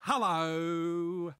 Hello.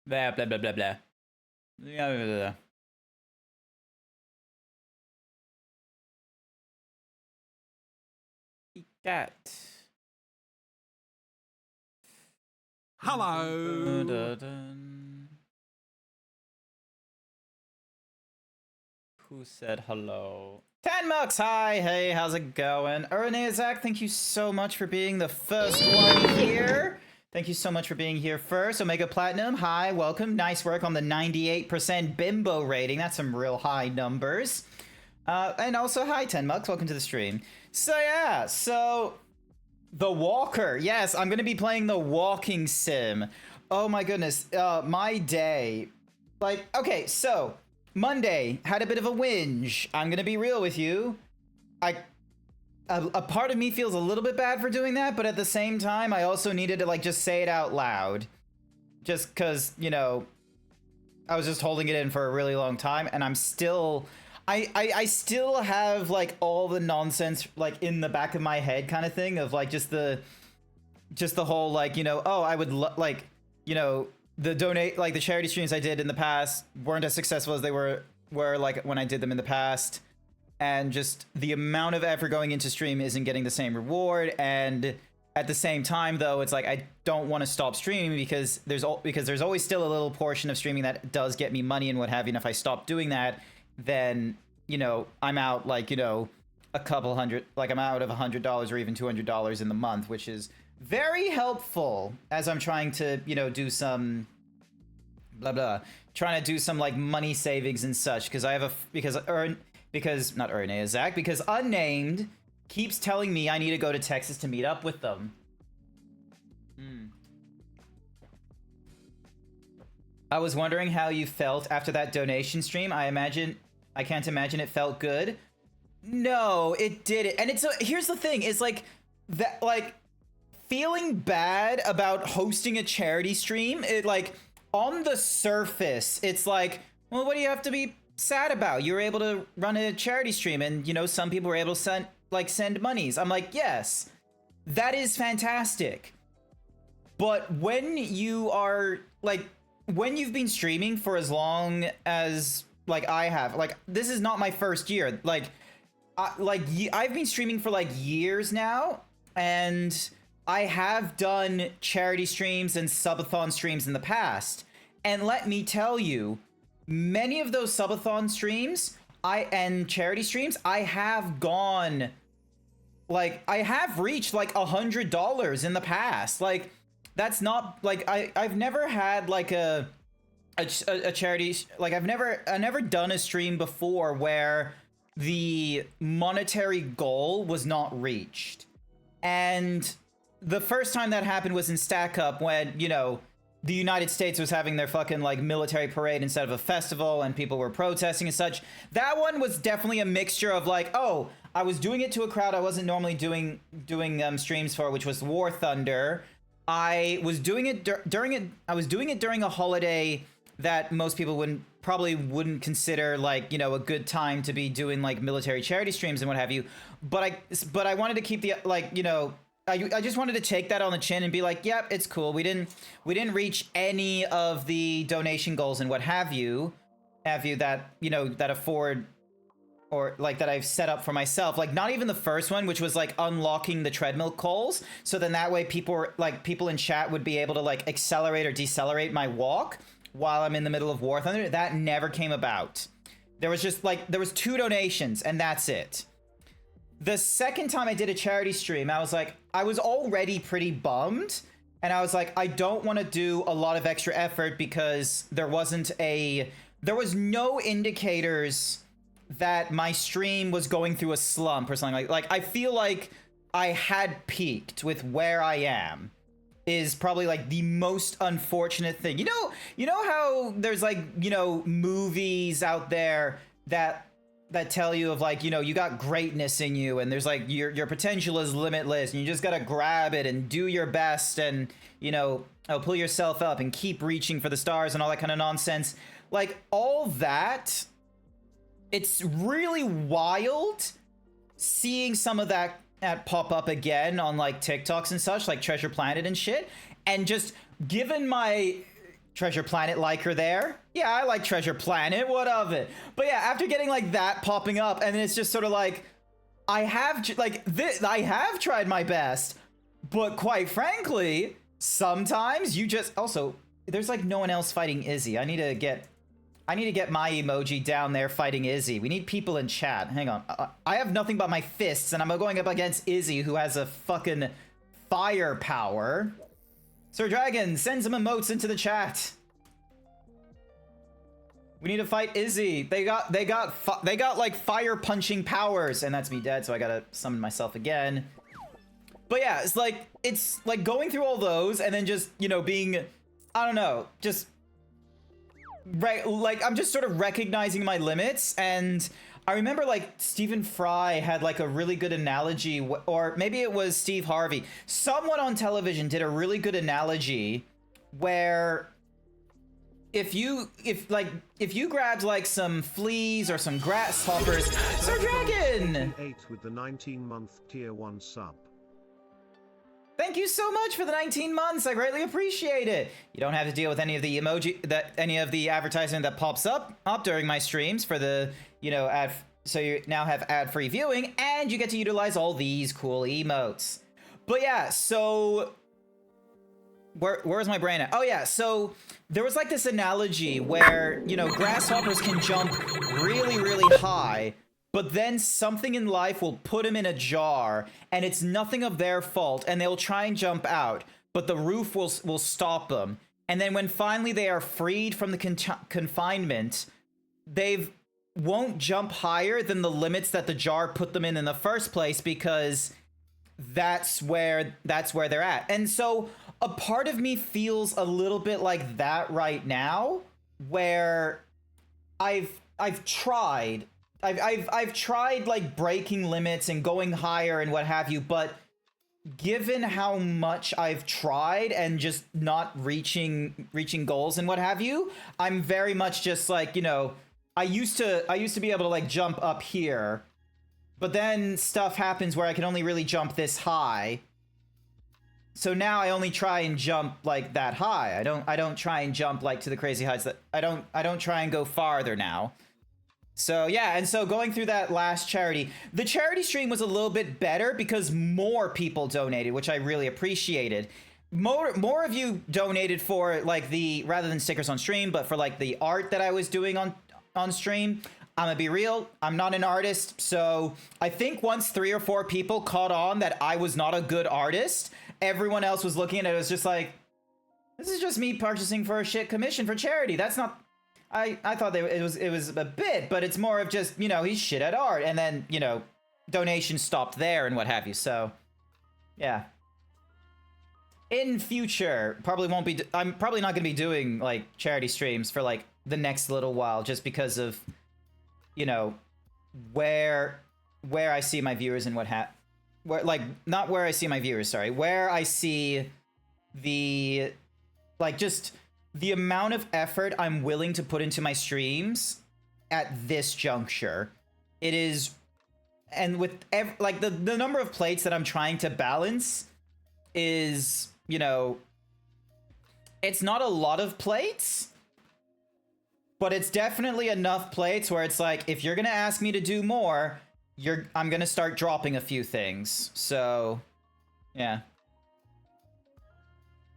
Blah, blah, blah, blah, blah. Yeah, cat. Hello. Who said hello? Tenmux, hi, hey, how's it going? Zach, thank you so much for being the first one here. Thank you so much for being here first. Omega Platinum, hi, welcome. Nice work on the 98% bimbo rating. That's some real high numbers. And also, hi, Tenmux, welcome to the stream. So yeah, the Walker. Yes, I'm going to be playing the walking sim. Oh my goodness. My day. Like, okay, so Monday had a bit of a whinge. I'm going to be real with you. A part of me feels a little bit bad for doing that, but at the same time, I also needed to like just say it out loud. Just cuz, you know, I was just holding it in for a really long time and I'm still I still have like all the nonsense like in the back of my head kind of thing of like just the whole like, you know, oh, I would like, you know, the charity streams I did in the past weren't as successful as they were like when I did them in the past, and just the amount of effort going into stream isn't getting the same reward. And at the same time though, it's like I don't want to stop streaming because there's always still a little portion of streaming that does get me money and what have you, and if I stop doing that, then, you know, I'm out like, you know, a couple hundred, like I'm out of $100 or even $200 in the month, which is very helpful as I'm trying to, you know, do some blah blah, trying to do some like money savings and such because I have a because not Zach, because unnamed keeps telling me I need to go to Texas to meet up with them. I was wondering how you felt after that donation stream. I can't imagine it felt good. No, it didn't. And here's the thing, is like that, like feeling bad about hosting a charity stream, it like on the surface, it's like, well, what do you have to be sad about? You were able to run a charity stream and, you know, some people were able to send monies. I'm like, yes, that is fantastic. But when you are like, when you've been streaming for as long as like I have, like this is not my first year. Like, I've been streaming for like years now, and I have done charity streams and subathon streams in the past. And let me tell you, many of those subathon streams and charity streams, I have gone, like, I have reached like $100 in the past. Like, that's not like I've never had like a charity, like I've never done a stream before where the monetary goal was not reached. And the first time that happened was in Stack Up, when, you know, the United States was having their fucking like military parade instead of a festival, and people were protesting and such. That one was definitely a mixture of like, oh, I was doing it to a crowd I wasn't normally doing streams for, which was War Thunder. I was doing it during a holiday that most people probably wouldn't consider like, you know, a good time to be doing like military charity streams and what have you. But I wanted to keep the, like, you know, I just wanted to take that on the chin and be like, yep, it's cool. We didn't reach any of the donation goals and what have you that, you know, that afford, or like that I've set up for myself. Like, not even the first one, which was like unlocking the treadmill calls, so then that way people in chat would be able to like accelerate or decelerate my walk while I'm in the middle of War Thunder. That never came about. There was just like, there was 2 donations and that's it. The second time I did a charity stream, I was like, I was already pretty bummed, and I was like, I don't want to do a lot of extra effort because there was no indicators that my stream was going through a slump or something like I feel like I had peaked with where I am, is probably like the most unfortunate thing. You know how there's like, you know, movies out there that tell you of like, you know, you got greatness in you, and there's like your potential is limitless, and you just gotta grab it and do your best, and, you know, pull yourself up and keep reaching for the stars and all that kind of nonsense. Like, all that, it's really wild seeing some of that pop up again on like TikToks and such, like Treasure Planet and shit. And just given my Treasure Planet liker there, yeah, I like Treasure Planet, what of it? But yeah, after getting like that popping up, and then it's just sort of like, I have tried my best, but quite frankly, sometimes you just, also, there's like no one else fighting Izzy. I need to get my emoji down there fighting Izzy. We need people in chat. Hang on. I have nothing but my fists, and I'm going up against Izzy, who has a fucking firepower. Sir Dragon, send some emotes into the chat. We need to fight Izzy. They got like fire punching powers, and that's me dead, so I gotta summon myself again. But yeah, it's like going through all those, and then just, you know, being, I don't know, just right, like I'm just sort of recognizing my limits. And I remember like Stephen Fry had like a really good analogy, or maybe it was Steve Harvey. Someone on television did a really good analogy where if you grabbed like some fleas or some grasshoppers. Sir Dragon! 8 with the 19-month tier 1 sub. Thank you so much for the 19 months. I greatly appreciate it. You don't have to deal with any of the any of the advertisement that pops up during my streams for the, you know, ad. So you now have ad-free viewing, and you get to utilize all these cool emotes. But yeah, so where's my brain at? Oh yeah, so there was like this analogy where, you know, grasshoppers can jump really, really high, but then something in life will put them in a jar, and it's nothing of their fault, and they'll try and jump out, but the roof will stop them. And then when finally they are freed from the confinement, they won't jump higher than the limits that the jar put them in the first place, because that's where they're at. And so a part of me feels a little bit like that right now, where I've tried like breaking limits and going higher and what have you, but given how much I've tried and just not reaching goals and what have you, I'm very much just like, you know, I used to be able to like jump up here, but then stuff happens where I can only really jump this high. So now I only try and jump like that high. I don't try and jump like to the crazy heights that I don't try and go farther now. So yeah, and so going through that last charity, the charity stream was a little bit better because more people donated, which I really appreciated. More of you donated for like the, rather than stickers on stream, but for like the art that I was doing on stream. I'm gonna be real, I'm not an artist, so I think once 3 or 4 people caught on that I was not a good artist, everyone else was looking at it, it was just like, this is just me purchasing for a shit commission for charity. That's not, I thought it was a bit, but it's more of just, you know, he's shit at art, and then, you know, donations stopped there and what have you. So yeah, in future probably won't be, I'm probably not gonna be doing like charity streams for like the next little while, just because of, you know, where I see my viewers and where, like, not where I see my viewers, sorry, where I see the, like, just the amount of effort I'm willing to put into my streams at this juncture. It is, and with like the number of plates that I'm trying to balance is, you know, it's not a lot of plates, but it's definitely enough plates where it's like, if you're gonna ask me to do more, I'm gonna start dropping a few things. So yeah.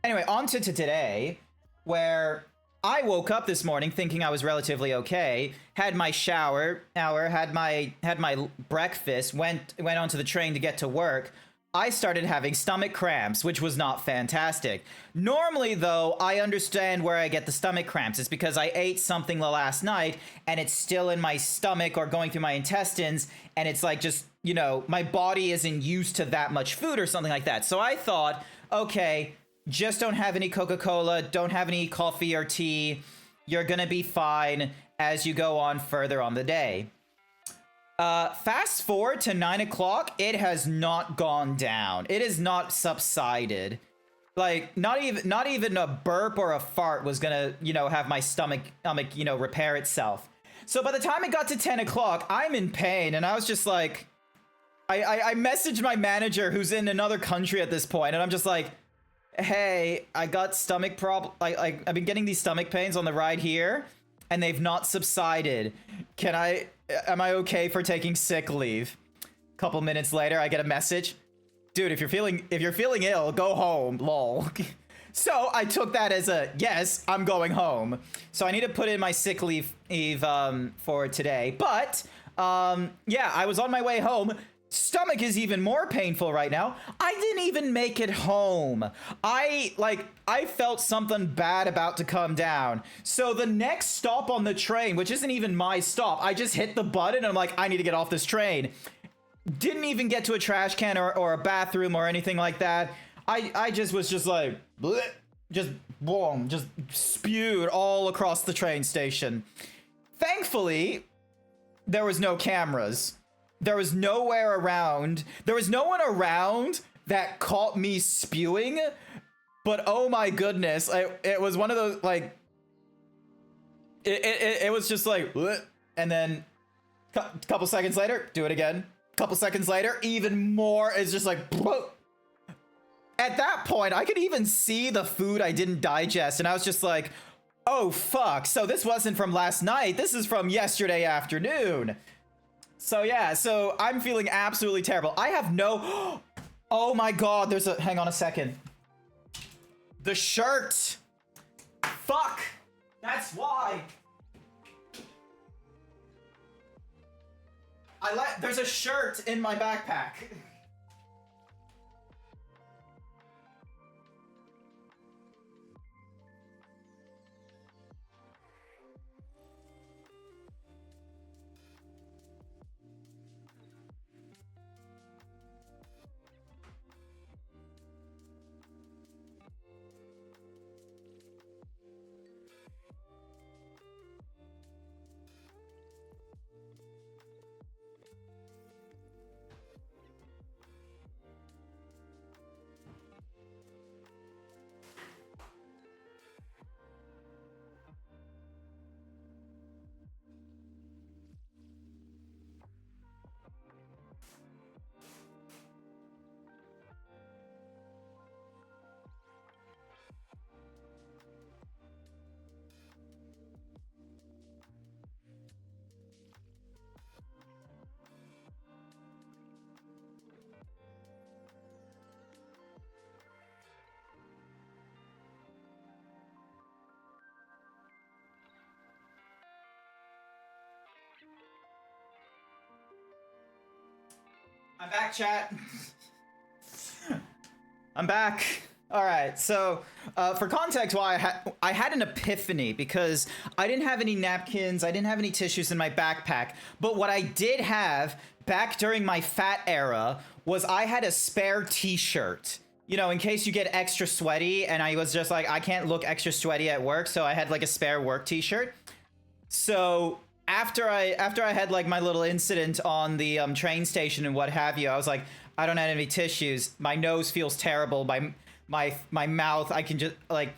Anyway, on to today, where I woke up this morning thinking I was relatively okay, had my shower, had my breakfast, went onto the train to get to work. I started having stomach cramps, which was not fantastic. Normally, though, I understand where I get the stomach cramps. It's because I ate something the last night, and it's still in my stomach or going through my intestines, and it's like just, you know, my body isn't used to that much food or something like that. So I thought, okay, just don't have any Coca-Cola, don't have any coffee or tea. You're gonna be fine as you go on further on the day. Fast forward to 9 o'clock, it has not gone down. It has not subsided. Like, not even a burp or a fart was gonna, you know, have my stomach, you know, repair itself. So by the time it got to 10 o'clock, I'm in pain, and I was just like, I messaged my manager who's in another country at this point, and I'm just like, hey, I got stomach I've been getting these stomach pains on the ride here, and they've not subsided. Am I okay for taking sick leave? Couple minutes later, I get a message. Dude, if you're feeling ill, go home, lol. So I took that as a, yes, I'm going home. So I need to put in my sick leave for today. But, yeah, I was on my way home. Stomach is even more painful right now. I didn't even make it home. I felt something bad about to come down. So the next stop on the train, which isn't even my stop, I just hit the button and I'm like, I need to get off this train. Didn't even get to a trash can or a bathroom or anything like that. I just was just like, bleh, just boom, just spewed all across the train station. Thankfully, there was no cameras. There was nowhere around. There was no one around that caught me spewing. But oh my goodness, it was one of those, like, it was just like, bleh, and then a couple seconds later, do it again. Couple seconds later, even more. It's just like, bleh. At that point, I could even see the food I didn't digest, and I was just like, oh fuck, so this wasn't from last night, this is from yesterday afternoon. So yeah, so I'm feeling absolutely terrible. I have no, oh my god, hang on a second. The shirt. Fuck, that's why. There's a shirt in my backpack. I'm back, chat. I'm back. All right, so for context, why I had an epiphany because I didn't have any napkins, I didn't have any tissues in my backpack, but what I did have back during my fat era was I had a spare t-shirt. You know, in case you get extra sweaty, and I was just like, I can't look extra sweaty at work, so I had like a spare work t-shirt. So after I had like my little incident on the train station and what have you, I was like, I don't have any tissues. My nose feels terrible. My mouth, I can just like,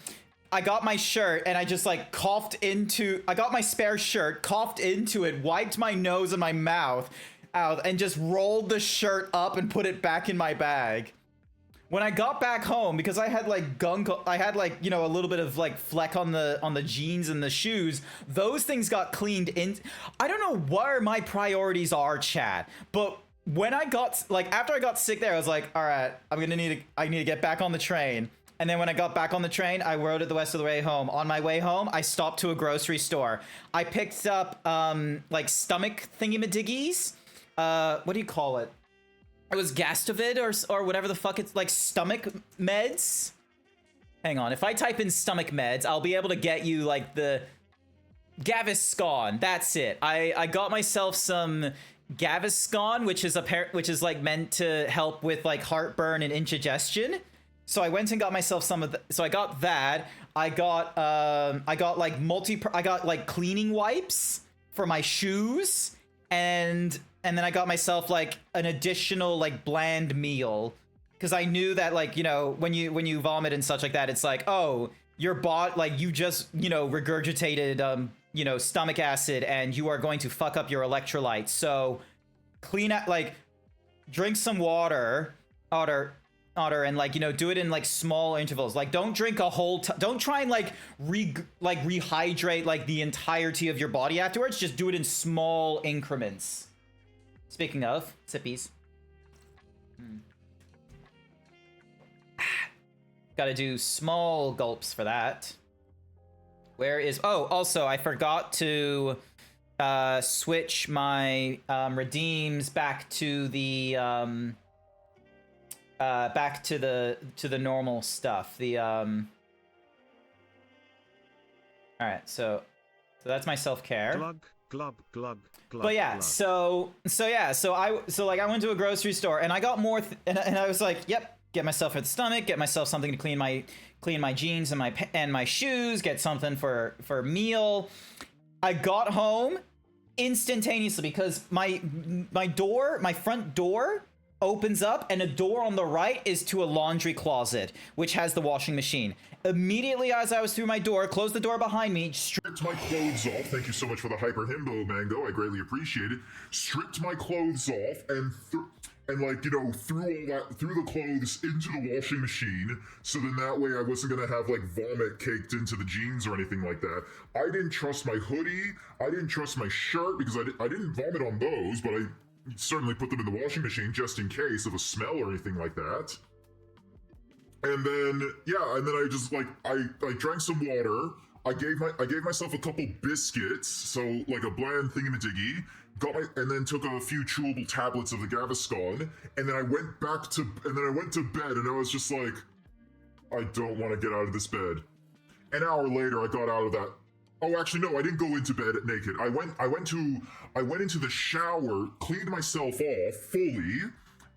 I got my shirt and I just like I got my spare shirt, coughed into it, wiped my nose and my mouth out, and just rolled the shirt up and put it back in my bag. When I got back home, because I had like gunk, I had like, you know, a little bit of like fleck on the jeans and the shoes. Those things got cleaned in. I don't know where my priorities are, chat, but when I got like after I got sick there, I was like, all right, I need to get back on the train. And then when I got back on the train, I rode it the rest of the way home. On my way home, I stopped to a grocery store. I picked up like stomach thingamadiggies. What do you call it? It was Gastavid or whatever the fuck it's like, stomach meds. Hang on, if I type in stomach meds, I'll be able to get you like the Gaviscon. That's it. I got myself some Gaviscon, which is like meant to help with like heartburn and indigestion. So I went and got myself some of so I got that. I got like cleaning wipes for my shoes, and then I got myself like an additional like bland meal, because I knew that, like, you know, when you vomit and such like that, it's like, oh, your bot, like, you just, you know, regurgitated you know, stomach acid, and you are going to fuck up your electrolytes. So clean out, like, drink some water, Otter, and like, you know, do it in like small intervals. Like, don't drink a whole don't try and like rehydrate like the entirety of your body afterwards. Just do it in small increments. Speaking of sippies, gotta do small gulps for that. Where is, oh, also I forgot to switch my redeems back to the normal stuff. The all right, so that's my self-care. Glug, glub, glug, glug. But yeah, glug. so I went to a grocery store and I got more, and I was like, yep, get myself a stomach, get myself something to clean my jeans and my shoes, get something for meal. I got home instantaneously because my front door opens up, and a door on the right is to a laundry closet, which has the washing machine. Immediately as I was through my door, closed the door behind me, stripped my clothes off. Thank you so much for the hyper himbo, Mango. I greatly appreciate it. Stripped my clothes off and like, you know, threw the clothes into the washing machine, so then that way I wasn't gonna have like vomit caked into the jeans or anything like that. I didn't trust my hoodie. I didn't trust my shirt because I didn't vomit on those, but I certainly put them in the washing machine just in case of a smell or anything like that. And then, yeah, and then I just like, I drank some water. I gave myself a couple biscuits, so like a bland thingamadiggy, and then took a few chewable tablets of the Gaviscon, and then I went to bed, and I was just like, I don't want to get out of this bed. An hour later, I got out of that. Oh, actually, no, I didn't go into bed naked. I went into the shower, cleaned myself off fully,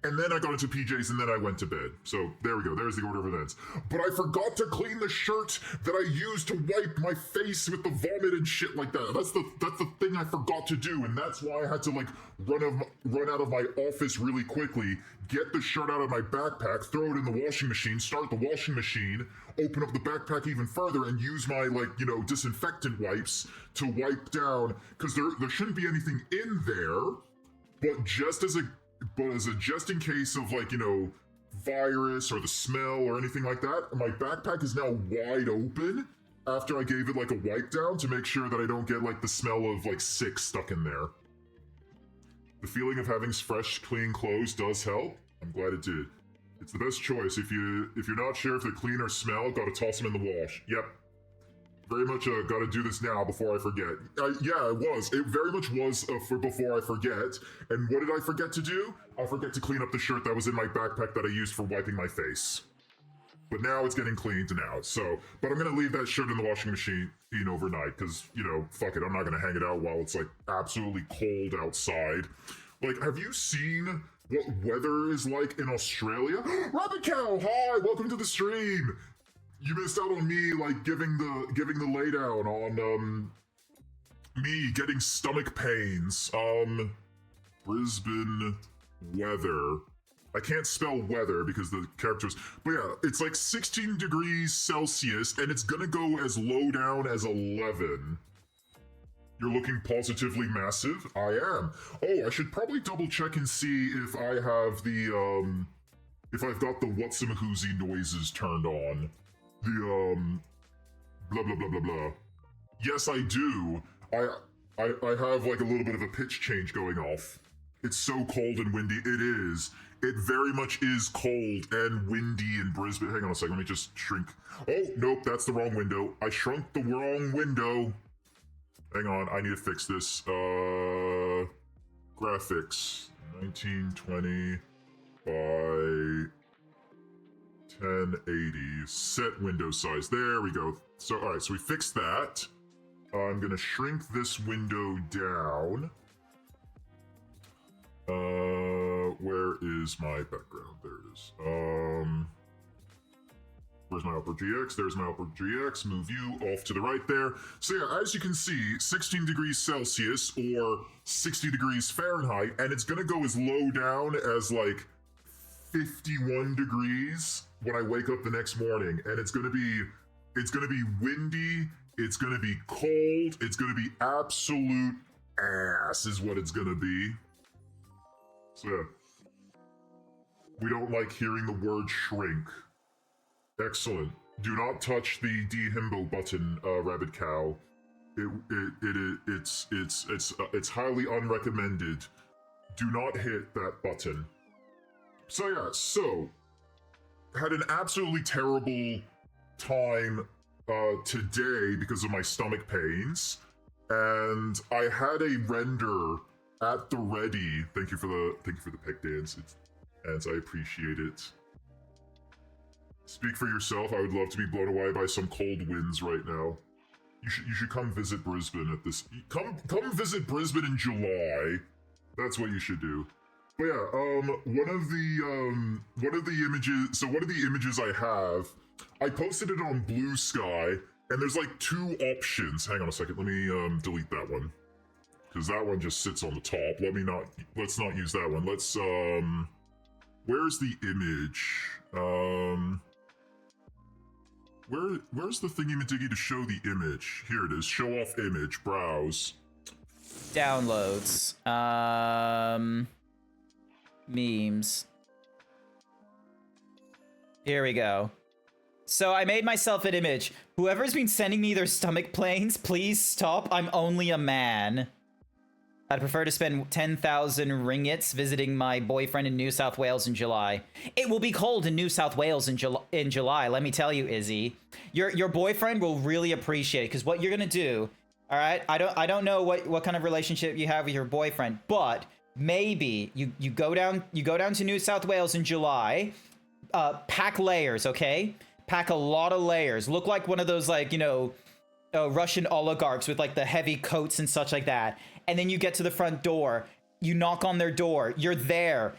and then I got into PJs, and then I went to bed. So there we go. There's the order of events. But I forgot to clean the shirt that I used to wipe my face with the vomit and shit like that. That's the thing I forgot to do, and that's why I had to like run out of my office really quickly, get the shirt out of my backpack, throw it in the washing machine, start the washing machine, open up the backpack even further, and use my, like, you know, disinfectant wipes to wipe down, because there shouldn't be anything in there, but just in case of, like, you know, virus or the smell or anything like that, my backpack is now wide open after I gave it like a wipe down to make sure that I don't get like the smell of like sick stuck in there. The feeling of having fresh, clean clothes does help. I'm glad it did. It's the best choice. If you're not sure if they're clean or smell, gotta toss them in the wash. Yep. Very much got to do this now before I forget. Yeah, it was. It very much was for before I forget. And what did I forget to do? I forget to clean up the shirt that was in my backpack that I used for wiping my face. But now it's getting cleaned now. So, but I'm gonna leave that shirt in the washing machine overnight because fuck it. I'm not gonna hang it out while it's like absolutely cold outside. Like, have you seen what weather is like in Australia? Rabbit Cow, hi, welcome to the stream. You missed out on me like giving the laydown on me getting stomach pains. Brisbane weather. I can't spell weather because the characters, but yeah, it's like 16 degrees Celsius and it's gonna go as low down as 11. You're looking positively massive? I am. Oh, I should probably double check and see if I have the if I've got the whatsamahoozy noises turned on. The blah blah blah blah blah. Yes, I do. I have like a little bit of a pitch change going off. It's so cold and windy. It is. It very much is cold and windy in Brisbane. Hang on a second. Let me just shrink. Oh, nope. That's the wrong window. I shrunk the wrong window. Hang on. I need to fix this. Graphics. 1920 by 1080. Set window size. There we go. So, all right. So we fixed that. I'm going to shrink this window down. Where is my background? There it is. Where's my Output GX? There's my Output GX. Move you off to the right there. So yeah, as you can see, 16 degrees Celsius or 60 degrees Fahrenheit, and it's gonna go as low down as like 51 degrees when I wake up the next morning, and it's gonna be windy, it's gonna be cold, it's gonna be absolute ass is what it's gonna be. So yeah. We don't like hearing the word shrink. Excellent. Do not touch the dehimbo button, Rabbit Cow. It's highly unrecommended. Do not hit that button. So yeah, so had an absolutely terrible time today because of my stomach pains, and I had a render at the ready. Thank you for the pick dance. And I appreciate it. Speak for yourself. I would love to be blown away by some cold winds right now. You should come visit Brisbane at this. Come visit Brisbane in July. That's what you should do. But yeah, one of the images. So one of the images I have, I posted it on Blue Sky, and there's like two options. Hang on a second. Let me delete that one because that one just sits on the top. Let's not use that one. Let's Where's the image? Where's the thingy-majiggy to show the image? Here it is. Show off image. Browse. Downloads. Memes. Here we go. So I made myself an image. Whoever's been sending me their stomach planes, please stop. I'm only a man. I'd prefer to spend 10,000 ringgits visiting my boyfriend in New South Wales in July. It will be cold in New South Wales in July, let me tell you, Izzy. Your boyfriend will really appreciate it, because what you're gonna do, all right? I don't know what kind of relationship you have with your boyfriend, but maybe you go down to New South Wales in July. Pack layers, okay? Pack a lot of layers. Look like one of those, like, Russian oligarchs with like the heavy coats and such like that. And then you get to the front door, you knock on their door, you're there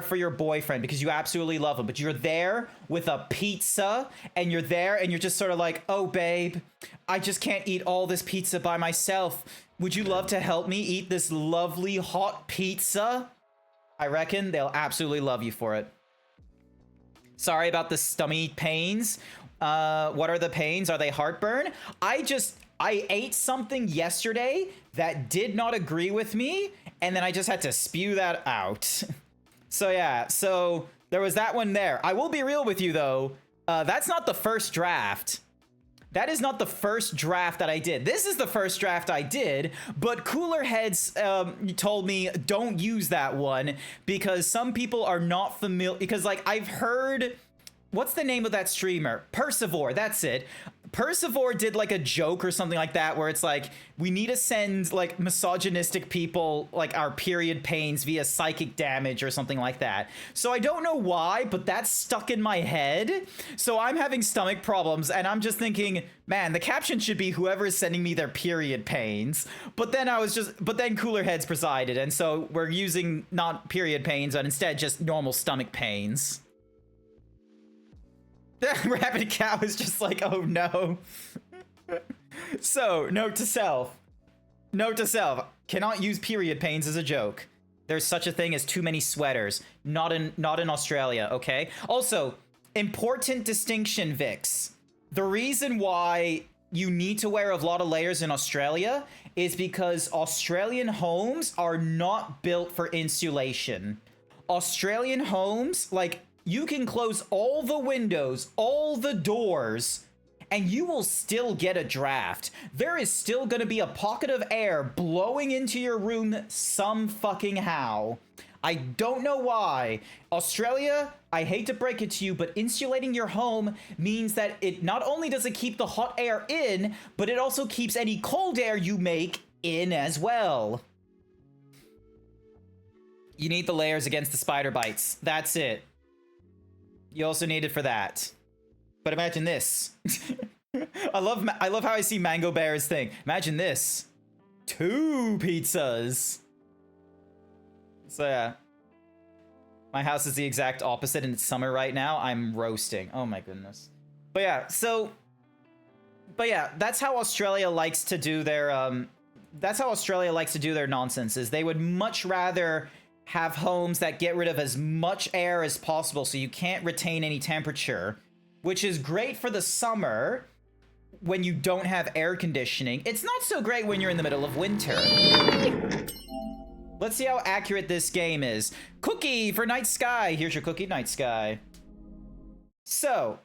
for your boyfriend because you absolutely love him, but you're there with a pizza, and you're there and you're just sort of like, oh babe, I just can't eat all this pizza by myself. Would you love to help me eat this lovely hot pizza? I reckon they'll absolutely love you for it. Sorry about the stomach pains. What are the pains? Are they heartburn? I ate something yesterday that did not agree with me, and then I just had to spew that out. So yeah, so there was that one there. I will be real with you though. That's not the first draft. That is not the first draft that I did. This is the first draft I did, but Cooler Heads told me don't use that one because some people are not familiar, because like I've heard, what's the name of that streamer? Persevore, that's it. Percival did like a joke or something like that where it's like, we need to send like misogynistic people like our period pains via psychic damage or something like that. So I don't know why, but that's stuck in my head. So I'm having stomach problems and I'm just thinking, man, the caption should be whoever is sending me their period pains. But then cooler heads presided. And so we're using not period pains, but instead just normal stomach pains. The rabid cow is just like, oh no. So, note to self. Note to self. Cannot use period pains as a joke. There's such a thing as too many sweaters. Not in Australia, okay? Also, important distinction, Vix. The reason why you need to wear a lot of layers in Australia is because Australian homes are not built for insulation. Australian homes, like, you can close all the windows, all the doors, and you will still get a draft. There is still gonna be a pocket of air blowing into your room some fucking how. I don't know why. Australia, I hate to break it to you, but insulating your home means that it not only does it keep the hot air in, but it also keeps any cold air you make in as well. You need the layers against the spider bites. That's it. You also need it for that. But imagine this. I love how I see Mango Bear's thing. Imagine this. 2 pizzas. So yeah. My house is the exact opposite and it's summer right now. I'm roasting. Oh my goodness. But yeah, that's how Australia likes to do their nonsense, is they would much rather have homes that get rid of as much air as possible so you can't retain any temperature, which is great for the summer when you don't have air conditioning. It's not so great when you're in the middle of winter. Let's see how accurate this game is. Cookie for Night Sky. Here's your cookie, Night Sky. So,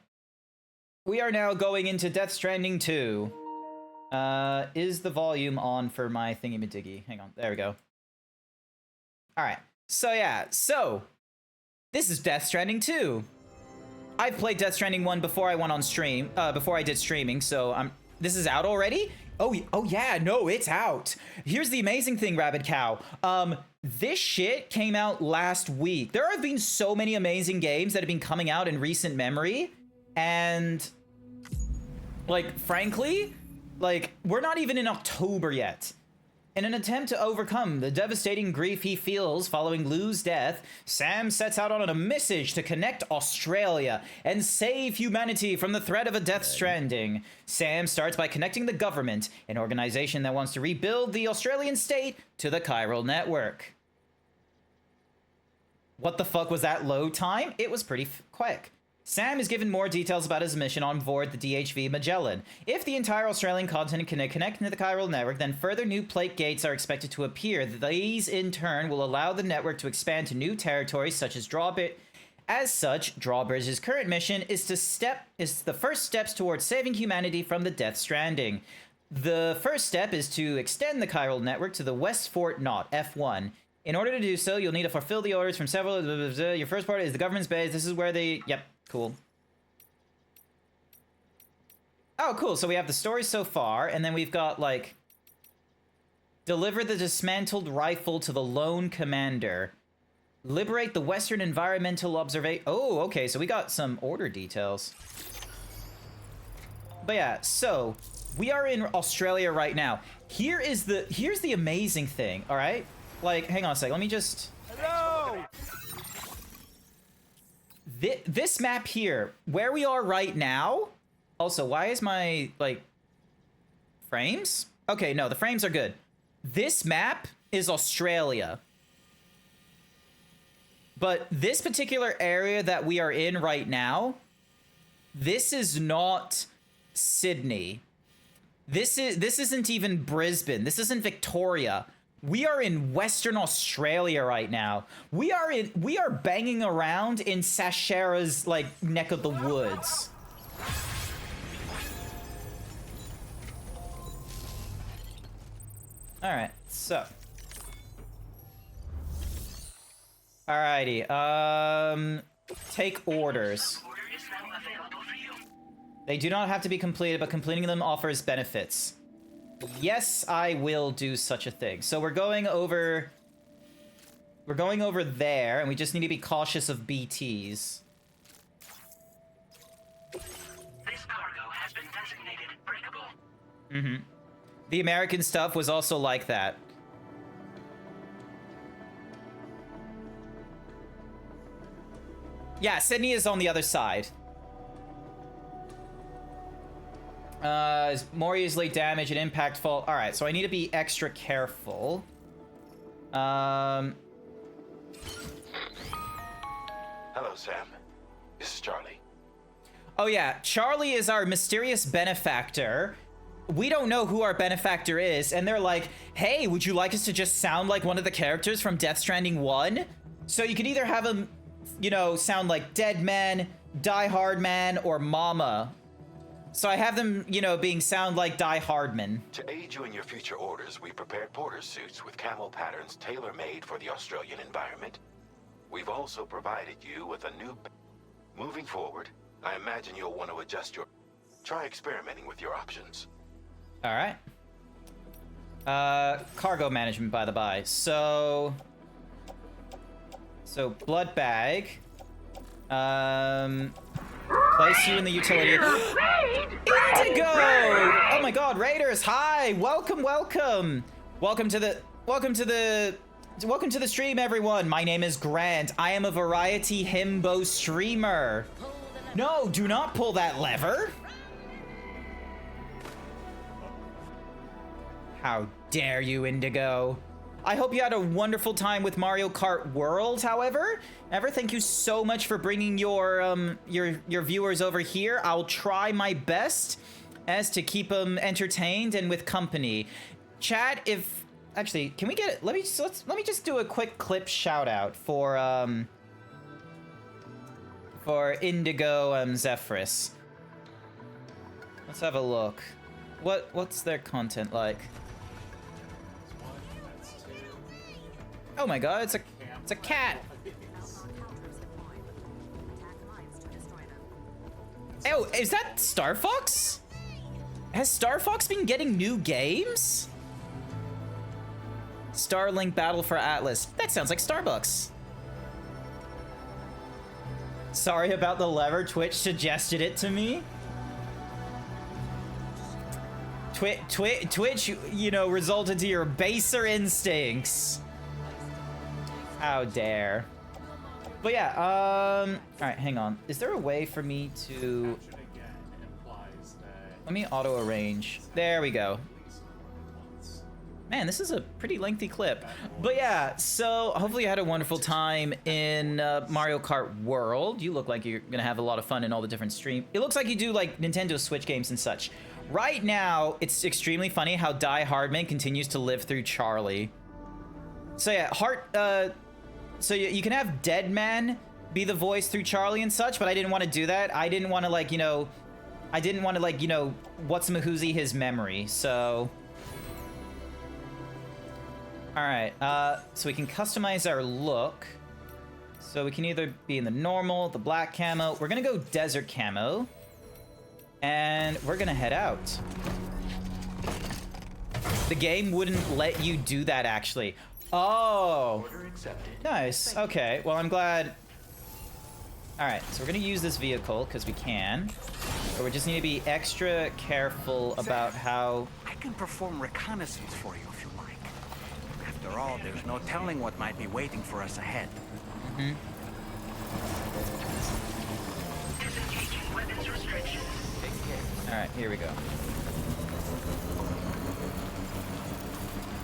we are now going into Death Stranding 2. Is the volume on for my thingy-majiggy? Hang on, there we go. Alright. So yeah, this is Death Stranding 2. I've played Death Stranding 1 before I went on stream, before I did streaming, so this is out already? Oh yeah, no, it's out. Here's the amazing thing, Rabid Cow. This shit came out last week. There have been so many amazing games that have been coming out in recent memory, and like, frankly, like, we're not even in October yet. In an attempt to overcome the devastating grief he feels following Lou's death, Sam sets out on a message to connect Australia and save humanity from the threat of a Death Stranding. Sam starts by connecting the government, an organization that wants to rebuild the Australian state, to the chiral network. What the fuck was that load time? It was pretty quick. Sam is given more details about his mission on board the DHV Magellan. If the entire Australian continent can connect to the chiral network, then further new plate gates are expected to appear. These, in turn, will allow the network to expand to new territories such as Drawbridge. As such, Drawbridge's current mission is the first steps towards saving humanity from the Death Stranding. The first step is to extend the chiral network to the West Fort Knot, F1. In order to do so, you'll need to fulfill the orders from several... Your first part is the government's base. This is where they... Yep. Cool. Oh, cool. So we have the story so far, and then we've got, like... Deliver the dismantled rifle to the lone commander. Liberate the Western Environmental Observation... Oh, okay. So we got some order details. But yeah, so... We are in Australia right now. Here's the amazing thing, alright? Like, hang on a sec. Let me just... Hello! This map here, where we are right now... Also, why is my, like... frames? Okay, no, the frames are good. This map is Australia. But this particular area that we are in right now... This is not Sydney. This isn't even Brisbane. This isn't Victoria. We are in Western Australia right now. We are banging around in Sashera's, like, neck of the woods. Alright, so. Alrighty, take orders. They do not have to be completed, but completing them offers benefits. Yes, I will do such a thing. So we're going over... We're going over there, and we just need to be cautious of BTs. This cargo has been designated breakable. Mm-hmm. The American stuff was also like that. Yeah, Sydney is on the other side. Is more easily damaged and impactful. Alright, so I need to be extra careful. Hello, Sam. This is Charlie. Oh yeah, Charlie is our mysterious benefactor. We don't know who our benefactor is, and they're like, hey, would you like us to just sound like one of the characters from Death Stranding 1? So you can either have him, you know, sound like Dead Man, Die Hard Man, or Mama. So I have them, you know, sound like Die Hardman. To aid you in your future orders, we prepared porter suits with camel patterns tailor-made for the Australian environment. We've also provided you with a new... Moving forward, I imagine you'll want to adjust your... Try experimenting with your options. All right. Cargo management, by the by. So blood bag. Place you in the utility. Indigo! Oh my God, Raiders! Hi, welcome. Welcome to the stream, everyone. My name is Grant. I am a variety himbo streamer. No, do not pull that lever. How dare you, Indigo? I hope you had a wonderful time with Mario Kart World, however. Ever, thank you so much for bringing your viewers over here. I'll try my best as to keep them entertained and with company. Chat, if... Actually, can we get... Let me just do a quick clip shout out for Indigo Zephyrus. Let's have a look. What's their content like? Oh my God, it's a cat. Oh, is that Star Fox? Has Star Fox been getting new games? Starlink Battle for Atlas. That sounds like Starbucks. Sorry about the lever. Twitch suggested it to me. Twitch, you know, resulted to your baser instincts. How dare. But yeah, all right, hang on. Is there a way for me to... Let me auto arrange. There we go. Man, this is a pretty lengthy clip. But yeah, so hopefully you had a wonderful time in Mario Kart World. You look like you're gonna have a lot of fun in all the different streams. It looks like you do like Nintendo Switch games and such. Right now, it's extremely funny how Die Hardman continues to live through Charlie. So yeah, so you can have Dead Man be the voice through Charlie and such, but I didn't want to do that. I didn't want to like, you know, what's-mahoozy his memory, so... Alright, so we can customize our look. So we can either be in the normal, the black camo. We're gonna go desert camo. And we're gonna head out. The game wouldn't let you do that, actually. Oh, nice. Okay, well, I'm glad. All right, so we're gonna use this vehicle because we can, but we just need to be extra careful about how... I can perform reconnaissance for you if you like. After all, there's no telling what might be waiting for us ahead. Mm-hmm. Disengaging weapons restrictions. All right, here we go.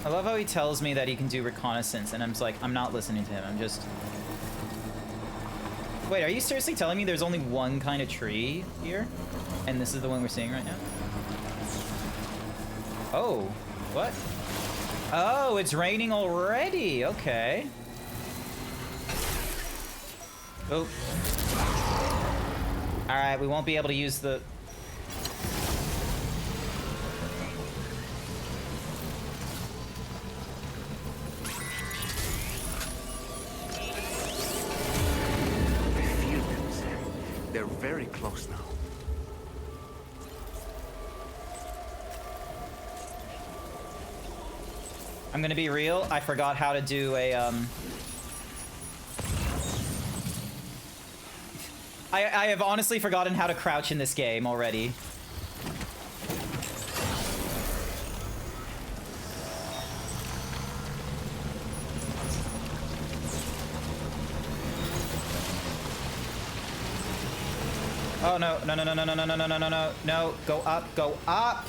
I love how he tells me that he can do reconnaissance, and I'm just like, I'm not listening to him. I'm just... Wait, are you seriously telling me there's only one kind of tree here? And this is the one we're seeing right now? Oh, what? Oh, it's raining already. Okay. Oh. All right, we won't be able to use the... They're very close now. I'm gonna be real. I forgot how to do a, I have honestly forgotten how to crouch in this game already. Oh no, no, no, no, no, no, no, no, no, no, no, no, no, go up, go up!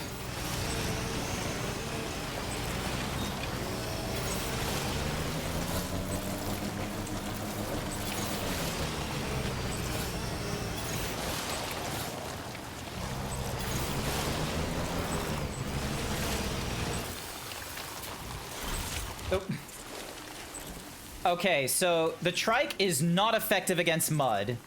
Oh. Okay, so the trike is not effective against mud.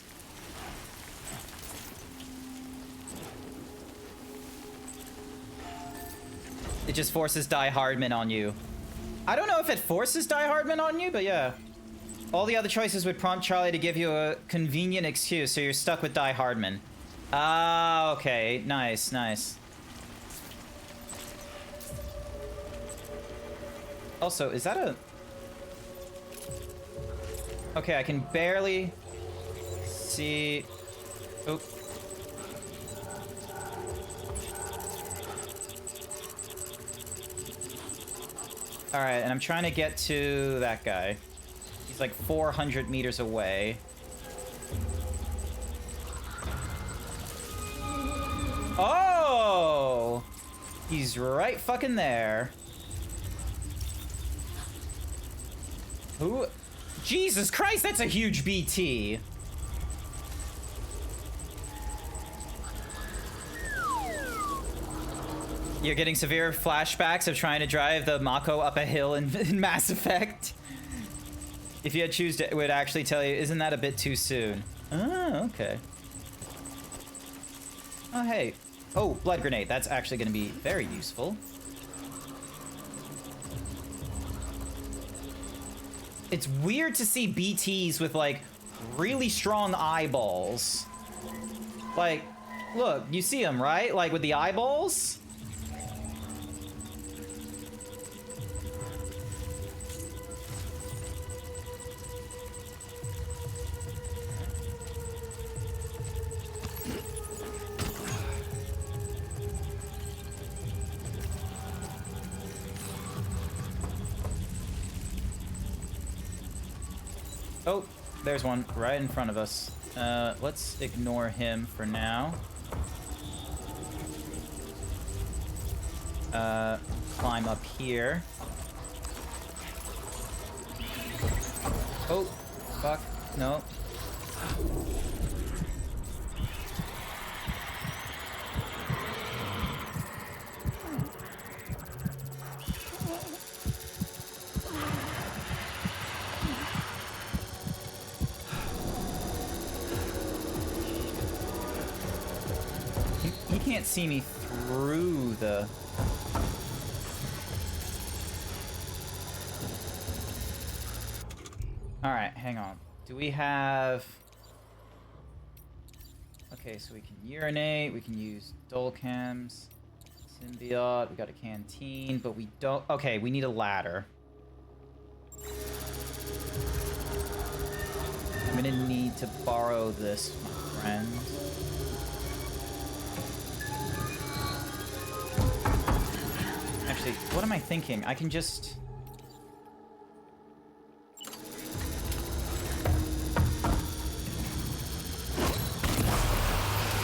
It just forces Die Hardman on you. I don't know if it forces Die Hardman on you, but yeah. All the other choices would prompt Charlie to give you a convenient excuse, so you're stuck with Die Hardman. Ah, okay. Nice, nice. Also, is that a... Okay, I can barely see... Oh. Alright, and I'm trying to get to that guy. He's like 400 meters away. Oh! He's right fucking there. Who? Jesus Christ, that's a huge BT! You're getting severe flashbacks of trying to drive the Mako up a hill in Mass Effect. If you had choose it would actually tell you, isn't that a bit too soon? Oh, okay. Oh, hey. Oh, blood grenade. That's actually going to be very useful. It's weird to see BTs with, like, really strong eyeballs. Like, look, you see them, right? Like, with the eyeballs? Oh, there's one right in front of us. Let's ignore him for now. Climb up here. Oh, fuck, no. He can't see me through the... Alright, hang on. Do we have... Okay, so we can urinate, we can use Dolcams, Symbiote, we got a canteen, but we don't... Okay, we need a ladder. I'm gonna need to borrow this, my friend. Actually, what am I thinking? I can just...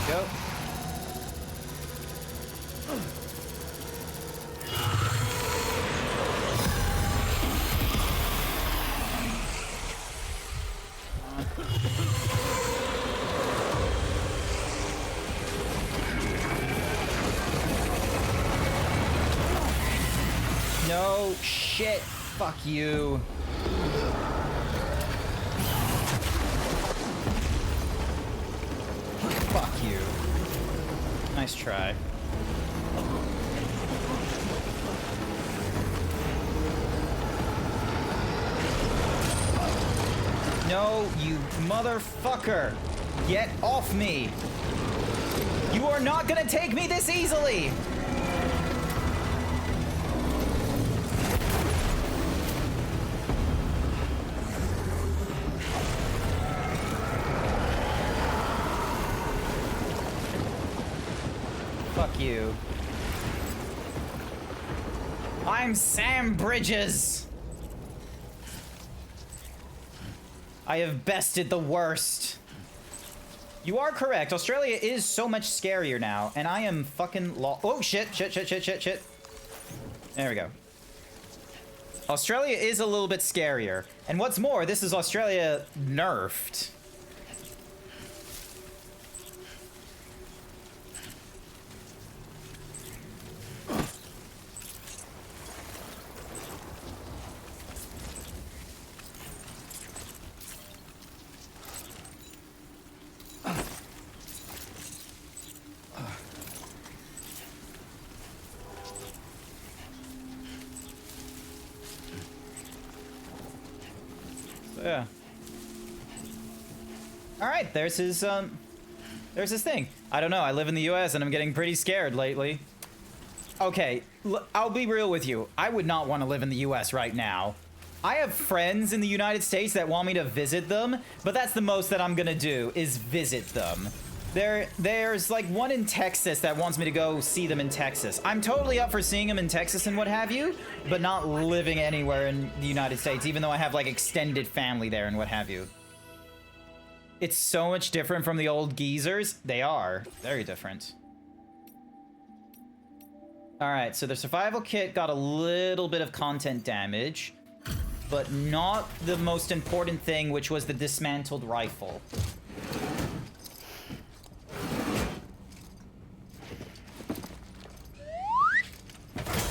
Go. No shit. Fuck you. Fuck you. Nice try. No, you motherfucker. Get off me. You are not gonna take me this easily. Fuck you. I'm Sam Bridges. I have bested the worst. You are correct. Australia is so much scarier now, and I am fucking oh, shit. There we go. Australia is a little bit scarier. And what's more, this is Australia nerfed. Yeah. All right, there's his thing. I don't know. I live in the US and I'm getting pretty scared lately. Okay, I'll be real with you. I would not want to live in the US right now. I have friends in the United States that want me to visit them, but that's the most that I'm gonna do is visit them. There's like one in Texas that wants me to go see them in Texas. I'm totally up for seeing them in Texas and what have you, but not living anywhere in the United States, even though I have like extended family there and what have you. It's so much different from the old geezers. They are very different. All right, so the survival kit got a little bit of content damage, but not the most important thing, which was the dismantled rifle.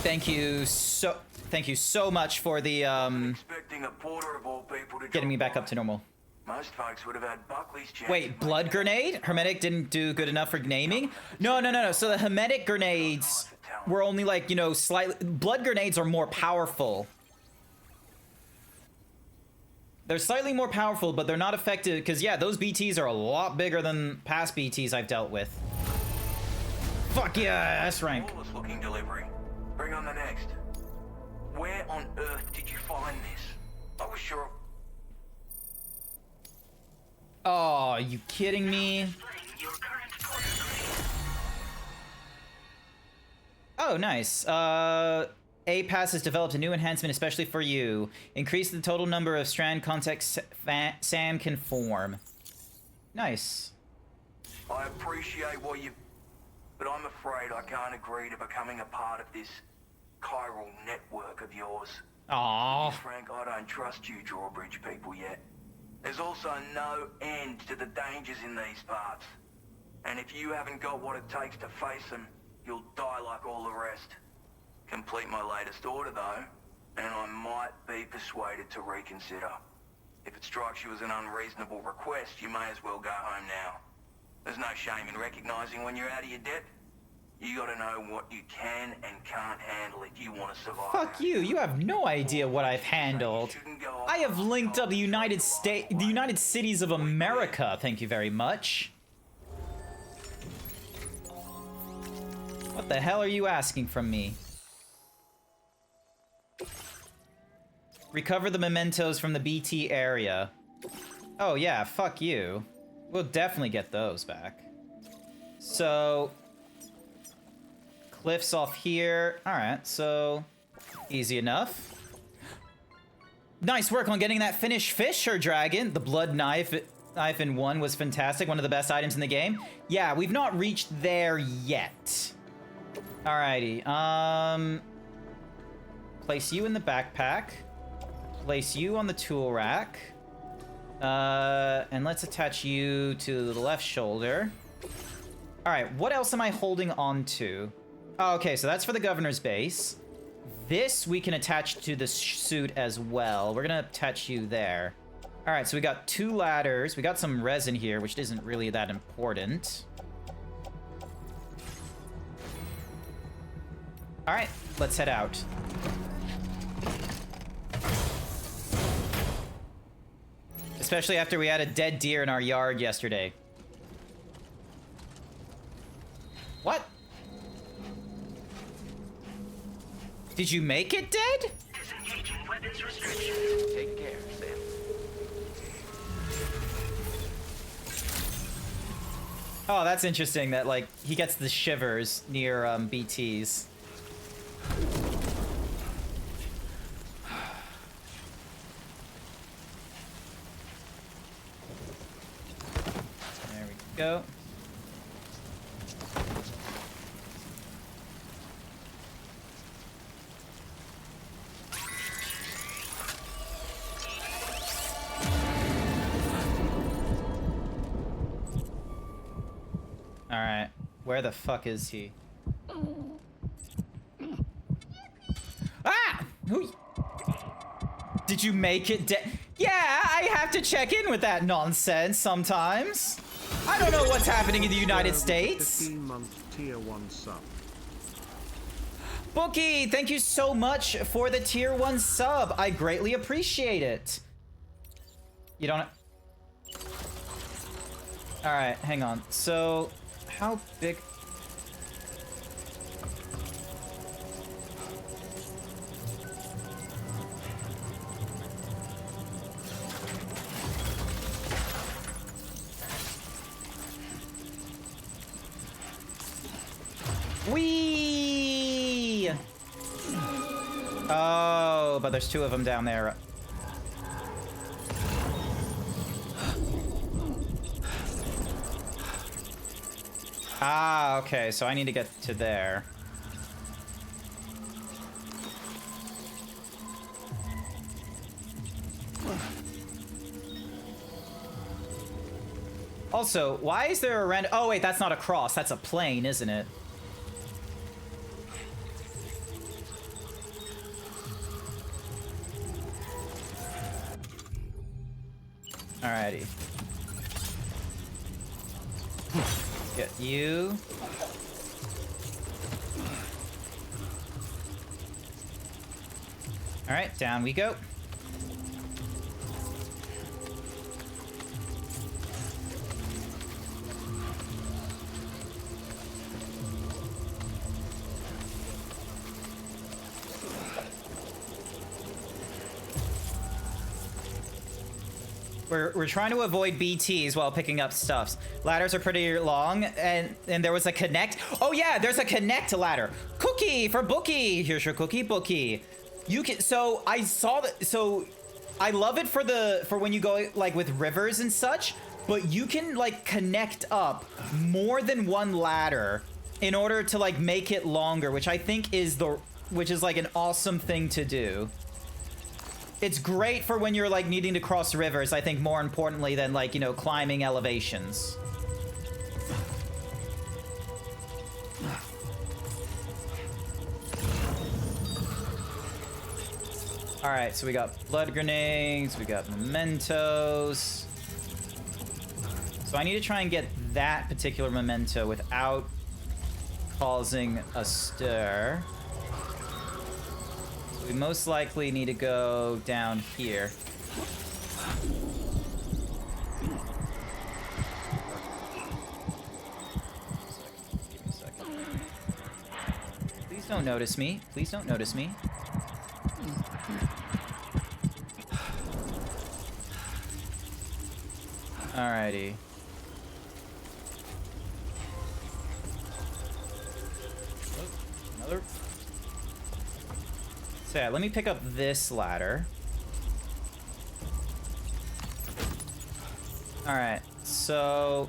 Thank you so much for the Expecting a porter of all people to getting me drop back up to by. normal. Most folks would have had Buckley's chance. Wait, blood grenade? Hermetic didn't do good enough for naming? No. So the hermetic grenades were only like, you know, slightly. Blood grenades are more powerful. They're slightly more powerful, but they're not effective because yeah, those BTs are a lot bigger than past BTs I've dealt with. Fuck yeah, S rank. Flawless looking delivery. Bring on the next. Where on earth did you find this? I was sure. Oh, you kidding me? Your current porter release. Oh, nice. A-Pass has developed a new enhancement especially for you. Increase the total number of strand contacts Sam can form. Nice. I appreciate what you, but I'm afraid I can't agree to becoming a part of this chiral network of yours. Aww. Frank, I don't trust you drawbridge people yet. There's also no end to the dangers in these parts. And if you haven't got what it takes to face them, you'll die like all the rest. Complete my latest order though, and I might be persuaded to reconsider. If it strikes you as an unreasonable request, you may as well go home now. There's no shame in recognizing when you're out of your depth. You gotta know what you can and can't handle if you want to survive. Fuck you. You have no idea what I've handled. I have linked up the United Cities of America. Thank you very much. What the hell are you asking from me? Recover the mementos from the BT area. Oh yeah, fuck you. We'll definitely get those back. So... cliffs off here. Alright, so... easy enough. Nice work on getting that finished fish or dragon. The blood knife in 1 was fantastic. One of the best items in the game. Yeah, we've not reached there yet. Alrighty, place you in the backpack. Place you on the tool rack. And let's attach you to the left shoulder. Alright, what else am I holding on to? Oh, okay, so that's for the governor's base. This we can attach to the suit as well. We're gonna attach you there. Alright, so we got 2 ladders. We got some resin here, which isn't really that important. Alright, let's head out. Especially after we had a dead deer in our yard yesterday. What? Did you make it dead? Disengaging weapons restriction. Take care, Sam. Oh, that's interesting that, like, he gets the shivers near BTs. There we go. Alright, where the fuck is he? Ah! Did you make it Yeah, I have to check in with that nonsense sometimes. I don't know what's happening in the United States. 15-month tier 1 sub. Bookie, thank you so much for the tier 1 sub. I greatly appreciate it. You don't... Alright, hang on. So, how big... Whee! Oh, but there's 2 of them down there. Ah, okay, so I need to get to there. Also, why is there a random... Oh, wait, that's not a cross. That's a plane, isn't it? Alrighty. Get you. Alright, down we go. We're trying to avoid BTs while picking up stuffs. Ladders are pretty long, and there was a connect. Oh yeah, there's a connect ladder. Cookie for Bookie. Here's your cookie, Bookie. You can. So I saw that. So I love it for when you go like with rivers and such. But you can like connect up more than one ladder in order to like make it longer, which I think is like an awesome thing to do. It's great for when you're like needing to cross rivers, I think, more importantly than like, you know, climbing elevations. All right, so we got blood grenades, we got mementos. So I need to try and get that particular memento without causing a stir. We most likely need to go down here. Give me a second. Please don't notice me. Please don't notice me. Alrighty. Oh, another. So yeah, let me pick up this ladder. Alright, so...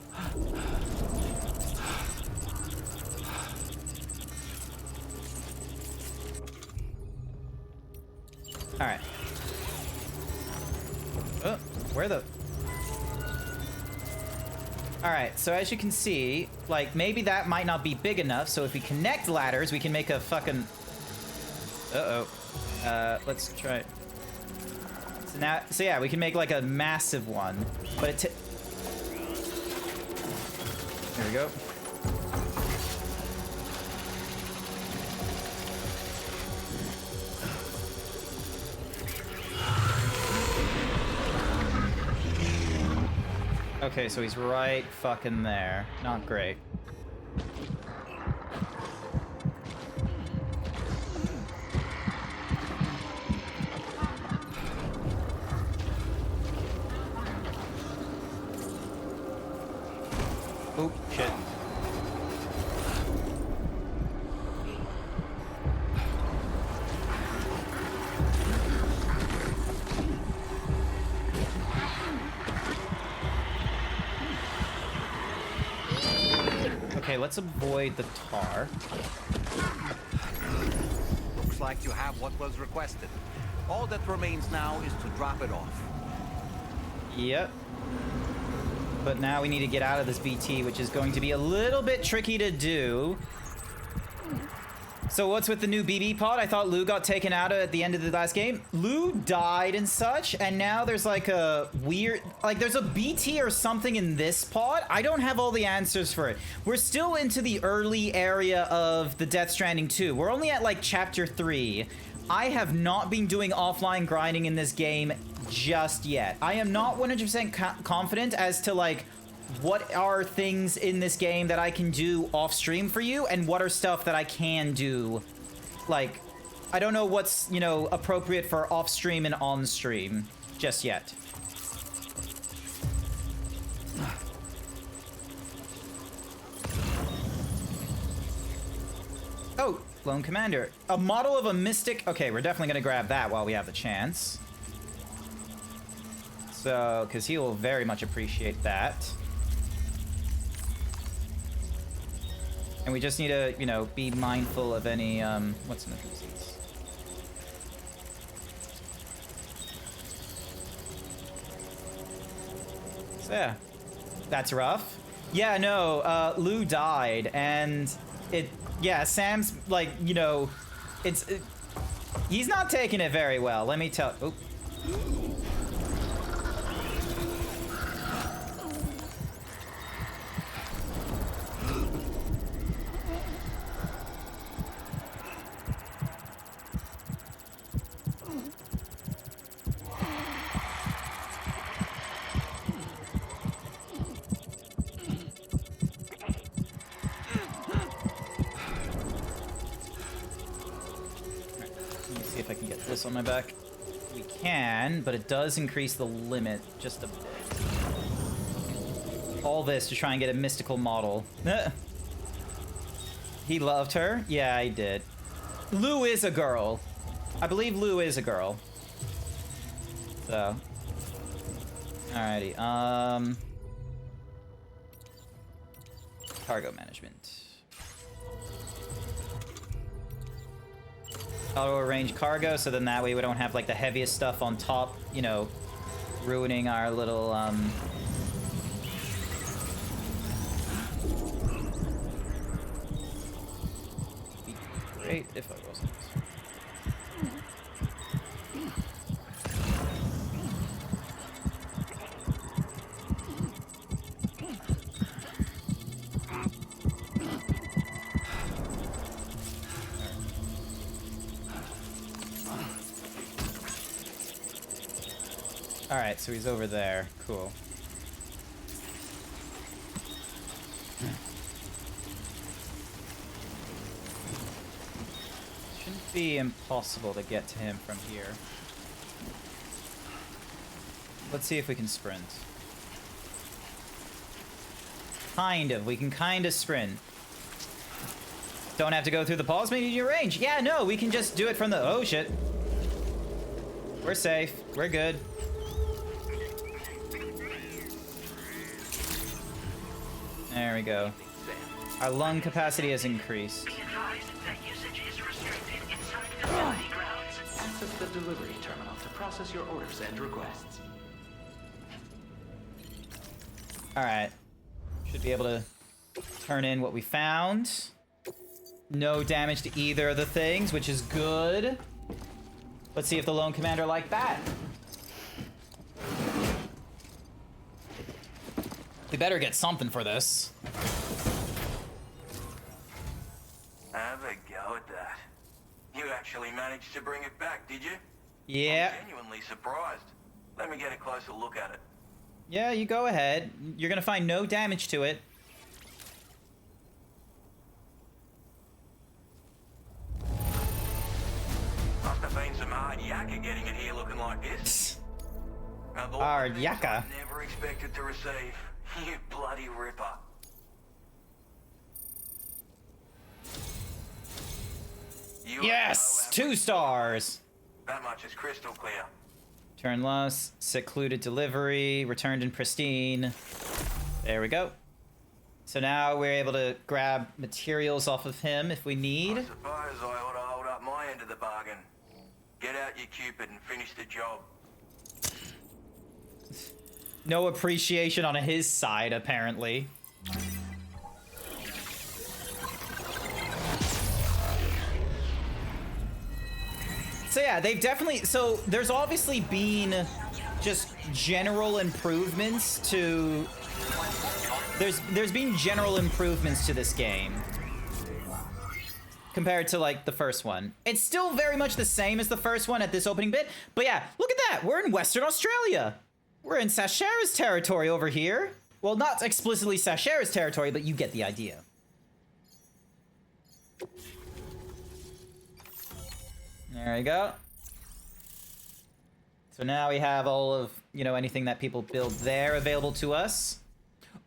Alright. Oh, where the... Alright, so as you can see, like, maybe that might not be big enough, so if we connect ladders, we can make a fucking... Uh-oh. Let's try it. So yeah, we can make like a massive one, but there we go. Okay, so he's right fucking there. Not great. Oh, shit. let's avoid the tar. Looks like you have what was requested. All that remains now is to drop it off. Yep. But now we need to get out of this BT, which is going to be a little bit tricky to do. So what's with the new BB pod? I thought Lou got taken out at the end of the last game. Lou died and such, and now there's like a weird... Like, there's a BT or something in this pod. I don't have all the answers for it. We're still into the early area of the Death Stranding 2. We're only at, like, Chapter 3. I have not been doing offline grinding in this game just yet. I am not 100% confident as to, like, what are things in this game that I can do off stream for you, and what are stuff that I can do. Like, I don't know what's, you know, appropriate for off stream and on stream just yet. Oh, Lone Commander. A model of a mystic. Okay, we're definitely gonna grab that while we have the chance. So, because he will very much appreciate that. And we just need to, you know, be mindful of any, what's in the disease? So, yeah. That's rough. Yeah, no, Lou died, and yeah, Sam's, like, you know, he's not taking it very well, let me tell. Oop. On my back. We can, but it does increase the limit just a bit. All this to try and get a mystical model. He loved her? Yeah, he did. Lou is a girl. I believe Lou is a girl. So. Alrighty, cargo management. Auto arrange cargo, so then that way we don't have like the heaviest stuff on top, you know, ruining our little be great if I wasn't. Alright, so he's over there. Cool. Shouldn't be impossible to get to him from here. Let's see if we can sprint. Kind of. We can kind of sprint. Don't have to go through the pause menu range. Yeah, no, we can just do it from the... Oh, shit. We're safe. We're good. There we go. Our lung capacity has increased. Be advised that usage is restricted inside facility grounds. Access the delivery terminal to process your orders and requests. Alright. Should be able to turn in what we found. No damage to either of the things, which is good. Let's see if the Lone Commander liked that. We better get something for this. Have a go at that. You actually managed to bring it back, did you? Yeah. I'm genuinely surprised. Let me get a closer look at it. Yeah, you go ahead. You're gonna find no damage to it. Must have been some hard yakka getting it here looking like this. Now, the Hard things yakka. I never expected to receive. You bloody ripper. You Yes! have no 2 stars! That much is crystal clear. Turn lost, secluded delivery, returned in pristine. There we go. So now we're able to grab materials off of him if we I need. suppose I ought to hold up my end of the bargain. Get out your Cupid and finish the job. No appreciation on his side, apparently. So yeah, they've definitely... So there's obviously been just general improvements to... There's been general improvements to this game. Compared to, like, the first one. It's still very much the same as the first one at this opening bit. But yeah, look at that! We're in Western Australia! We're in Sashera's territory over here. Well, not explicitly Sashera's territory, but you get the idea. There we go. So now we have all of, you know, anything that people build there available to us.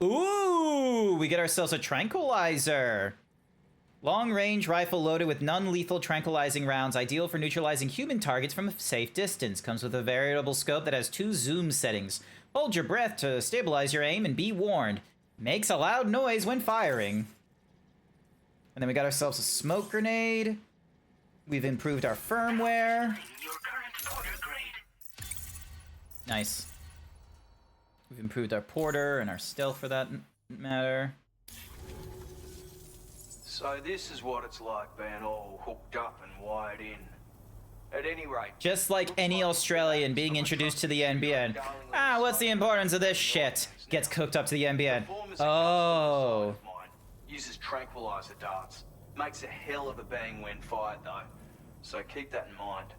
Ooh, we get ourselves a tranquilizer. Long-range rifle loaded with non-lethal tranquilizing rounds, ideal for neutralizing human targets from a safe distance. Comes with a variable scope that has 2 zoom settings. Hold your breath to stabilize your aim and be warned. Makes a loud noise when firing. And then we got ourselves a smoke grenade. We've improved our firmware. Your current order grade. Nice. We've improved our porter and our stealth for that matter. So this is what it's like being all hooked up and wired in. At any rate, Just like any Australian being introduced to the NBN. Ah, what's the importance of this shit? Gets cooked up to the NBN. Oh. uses tranquilizer darts. Makes a hell of a bang when fired though. So keep that in mind.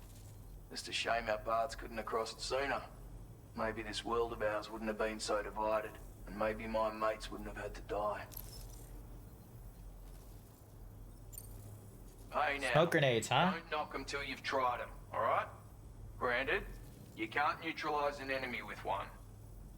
Just a shame our paths couldn't have crossed sooner. Maybe this world of ours wouldn't have been so divided, and maybe my mates wouldn't have had to die. Hey now, Smoke grenades, huh? don't knock them till you've tried them, alright? Granted, you can't neutralize an enemy with one,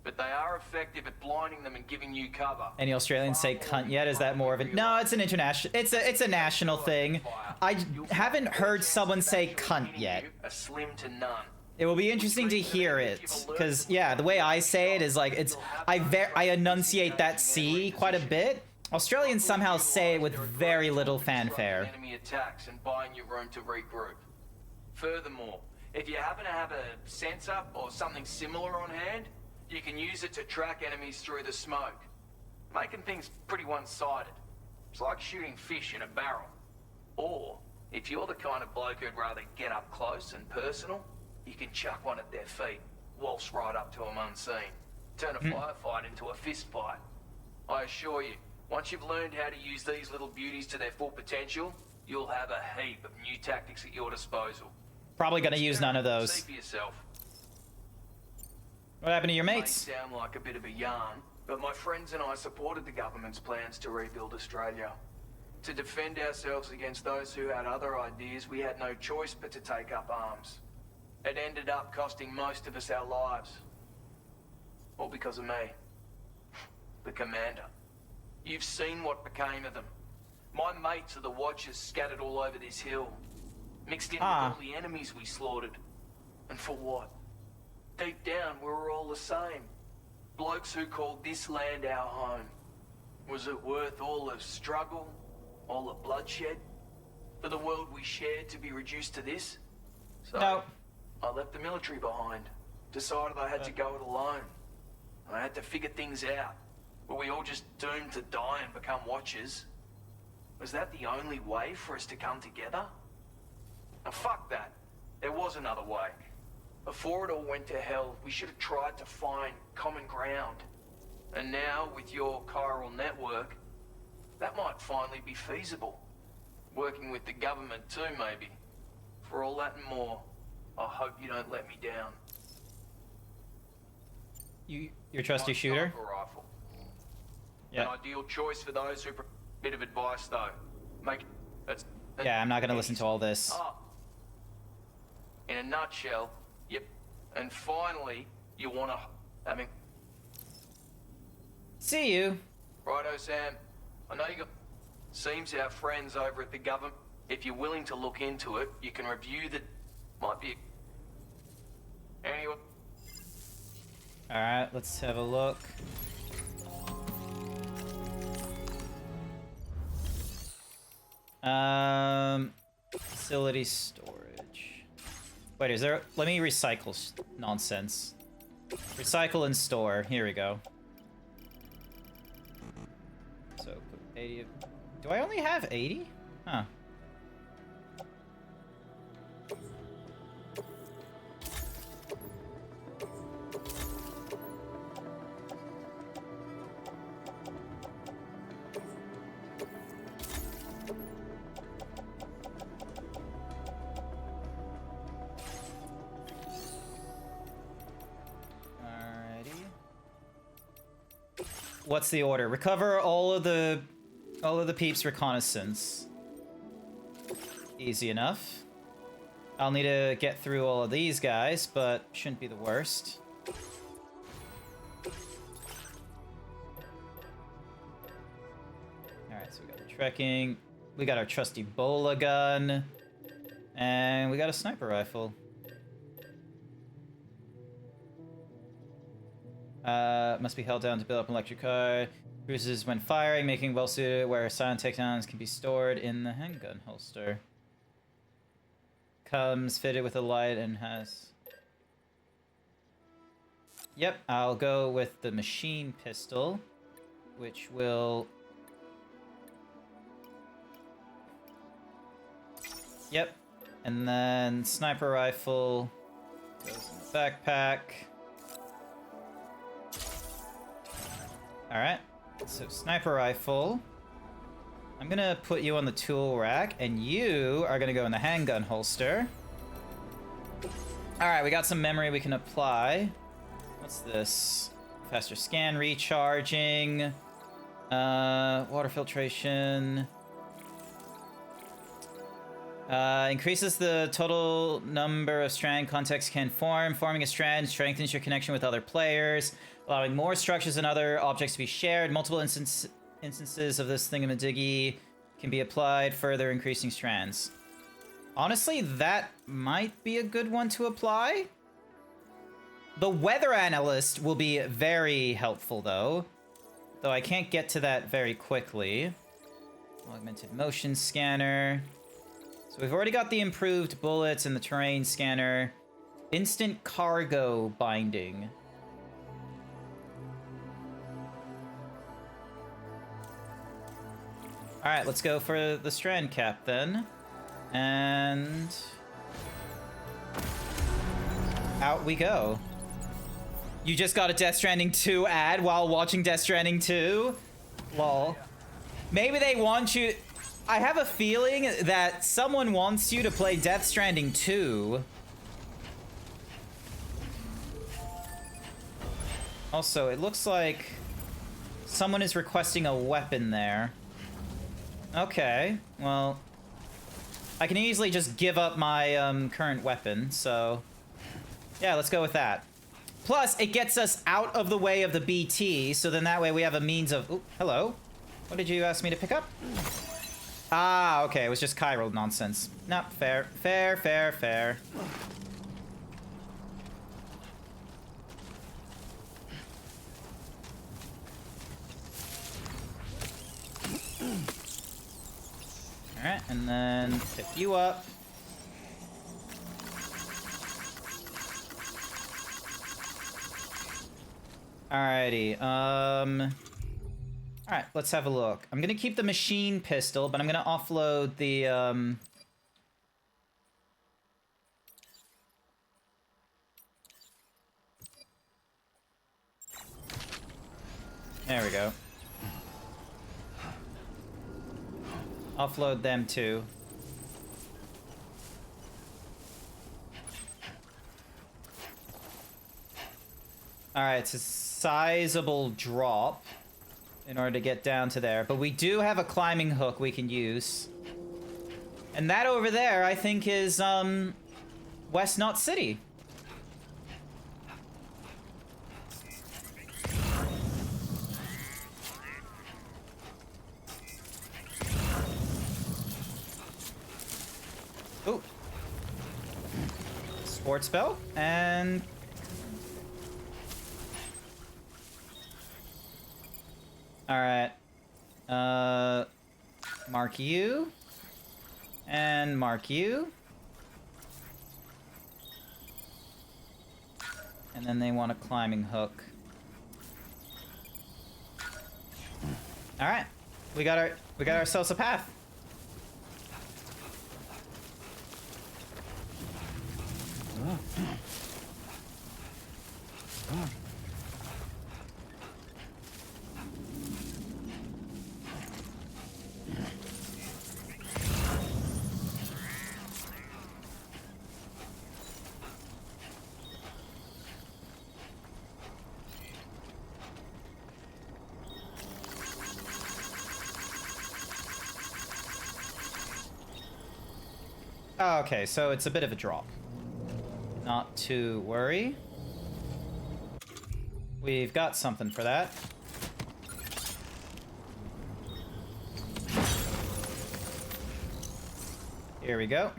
but they are effective at blinding them and giving you cover. Any Australians say cunt yet? Is that more of a... No, it's an international... It's a national thing. I haven't heard someone say cunt yet. A slim to none. It will be interesting to hear it, because, yeah, the way I say it is like, it's... I enunciate that C quite a bit. Australians somehow say it with very little fanfare. Enemy attacks and buying you room to regroup. Furthermore, if you happen to have a sensor or something similar on hand, you can use it to track enemies through the smoke, making things pretty one-sided. It's like shooting fish in a barrel. Or, if you're the kind of bloke who'd rather get up close and personal, you can chuck one at their feet, waltz right up to them unseen, turn a firefight into a fist fight. I assure you, once you've learned how to use these little beauties to their full potential, you'll have a heap of new tactics at your disposal. Probably gonna use none of See those. for yourself. What happened to your May mates? sound like a bit of a yarn, but my friends and I supported the government's plans to rebuild Australia. To defend ourselves against those who had other ideas, we had no choice but to take up arms. It ended up costing most of us our lives. All because of me. The commander. You've seen what became of them. My mates are the Watchers scattered all over this hill. Mixed in with all the enemies we slaughtered. And for what? Deep down, we were all the same. Blokes who called this land our home. Was it worth all the struggle, all the bloodshed, for the world we shared to be reduced to this? So, No. I left the military behind. Decided I had to go it alone. I had to figure things out. Were we all just doomed to die and become Watchers? Was that the only way for us to come together? Now fuck that. There was another way. Before it all went to hell, we should have tried to find common ground. And now, with your chiral network, that might finally be feasible. Working with the government too, maybe. For all that and more, I hope you don't let me down. Your trusty My shooter? sniper rifle. Yeah. An ideal choice for those who... Bit of advice, though. That's... Yeah, I'm not gonna listen to all this. Ah. In a nutshell, yep. And finally, you wanna... See you. Righto, Sam. I know you got... Seems our friends over at the government... If you're willing to look into it, you can review the... Might be... Anyway... Alright, let's have a look. Facility storage. Wait, is there... Let me recycle nonsense. Recycle and store. Here we go. So, put 80... Do I only have 80? Huh. What's the order? Recover all of the peeps' reconnaissance. Easy enough. I'll need to get through all of these guys, but shouldn't be the worst. Alright, so we got the trekking. We got our trusty bola gun. And we got a sniper rifle. Must be held down to build up an electric car. Cruises when firing, making well suited where silent takedowns can be stored in the handgun holster. Comes fitted with a light and has... Yep, I'll go with the machine pistol, which will... Yep, and then sniper rifle goes in the backpack. Alright, so sniper rifle. I'm gonna put you on the tool rack, and you are gonna go in the handgun holster. Alright, we got some memory we can apply. What's this? Faster scan recharging. Water filtration. Increases the total number of strand contacts can form. Forming a strand strengthens your connection with other players, allowing more structures and other objects to be shared. Multiple instances of this thingamadiggy can be applied, further increasing strands. Honestly, that might be a good one to apply. The weather analyst will be very helpful, though I can't get to that very quickly. Augmented motion scanner. So we've already got the improved bullets and the terrain scanner. Instant cargo binding. Alright, let's go for the strand cap then. And... out we go. You just got a Death Stranding 2 ad while watching Death Stranding 2? Lol. Maybe they want you... I have a feeling that someone wants you to play Death Stranding 2. Also, it looks like someone is requesting a weapon there. Okay, well, I can easily just give up my current weapon, so yeah, let's go with that. Plus, it gets us out of the way of the BT, so then that way we have a means of... Ooh, hello. What did you ask me to pick up? Ah, okay, it was just chiral nonsense. No, fair, fair, fair, fair. Alright, and then pick you up. Alrighty, alright, let's have a look. I'm gonna keep the machine pistol, but I'm gonna offload the, there we go. Offload them too. Alright, it's a sizable drop in order to get down to there. But we do have a climbing hook we can use. And that over there, I think, is, West Knot City. Ooh. Sports belt, and... Alright. Mark you. And mark you. And then they want a climbing hook. All right, we got ourselves a path. Okay, so it's a bit of a drop. Not to worry. We've got something for that. Here we go.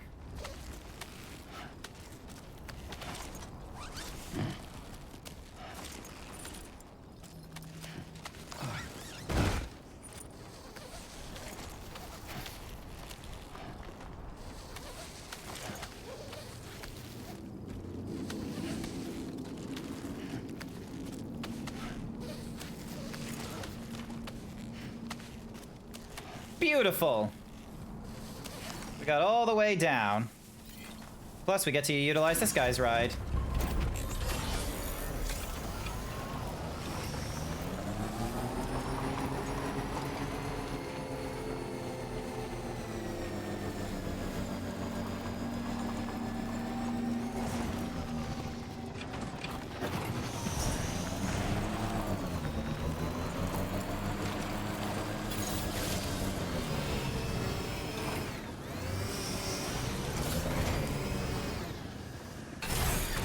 Beautiful. We got all the way down. Plus, we get to utilize this guy's ride.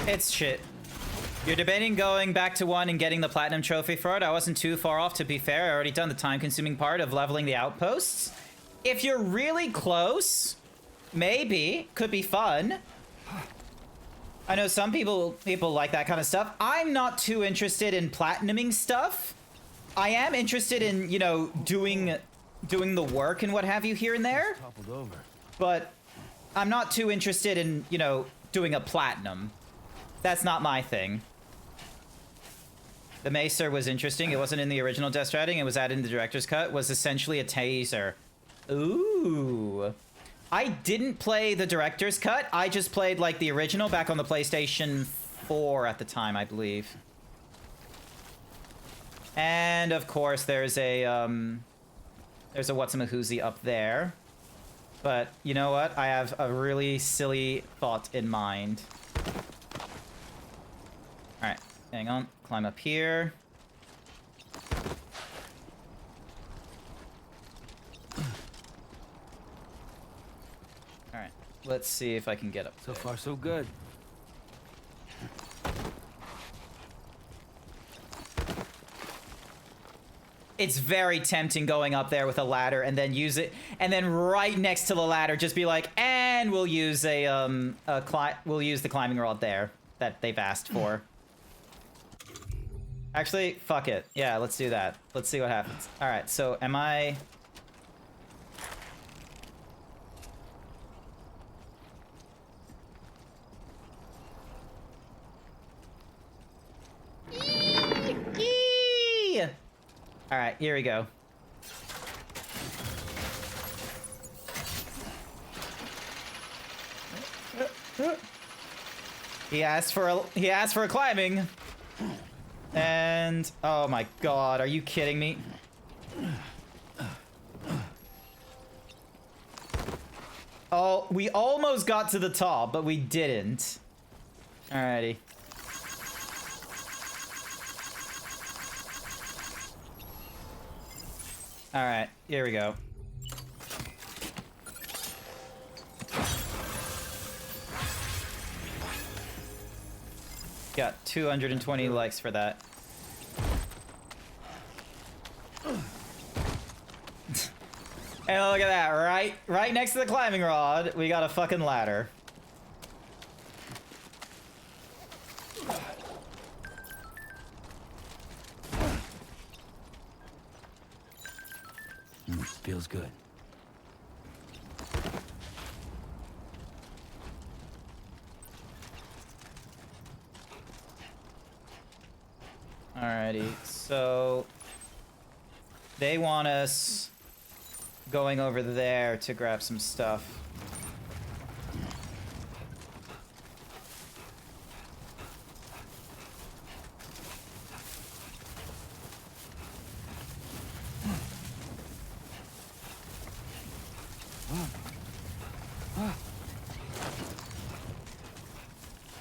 It's shit. You're debating going back to 1 and getting the platinum trophy for it. I wasn't too far off, to be fair. I already done the time-consuming part of leveling the outposts. If you're really close, maybe. Could be fun. I know some people like that kind of stuff. I'm not too interested in platinuming stuff. I am interested in, you know, doing the work and what have you here and there. But I'm not too interested in, you know, doing a platinum. That's not my thing. The Macer was interesting. It wasn't in the original Death Stranding. It was added in the director's cut. It was essentially a taser. Ooh. I didn't play the director's cut. I just played, like, the original back on the PlayStation 4 at the time, I believe. And, of course, there's a whatsamahoozy up there. But, you know what? I have a really silly thought in mind. Alright, hang on. Climb up here. Alright, let's see if I can get up there. So far, so good. It's very tempting going up there with a ladder and then use it, and then right next to the ladder just be like, and we'll use the climbing rod there that they've asked for. Actually, fuck it. Yeah, let's do that. Let's see what happens. All right, so am I... All right, here we go. He asked for a climbing. And oh my god, are you kidding me? Oh, we almost got to the top, but we didn't. Alrighty. Alright, here we go. Got 220 likes for that. And look at that, right next to the climbing rod, we got a fucking ladder. Feels good. Alrighty, so they want us going over there to grab some stuff.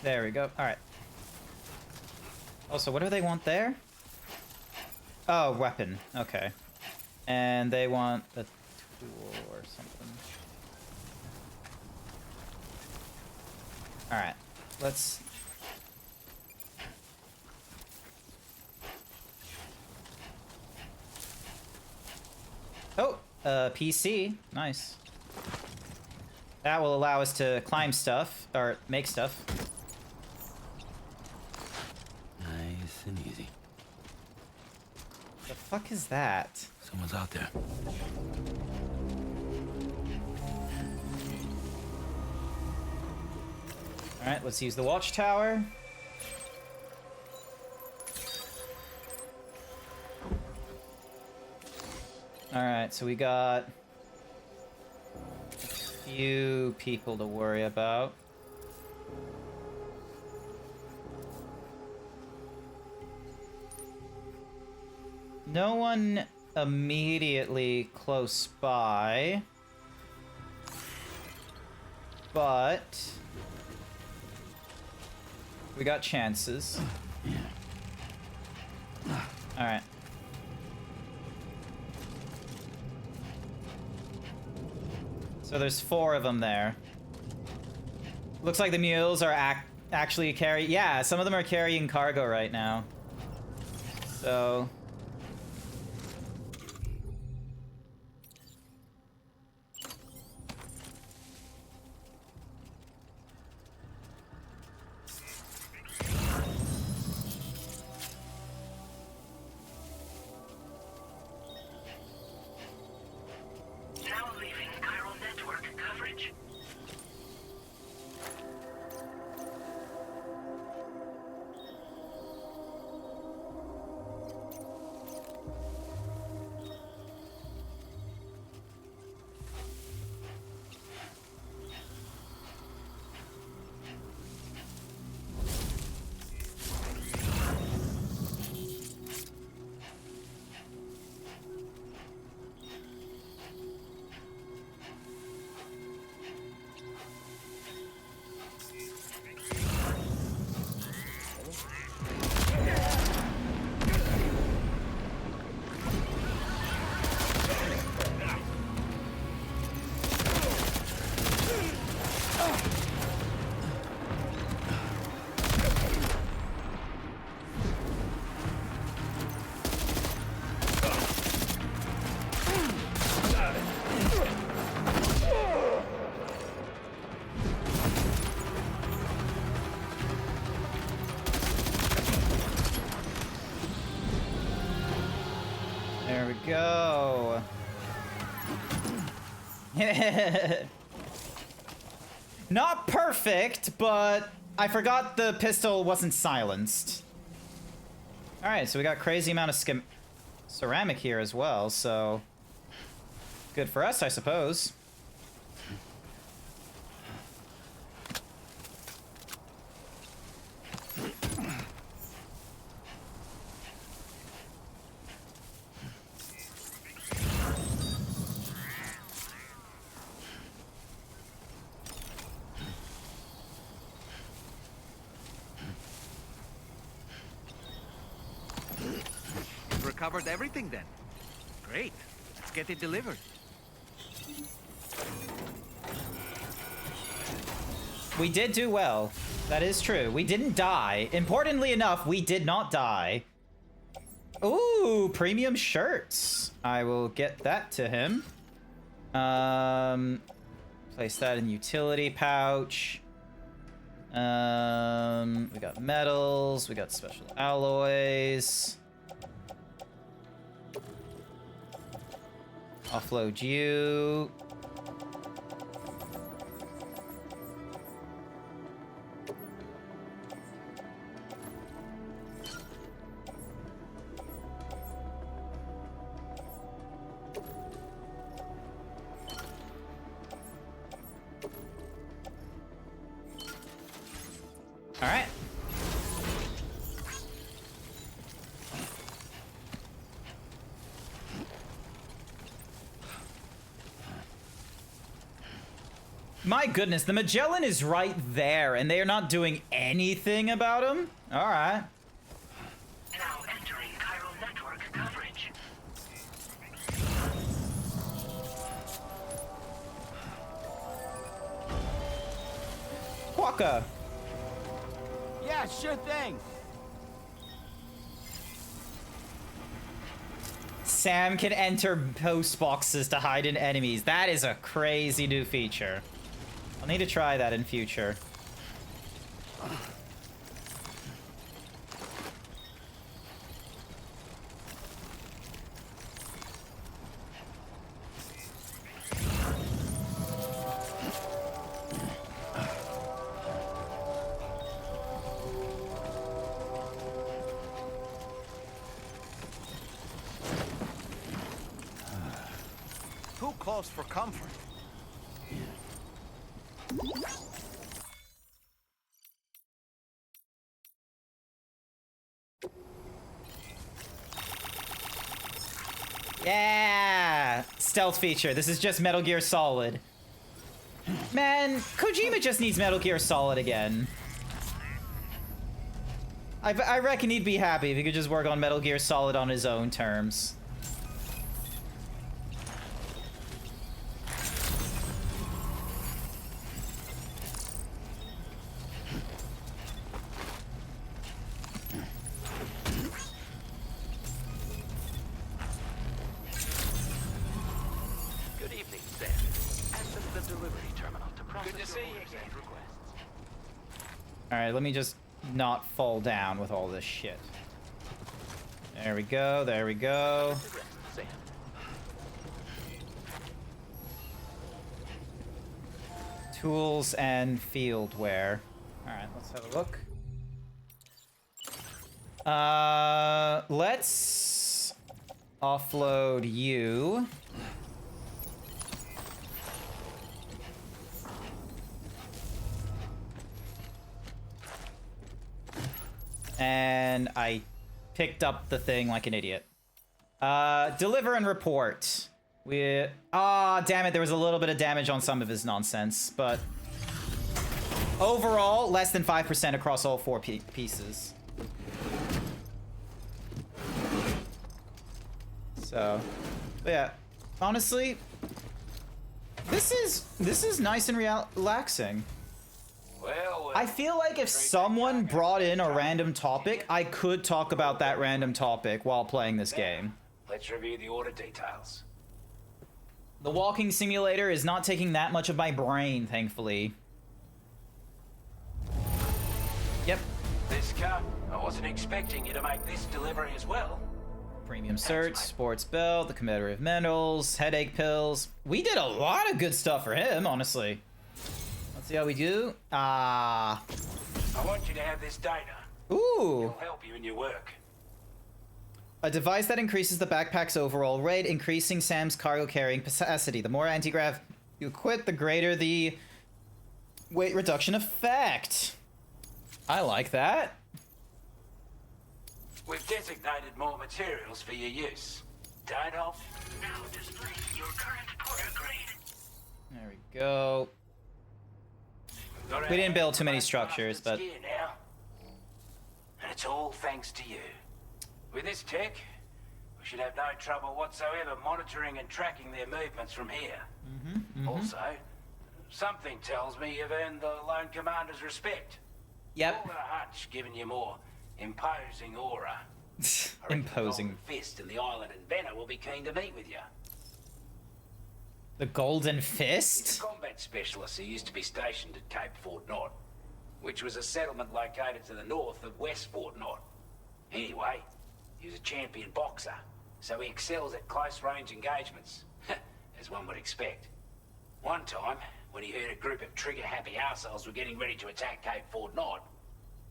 There we go. Alright. Also, what do they want there? Oh, weapon. Okay. And they want a tool or something. Alright. Let's... Oh! PC. Nice. That will allow us to climb stuff, or make stuff. Nice and easy. The fuck is that? Someone's out there. Alright, let's use the watchtower. Alright, so we got a few people to worry about. No one immediately close by, but we got chances. Alright. So there's 4 of them there. Looks like the mules are actually carrying... Yeah, some of them are carrying cargo right now. So... Now leaving chiral network coverage. There we go. Not perfect, but I forgot the pistol wasn't silenced. Alright, so we got crazy amount of ceramic here as well, so... Good for us, I suppose. Recovered everything then. Great. Let's get it delivered. We did do well. That is true. We didn't die. Importantly enough, we did not die. Ooh, premium shirts. I will get that to him. Place that in utility pouch. We got metals. We got special alloys. Offload you. All right. My goodness, the Magellan is right there, and they are not doing anything about him? All right. Now entering chiral network coverage. Quokka. Yeah, sure thing. Sam can enter post boxes to hide in enemies. That is a crazy new feature. I'll need to try that in future. Too close for comfort. Yeah! Stealth feature. This is just Metal Gear Solid. Man, Kojima just needs Metal Gear Solid again. I reckon he'd be happy if he could just work on Metal Gear Solid on his own terms. Good evening, Sam. Access the delivery terminal to process your orders and requests. Alright, let me just not fall down with all this shit. There we go, there we go. Rest, Sam. Tools and field wear. Alright, let's have a look. Let's offload you. And I picked up the thing like an idiot. Deliver and report. Damn it, there was a little bit of damage on some of his nonsense, but overall, less than 5% across all 4 pieces. So, but yeah, honestly, this is nice and relaxing. Well, I feel like if someone brought in a random topic, I could talk about that random topic while playing this game. let's review the order details. The walking simulator is not taking that much of my brain, thankfully. Yep. This car, I wasn't expecting you to make this delivery as well. Premium search, sports belt, the commemorative medals, headache pills. We did a lot of good stuff for him, honestly. Let's see how we do. I want you to have this data. Ooh. It'll help you in your work. A device that increases the backpack's overall weight, increasing Sam's cargo carrying capacity. The more anti-grav you equip, the greater the weight reduction effect. I like that. We've designated more materials for your use. Don't off. Now display your current porter grade. There we go. We didn't build too many structures, but Gear now. And it's all thanks to you. With this tech, we should have no trouble whatsoever monitoring and tracking their movements from here. Also, something tells me you've earned the Lone Commander's respect. yep. All got a hunch, giving you more imposing aura. I reckon Imposing. The Golden Fist and the Island Inventor will be keen to meet with you. The Golden He's Fist? a combat specialist who used to be stationed at Cape Fort Knot, which was a settlement located to the north of West Fort Knot. Anyway, he was a champion boxer, so he excels at close-range engagements, as one would expect. One time, when he heard a group of trigger-happy arseholes were getting ready to attack Cape Fort Knot,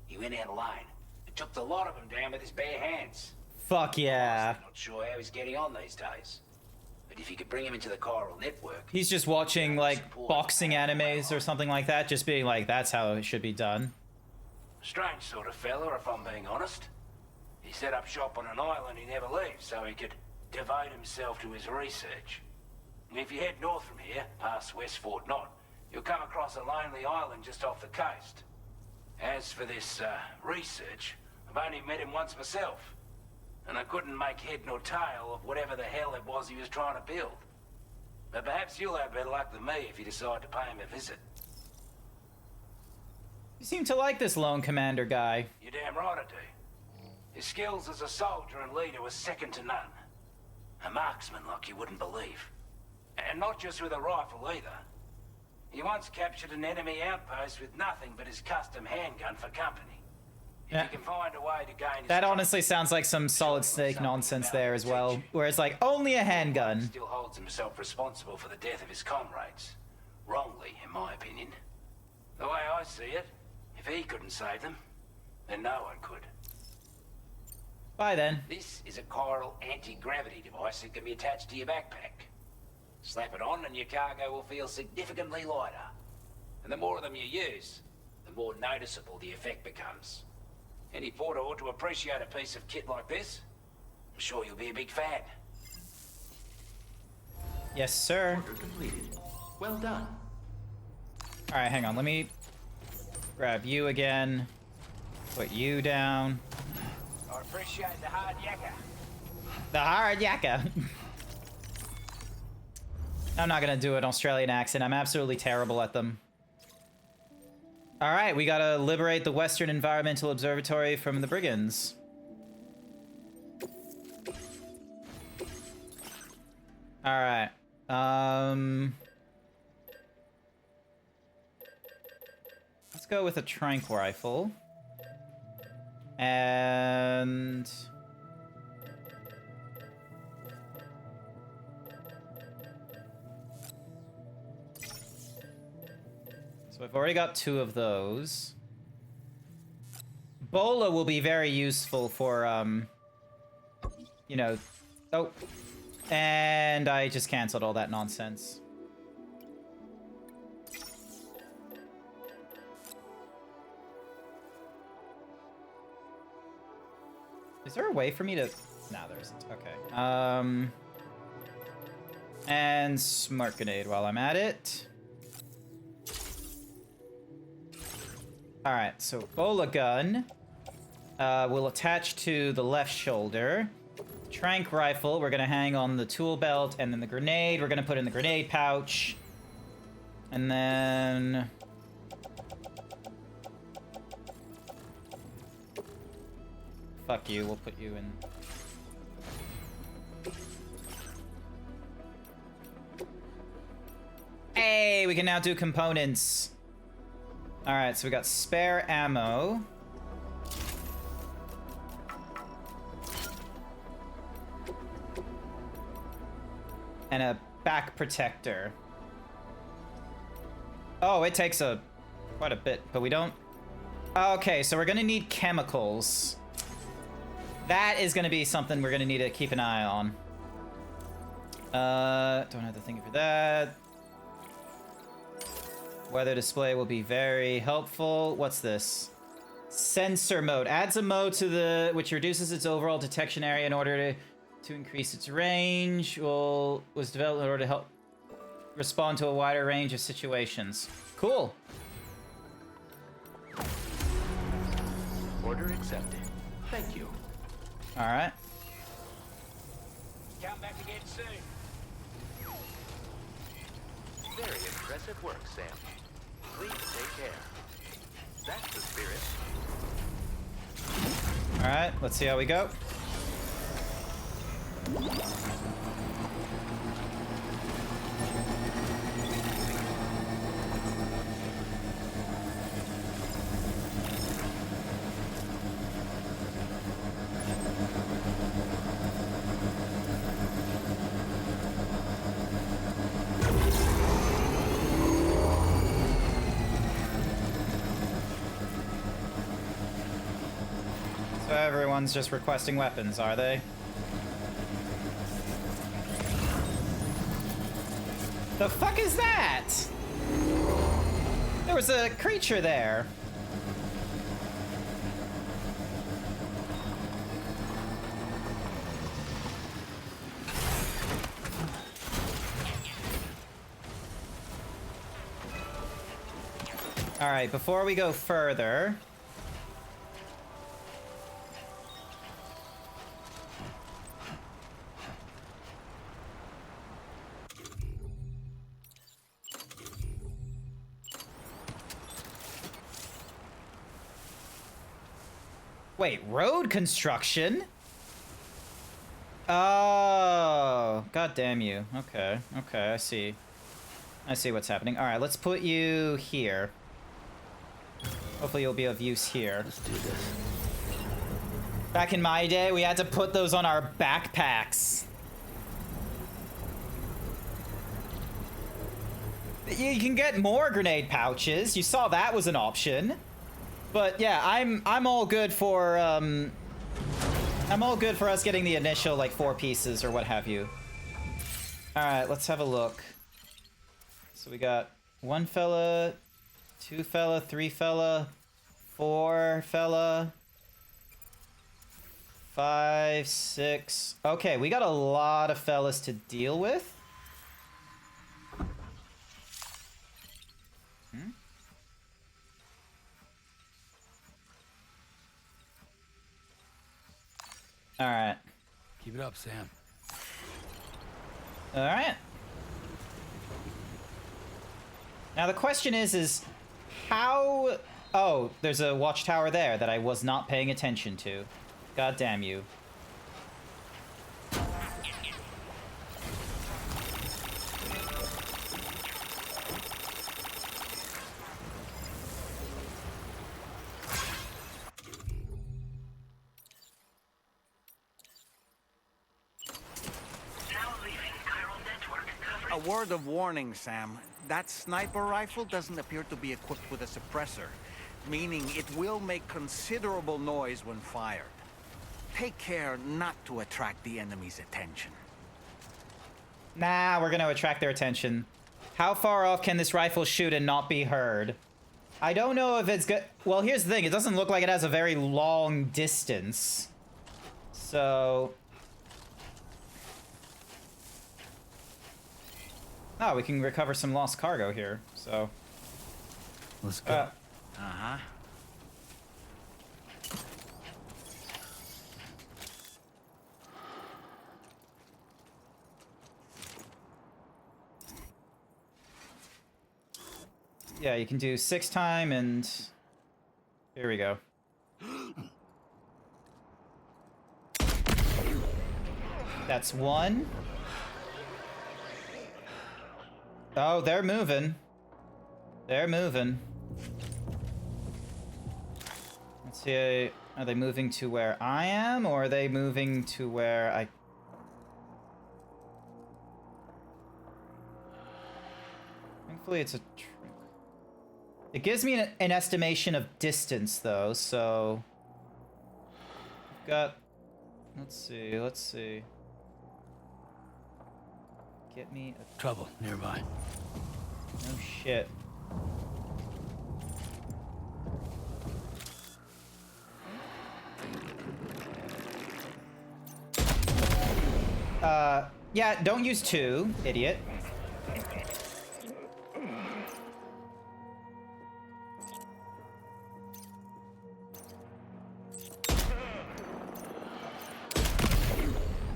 he went out alone and took the lot of them down with his bare hands. Fuck yeah. I'm not sure how he's getting on these days. But if you could bring him into the chiral network... He's just watching, like, boxing animes or something like that, just being like, that's how it should be done. Strange sort of fella, if I'm being honest. He set up shop on an island he never leaves, so he could devote himself to his research. And if you head north from here, past West Fort Knot, you'll come across a lonely island just off the coast. As for this, research, I've only met him once myself. And I couldn't make head nor tail of whatever the hell it was he was trying to build. But perhaps you'll have better luck than me if you decide to pay him a visit. You seem to like this lone commander guy. You're damn right I do. His skills as a soldier and leader were second to none. A marksman like you wouldn't believe. And not just with a rifle either. He once captured an enemy outpost with nothing but his custom handgun for company. If Yeah. you can find a way to gain his That trust, honestly sounds like some Solid Snake nonsense there as well, where it's like, only a handgun. still holds himself responsible for the death of his comrades. Wrongly, in my opinion. The way I see it, if he couldn't save them, then no one could. Bye then. This is a chiral anti-gravity device that can be attached to your backpack. Slap it on and your cargo will feel significantly lighter. And the more of them you use, the more noticeable the effect becomes. Any porter ought to appreciate a piece of kit like this. I'm sure you'll be a big fan. Yes, sir. Order completed. Well done. Alright, hang on. Let me grab you again. Put you down. I appreciate the hard yakka. The hard yakka. I'm not gonna do an Australian accent. I'm absolutely terrible at them. Alright, we gotta liberate the Western Environmental Observatory from the brigands. Alright. Let's go with a tranq rifle. And... so I've already got 2 of those. Bola will be very useful for, you know... Oh. And I just canceled all that nonsense. Is there a way for me to... No, there isn't. Okay. And smart grenade while I'm at it. Alright, so Bola gun will attach to the left shoulder. Tranq rifle, we're gonna hang on the tool belt, and then the grenade, we're gonna put in the grenade pouch. And then... fuck you, we'll put you in... Hey, we can now do components. Alright, so we got spare ammo. And a back protector. Oh, it takes quite a bit, but we don't... Okay, so we're gonna need chemicals. That is gonna be something we're gonna need to keep an eye on. Don't have to think for that. Weather display will be very helpful. What's this? Sensor mode. Adds a mode to the... which reduces its overall detection area in order to increase its range. Was developed in order to help respond to a wider range of situations. Cool. Order accepted. Thank you. All right. Come back again soon. Very impressive work, Sam. Please take care. That's the spirit. All right. Let's see how we go. So everyone's just requesting weapons, are they? The fuck is that? There was a creature there. All right, before we go further. Wait, road construction? Oh, god damn you. Okay, okay, I see. I see what's happening. All right, let's put you here. Hopefully you'll be of use here. Let's do this. Back in my day, we had to put those on our backpacks. You can get more grenade pouches. You saw that was an option. But yeah, I'm all good for I'm all good for us getting the initial like 4 pieces or what have you. All right, let's have a look. So we got 1 fella, 2 fella, 3 fella, 4 fella, 5, 6. Okay, we got a lot of fellas to deal with. All right. Keep it up, Sam. All right. Now the question is how... Oh, there's a watchtower there that I was not paying attention to. God damn you. A word of warning, Sam. That sniper rifle doesn't appear to be equipped with a suppressor, meaning it will make considerable noise when fired. Take care not to attract the enemy's attention. Nah, we're gonna attract their attention. How far off can this rifle shoot and not be heard? I don't know if it's good. Well, here's the thing. It doesn't look like it has a very long distance. So... Oh, we can recover some lost cargo here, so... Let's go. Uh-huh. Yeah, you can do 6 time and... Here we go. That's 1. Oh, they're moving. They're moving. Let's see, are they moving to where I am, or are they moving to where I... Thankfully it's a... It gives me an estimation of distance, though, so... I've got... Let's see, let's see. Get me a... Trouble nearby. No shit. Yeah, don't use 2, idiot.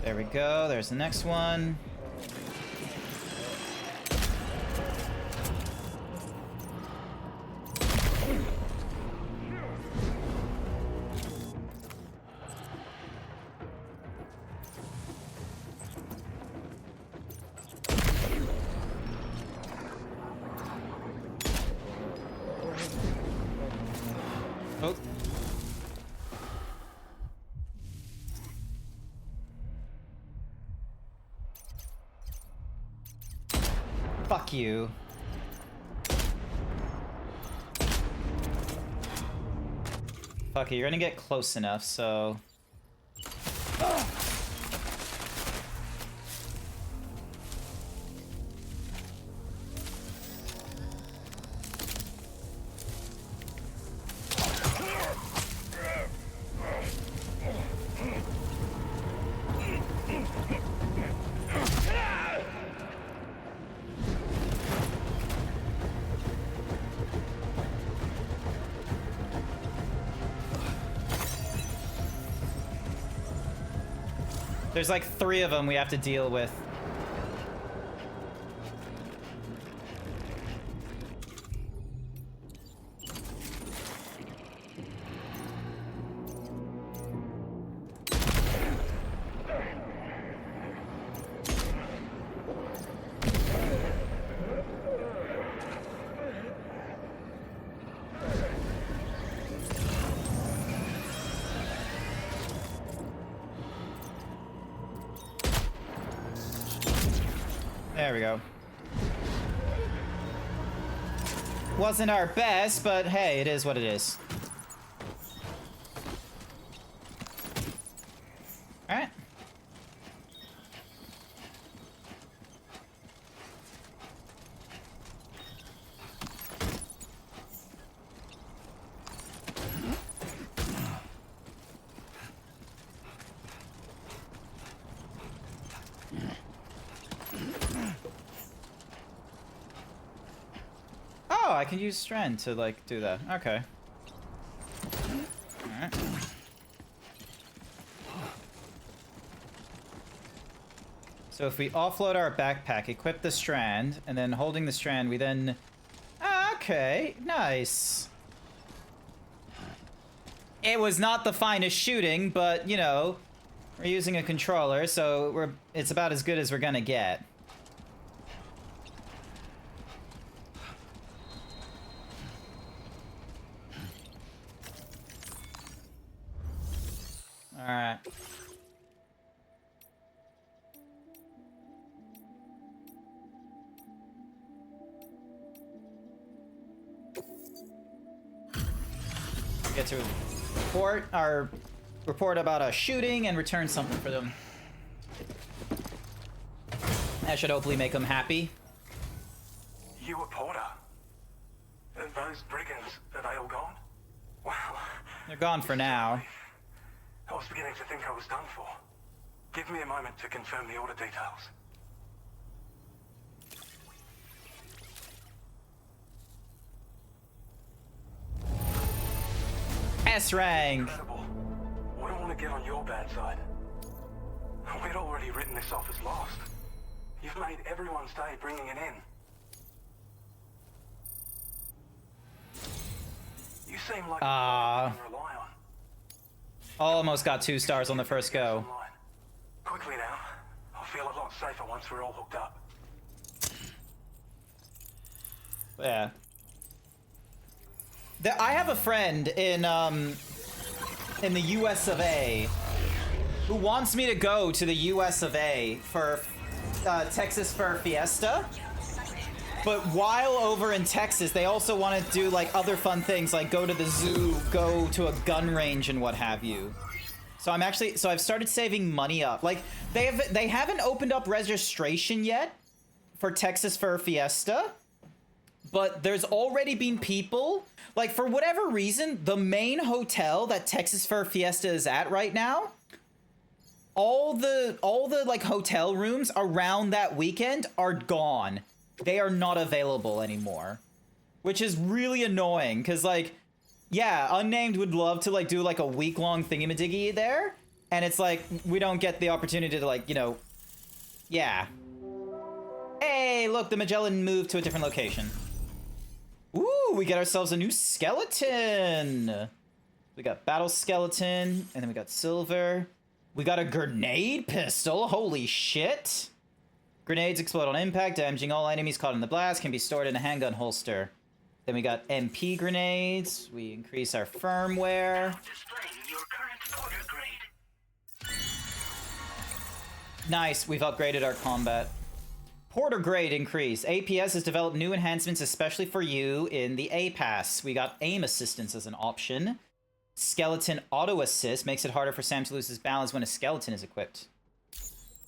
There we go, there's the next one. Oh. Fuck you. Fuck it, you're gonna get close enough, so... There's like 3 of them we have to deal with. There we go. Wasn't our best, but hey, it is what it is. Alright. Oh, I can use Strand to, like, do that. Okay. Alright. So if we offload our backpack, equip the Strand, and then holding the Strand, we then... Okay, nice. It was not the finest shooting, but, you know, we're using a controller, so it's about as good as we're gonna get. Alright. Get to report about a shooting and return something for them. That should hopefully make them happy. You a porter? Those brigands, are they all gone? Well, They're gone for now. I was beginning to think I was done for. Give me a moment to confirm the order details. S-rank. Incredible. Wouldn't want to get on your bad side. We'd already written this off as lost. You've made everyone's day bringing it in. You seem like you can rely on. Almost got 2 stars on the first go. Quickly now. I'll feel a lot safer once we're all hooked up. Yeah. I have a friend in the US of A who wants me to go to the US of A for Texas Fur Fiesta. But while over in Texas, they also want to do like other fun things, like go to the zoo, go to a gun range, and what have you. So I've started saving money up. Like they haven't opened up registration yet for Texas Fur Fiesta, but there's already been people, like for whatever reason, the main hotel that Texas Fur Fiesta is at right now, all the like hotel rooms around that weekend are gone. They are not available anymore, which is really annoying because, like, yeah, Unnamed would love to like do like a week-long thingamadiggy there, and it's like we don't get the opportunity to, like, you know, yeah. Hey, look, the Magellan moved to a different location. Ooh, we get ourselves a new skeleton. We got battle skeleton, and then we got silver. We got a grenade pistol. Holy shit. Grenades explode on impact, damaging all enemies caught in the blast, can be stored in a handgun holster. Then we got MP grenades. We increase our firmware. Displaying your current porter grade. Nice, we've upgraded our combat. Porter grade increase. APS has developed new enhancements especially for you in the A-Pass. We got aim assistance as an option. Skeleton auto assist makes it harder for Sam to lose his balance when a skeleton is equipped.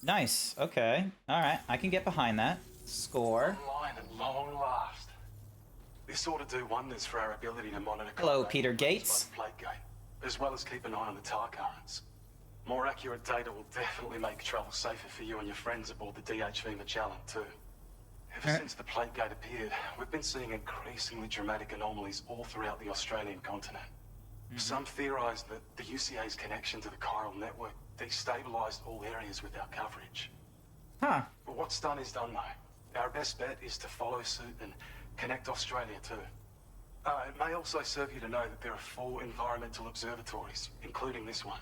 Nice. Okay. All right. I can get behind that. Score. Online at long last. This ought to do wonders for our ability to monitor. Hello, Peter Gates. Plate gate, as well as keep an eye on the tar currents. More accurate data will definitely make travel safer for you and your friends aboard the DHV Magellan too. Ever since the plate gate appeared, we've been seeing increasingly dramatic anomalies all throughout the Australian continent. Some theorize that the UCA's connection to the chiral network destabilized all areas with our coverage. Huh. But what's done is done, though. Our best bet is to follow suit and connect Australia, too. It may also serve you to know that there are 4 environmental observatories, including this one.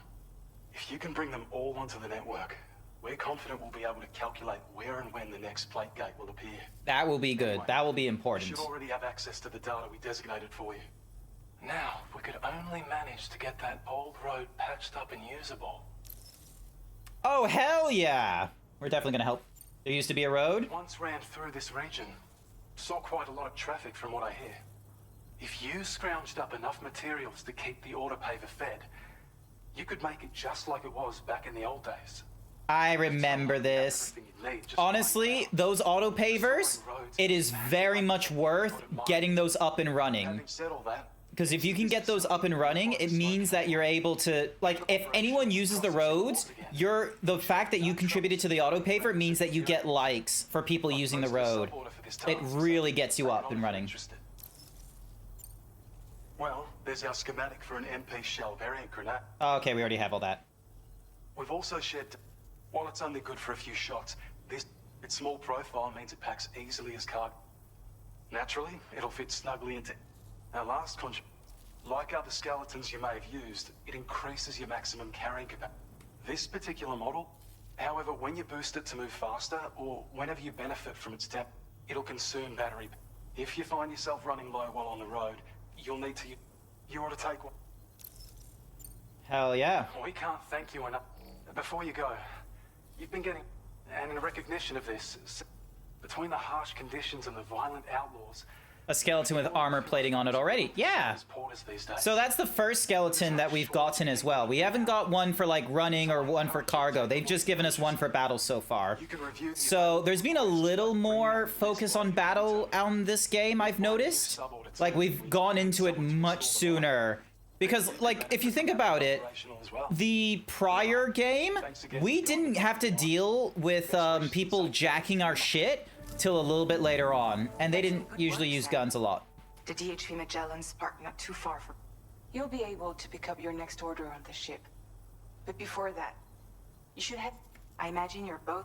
If you can bring them all onto the network, we're confident we'll be able to calculate where and when the next plate gate will appear. That will be good. Anyway, that will be you important. should already have access to the data we designated for you. Now, if we could only manage to get that old road patched up and usable. Oh, hell yeah! We're definitely gonna help. There used to be a road? Once ran through this region. Saw quite a lot of traffic from what I hear. If you scrounged up enough materials to keep the autopaver fed, you could make it just like it was back in the old days. I remember this. Honestly, those auto pavers, it is very much worth getting those up and running. Having said all that, Because if you can get those up and running, it means that you're able to, like, if anyone uses the roads, the fact that you contributed to the auto paver means that you get likes for people using the road. It really gets you up and running. Well, there's our schematic for an MP shell variant grenade. Oh, okay, we already have all that. We've also shared, while it's only good for a few shots, its small profile means it packs easily as cargo. Naturally, it'll fit snugly into our last like other skeletons you may have used, it increases your maximum carrying capacity. This particular model, however, when you boost it to move faster, or whenever you benefit from its depth, it'll consume battery. If you find yourself running low while on the road, you'll need to... You ought to take one. Hell yeah. We can't thank you enough. Before you go, you've been getting... And in recognition of this, between the harsh conditions and the violent outlaws... A skeleton with armor plating on it already. Yeah. So that's the first skeleton that we've gotten as well. We haven't got one for like running or one for cargo. They've just given us one for battle so far. So there's been a little more focus on battle on this game, I've noticed. Like we've gone into it much sooner. Because like, if you think about it, the prior game, we didn't have to deal with people jacking our shit till a little bit later on, and they didn't usually use guns a lot. The DHV Magellan's parked not too far from... You'll be able to pick up your next order on the ship. But before that, you should have... I imagine you're both...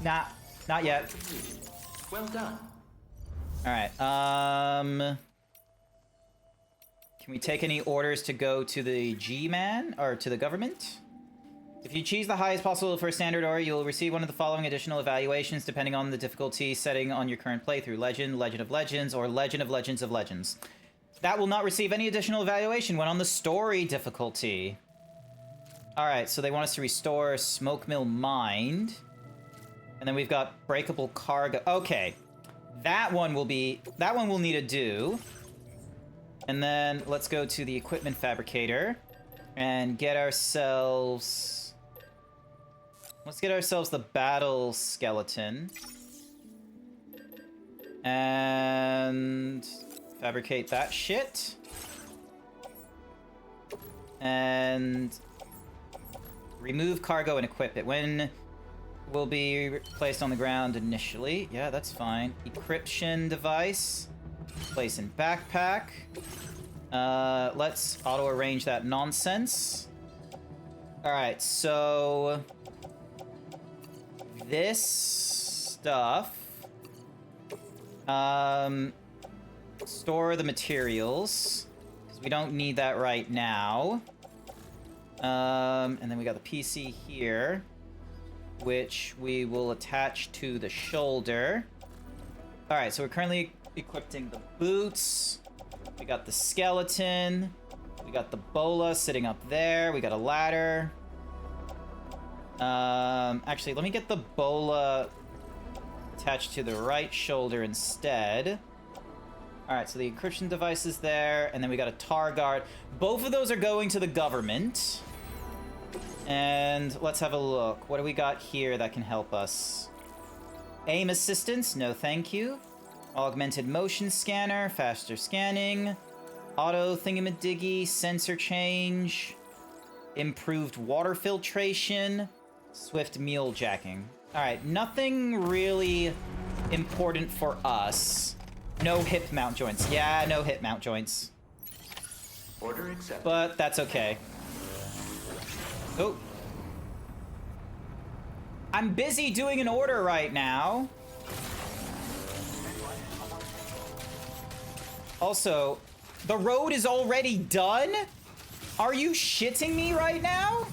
Nah, not yet. Well done. Alright, can we take any orders to go to the G-Man, or to the government? If you choose the highest possible for a standard order, you'll receive one of the following additional evaluations depending on the difficulty setting on your current playthrough. Legend, Legend of Legends, or Legend of Legends of Legends. That will not receive any additional evaluation when on the story difficulty. Alright, so they want us to restore Smoke Mill Mind. And then we've got Breakable Cargo. Okay. That one will need to do. And then let's go to the Equipment Fabricator and get ourselves... Let's get ourselves the battle skeleton. And fabricate that shit. And remove cargo and equip it. When will be placed on the ground initially. Yeah, that's fine. Encryption device. Place in backpack. Let's auto-arrange that nonsense. Alright, so... this stuff, store the materials, because we don't need that right now. And then we got the PC here, which we will attach to the shoulder. Alright, so we're currently equipping the boots. We got the skeleton. We got the bola sitting up there. We got a ladder. Actually, let me get the bola attached to the right shoulder instead. Alright, so the encryption device is there, and then we got a tar guard. Both of those are going to the government. And let's have a look. What do we got here that can help us? Aim assistance? No, thank you. Augmented motion scanner, faster scanning. Auto thingamadiggy, sensor change. Improved water filtration. Swift mule jacking. Alright, nothing really important for us. No hip mount joints. Yeah, no hip mount joints. Order accepted. But that's okay. Oh. I'm busy doing an order right now. Also, the road is already done? Are you shitting me right now?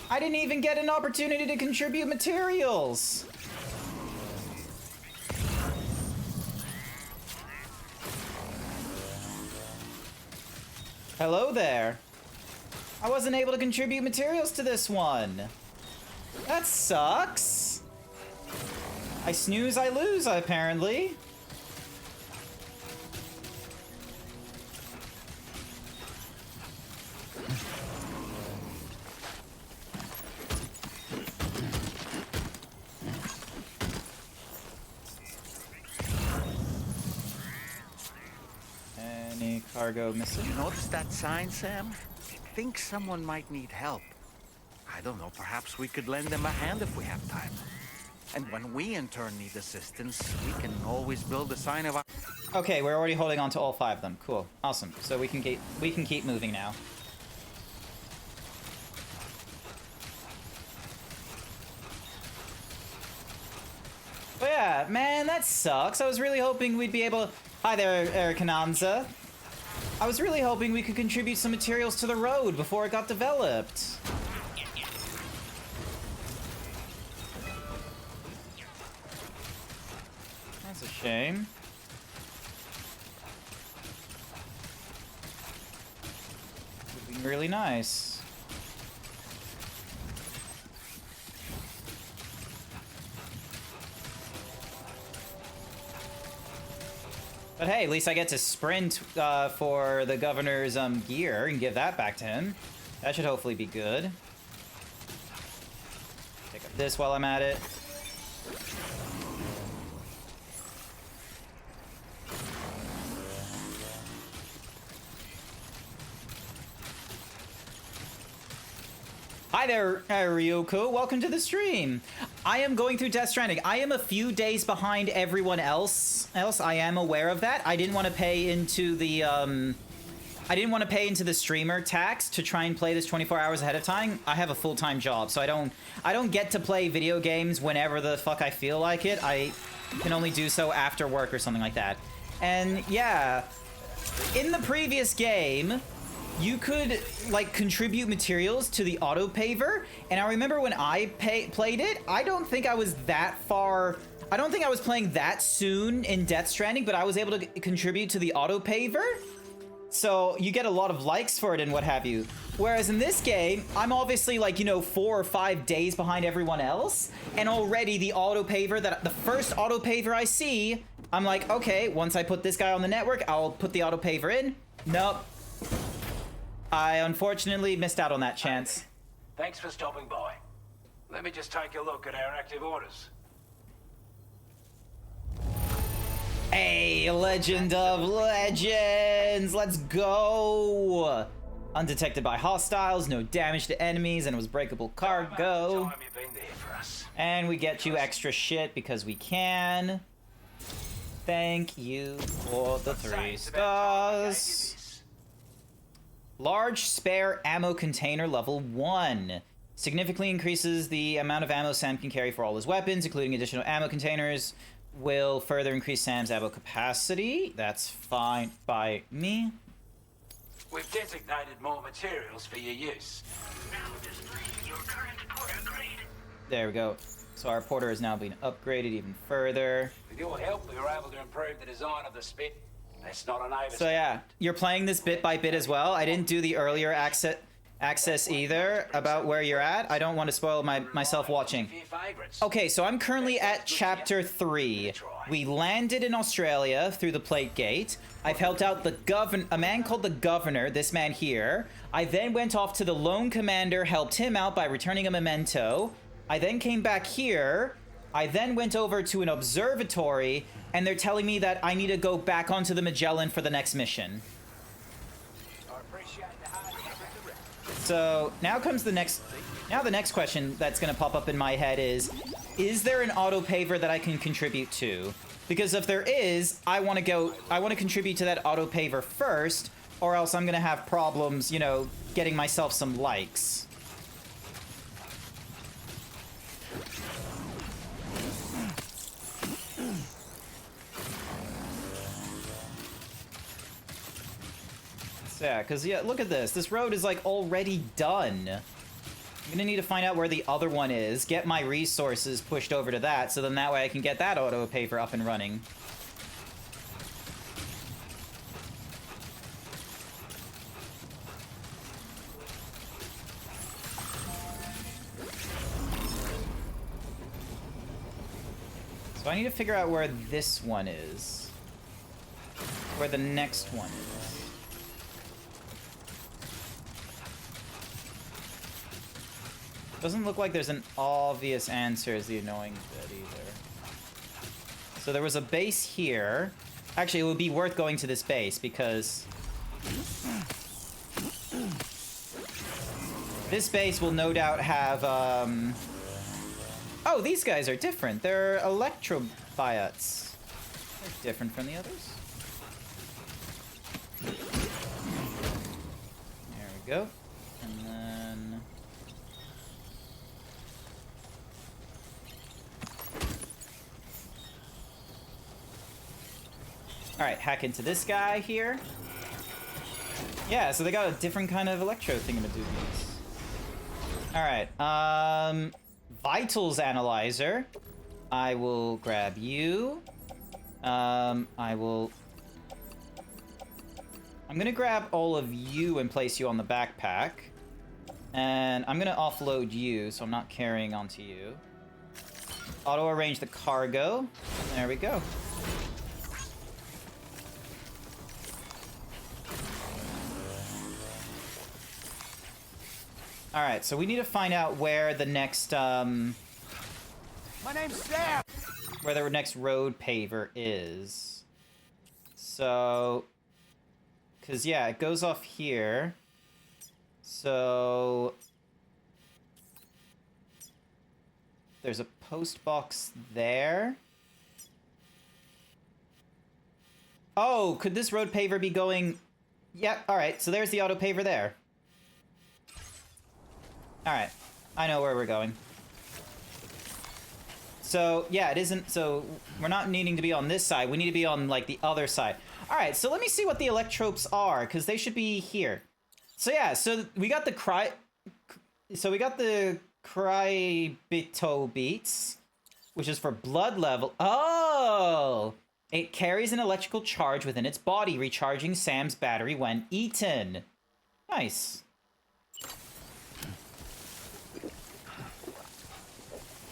I didn't even get an opportunity to contribute materials. Hello there. I wasn't able to contribute materials to this one. That sucks. I snooze, I lose, apparently. Any cargo missing? You notice that sign, Sam? I think someone might need help. I don't know, perhaps we could lend them a hand if we have time. And when we in turn need assistance, we can always build a sign of our... Okay, we're already holding on to all 5 of them. Cool. Awesome. So we can keep moving now. But yeah, man, that sucks. I was really hoping we'd be able... Hi there, Ericananza. I was really hoping we could contribute some materials to the road before it got developed. That's a shame. Would be really nice. But hey, at least I get to sprint for the governor's gear and give that back to him. That should hopefully be good. Pick up this while I'm at it. Hi there, Ryoko. Welcome to the stream. I am going through Death Stranding. I am a few days behind everyone else. I am aware of that. I didn't want to pay into the streamer tax to try and play this 24 hours ahead of time. I have a full-time job, so I don't get to play video games whenever the fuck I feel like it. I can only do so after work or something like that. And yeah, in the previous game, you could, like, contribute materials to the auto-paver, and I remember when I played it, I don't think I was that far... I don't think I was playing that soon in Death Stranding, but I was able to contribute to the auto-paver, so you get a lot of likes for it and what have you. Whereas in this game, I'm obviously, like, you know, 4 or 5 days behind everyone else, and already the auto-paver, the first auto-paver I see, I'm like, okay, once I put this guy on the network, I'll put the auto-paver in. Nope. I unfortunately missed out on that chance. Thanks for stopping by. Let me just take a look at our active orders. Hey, Legend of Legends! Let's go! Undetected by hostiles, no damage to enemies, and it was breakable cargo. And we get you extra shit because we can. Thank you for the 3 stars. Large spare ammo container level 1. Significantly increases the amount of ammo Sam can carry for all his weapons, including additional ammo containers. Will further increase Sam's ammo capacity. That's fine by me. We've designated more materials for your use. Now display your current porter grade. There we go. So our porter is now being upgraded even further. With your help, we were able to improve the design of the spit. That's not an overstatement. So yeah, you're playing this bit by bit as well. I didn't do the earlier access either about where you're at. I don't want to spoil myself watching. Okay, so I'm currently at chapter 3. We landed in Australia through the plate gate. I've helped out a man called the governor, this man here. I then went off to the lone commander, helped him out by returning a memento. I then came back here. I then went over to an observatory, and they're telling me that I need to go back onto the Magellan for the next mission. So now comes the next question that's going to pop up in my head is, is there an auto paver that I can contribute to? Because if there is, I want to contribute to that auto paver first, or else I'm gonna have problems, you know, getting myself some likes. So, yeah, because, yeah, look at this. This road is, like, already done. I'm gonna need to find out where the other one is, get my resources pushed over to that, so then that way I can get that auto paver up and running. So I need to figure out where this one is. Where the next one is. Doesn't look like there's an obvious answer is the annoying bit either. So there was a base here. Actually, it would be worth going to this base because this base will no doubt have, Oh, these guys are different. They're electrobiots. They're different from the others. There we go. And then... Alright, hack into this guy here. Yeah, so they got a different kind of electro thingamadoobies. Alright, Vitals Analyzer. I will grab you. I'm gonna grab all of you and place you on the backpack. And I'm gonna offload you, so I'm not carrying onto you. Auto-arrange the cargo. There we go. Alright, so we need to find out where the next, My name's Sam! where the next road paver is. So... Because, yeah, it goes off here. So... There's a post box there. Oh, could this road paver be going... Yep, alright, so there's the auto paver there. Alright, I know where we're going. So, yeah, it isn't... So, we're not needing to be on this side. We need to be on, like, the other side. Alright, so let me see what the electropes are, because they should be here. So, yeah, so we got the Crybitobeats, which is for blood level. Oh! It carries an electrical charge within its body, recharging Sam's battery when eaten. Nice.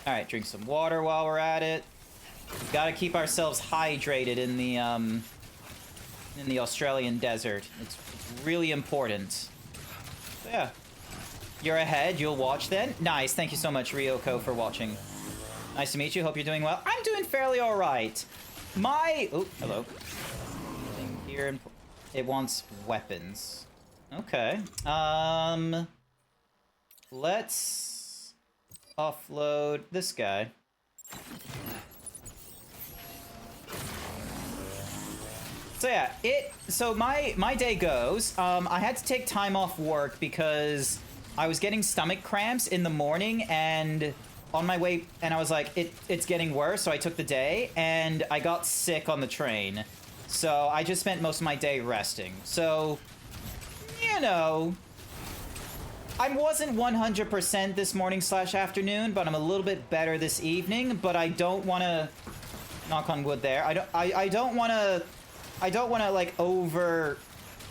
Alright, drink some water while we're at it. Gotta keep ourselves hydrated in the Australian desert. It's really important. So yeah. You're ahead, you'll watch then? Nice, thank you so much, Ryoko, for watching. Nice to meet you, hope you're doing well. I'm doing fairly alright. Oh, hello. Thing here, it wants weapons. Okay. Let's offload this guy. So yeah, so my day goes, I had to take time off work because I was getting stomach cramps in the morning, and on my way, and I was like, it's getting worse, so I took the day, and I got sick on the train. So I just spent most of my day resting. So, you know, I wasn't 100% this morning / afternoon, but I'm a little bit better this evening, but I don't want to, knock on wood there, I don't want to like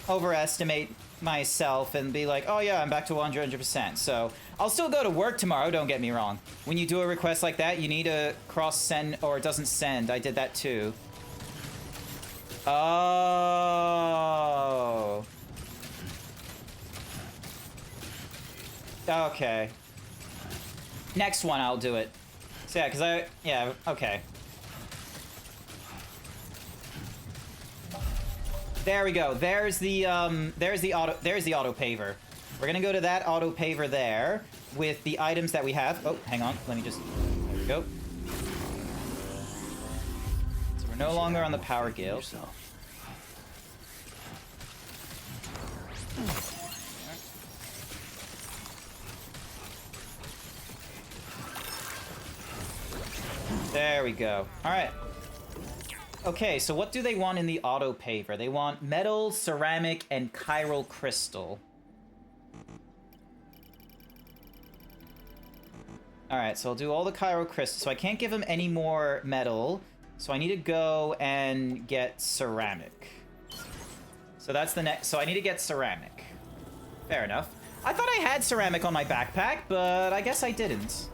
overestimate myself and be like, oh yeah, I'm back to 100%. So I'll still go to work tomorrow, don't get me wrong. When you do a request like that, you need to cross send, or it doesn't send. I did that too. Oh. Okay. Next one, I'll do it. So yeah, because yeah, okay. There we go. There's the auto paver. We're gonna go to that auto paver there with the items that we have. Oh, hang on. Let me just. There we go. We're no longer on the power guild. Yourself. There we go. Alright. Okay, so what do they want in the auto paver? They want metal, ceramic, and chiral crystal. Alright, so I'll do all the chiral crystal. So I can't give him any more metal. So I need to go and get ceramic. So that's the next. So I need to get ceramic. Fair enough. I thought I had ceramic on my backpack, but I guess I didn't.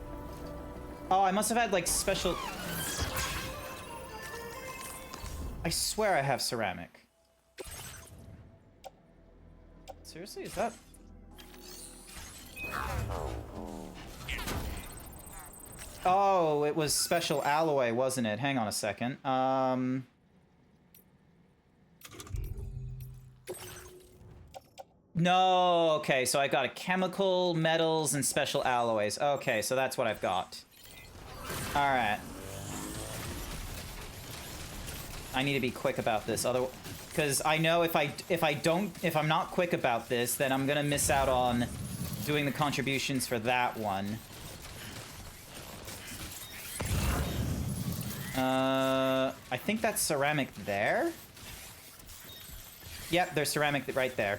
Oh, I must have had like special... I swear I have ceramic. Seriously, is that... Oh, it was special alloy, wasn't it? Hang on a second. No, okay, so I got a chemical, metals, and special alloys. Okay, so that's what I've got. Alright. I need to be quick about this, because I know if I'm not quick about this, then I'm gonna miss out on doing the contributions for that one. I think that's ceramic there. Yep, there's ceramic right there.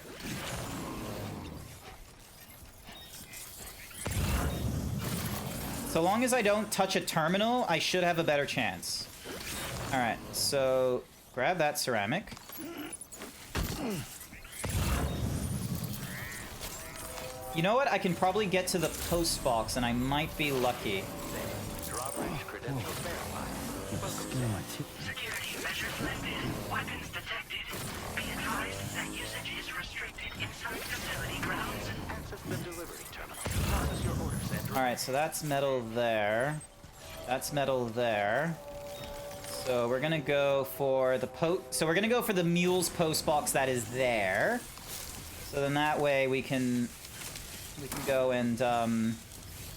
So long as I don't touch a terminal, I should have a better chance. Alright, so grab that ceramic. You know what? I can probably get to the post box and I might be lucky. Drawbridge credentials verified. Security measures lifted. Weapons detected. Be advised that usage is restricted inside facility grounds. Access the delivery terminal. Process your orders and... Alright, so that's metal there. That's metal there. So we're gonna go for the we're gonna go for the mule's post box that is there. So then that way we can go and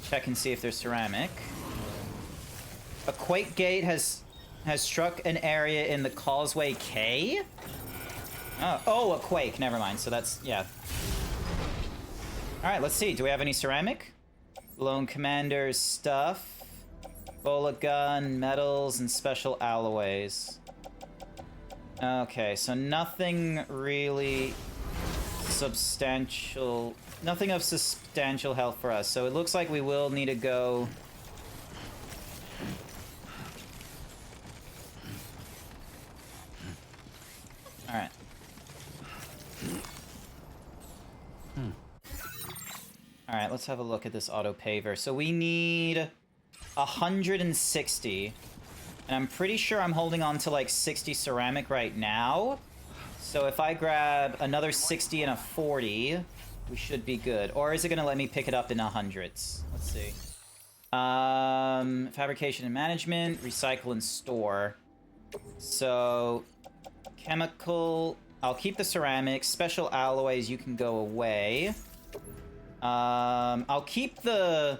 check and see if there's ceramic. A quake gate has struck an area in the Causeway K. Oh, a quake. Never mind. So that's, yeah. All right, let's see. Do we have any ceramic? Lone Commander's stuff. Bola gun, metals, and special alloys. Okay, so nothing really substantial. Nothing of substantial health for us. So it looks like we will need to go... Alright. Alright, let's have a look at this auto paver. So we need 160. And I'm pretty sure I'm holding on to like 60 ceramic right now. So if I grab another 60 and a 40, we should be good. Or is it going to let me pick it up in 100s? Let's see. Fabrication and management, recycle and store. So... Chemical, I'll keep the ceramics. Special alloys, you can go away. I'll keep the...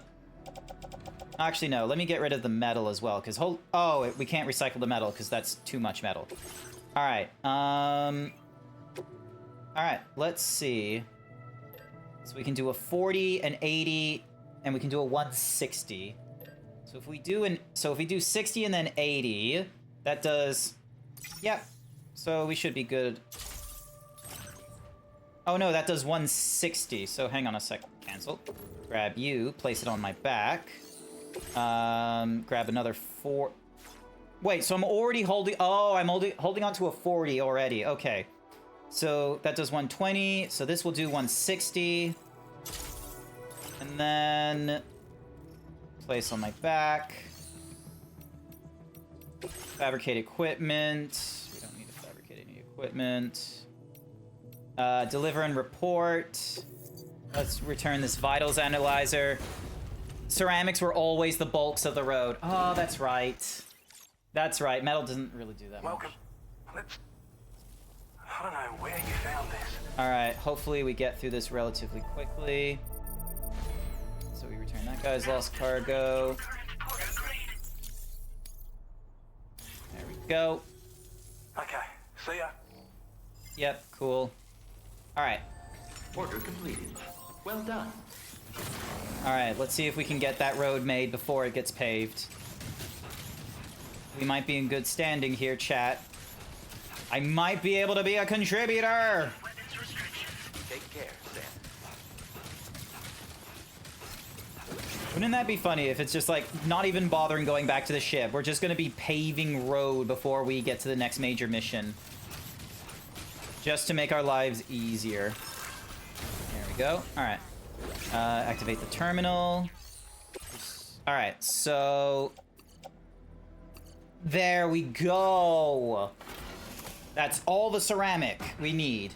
Actually, no, let me get rid of the metal as well, because we can't recycle the metal, because that's too much metal. Alright, alright, let's see. So we can do a 40, an 80, and we can do a 160. So if we do 60 and then 80, that does... Yep. So we should be good. Oh no, that does 160. So hang on a sec. Cancel. Grab you. Place it on my back. Grab another 4. Wait, so I'm already holding... Oh, I'm holding on to a 40 already. Okay. So that does 120. So this will do 160. And then... Place on my back. Fabricate equipment. Equipment. Deliver and report. Let's return this vitals analyzer. Ceramics were always the bulks of the road. Oh, that's right. That's right. Metal doesn't really do that Welcome. much. I don't know where you found this. Alright, hopefully we get through this relatively quickly. So we return that guy's lost cargo. There we go. See ya. Yep, cool. Alright. Order completed. Well done. Alright, let's see if we can get that road made before it gets paved. We might be in good standing here, chat. I might be able to be a contributor! Take care, Sam. Wouldn't that be funny if it's just like, not even bothering going back to the ship. We're just gonna be paving road before we get to the next major mission. Just to make our lives easier. There we go. Alright. Activate the terminal. Alright, so... There we go! That's all the ceramic we need.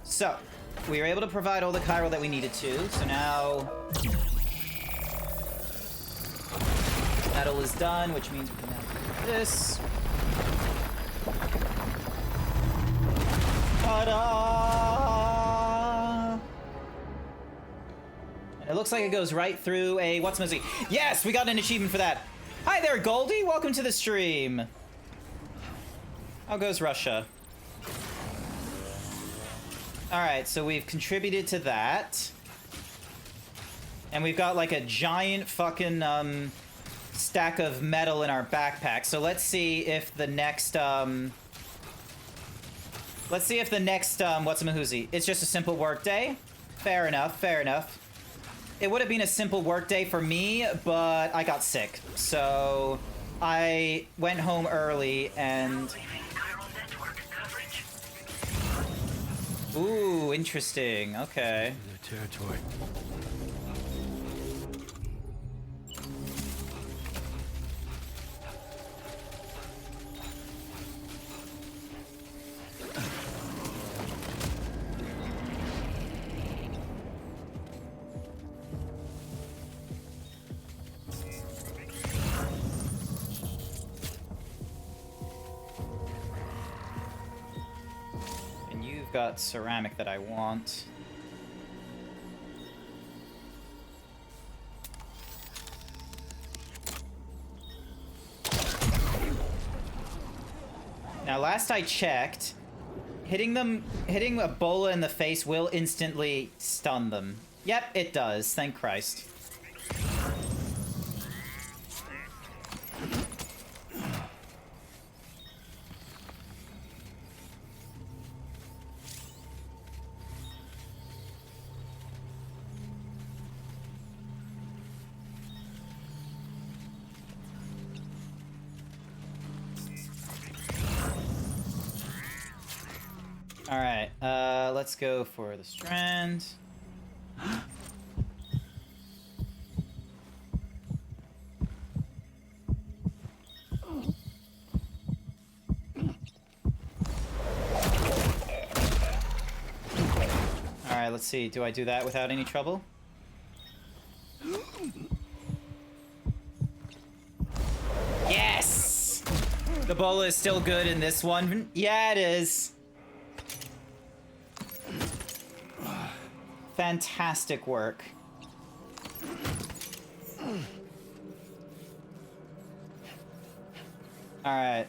So, we were able to provide all the chiral that we needed to, so now... Metal is done, which means we can now do this. Ta-da! And it looks like it goes right through a what's missing. Yes, we got an achievement for that. Hi there, Goldie. Welcome to the stream. How goes Russia? All right, so we've contributed to that, and we've got like a giant fucking stack of metal in our backpack. So let's see if the next what's-a-mahoozy. It's just a simple work day. Fair enough, fair enough. It would have been a simple work day for me, but I got sick. So I went home early and... Ooh, interesting. Okay. The territory. Got ceramic that I want. Now, last I checked, hitting a bola in the face will instantly stun them. Yep, it does. Thank Christ. Alright, let's go for the strand. Alright, let's see. Do I do that without any trouble? Yes! The bola is still good in this one. Yeah, it is. Fantastic work. All right.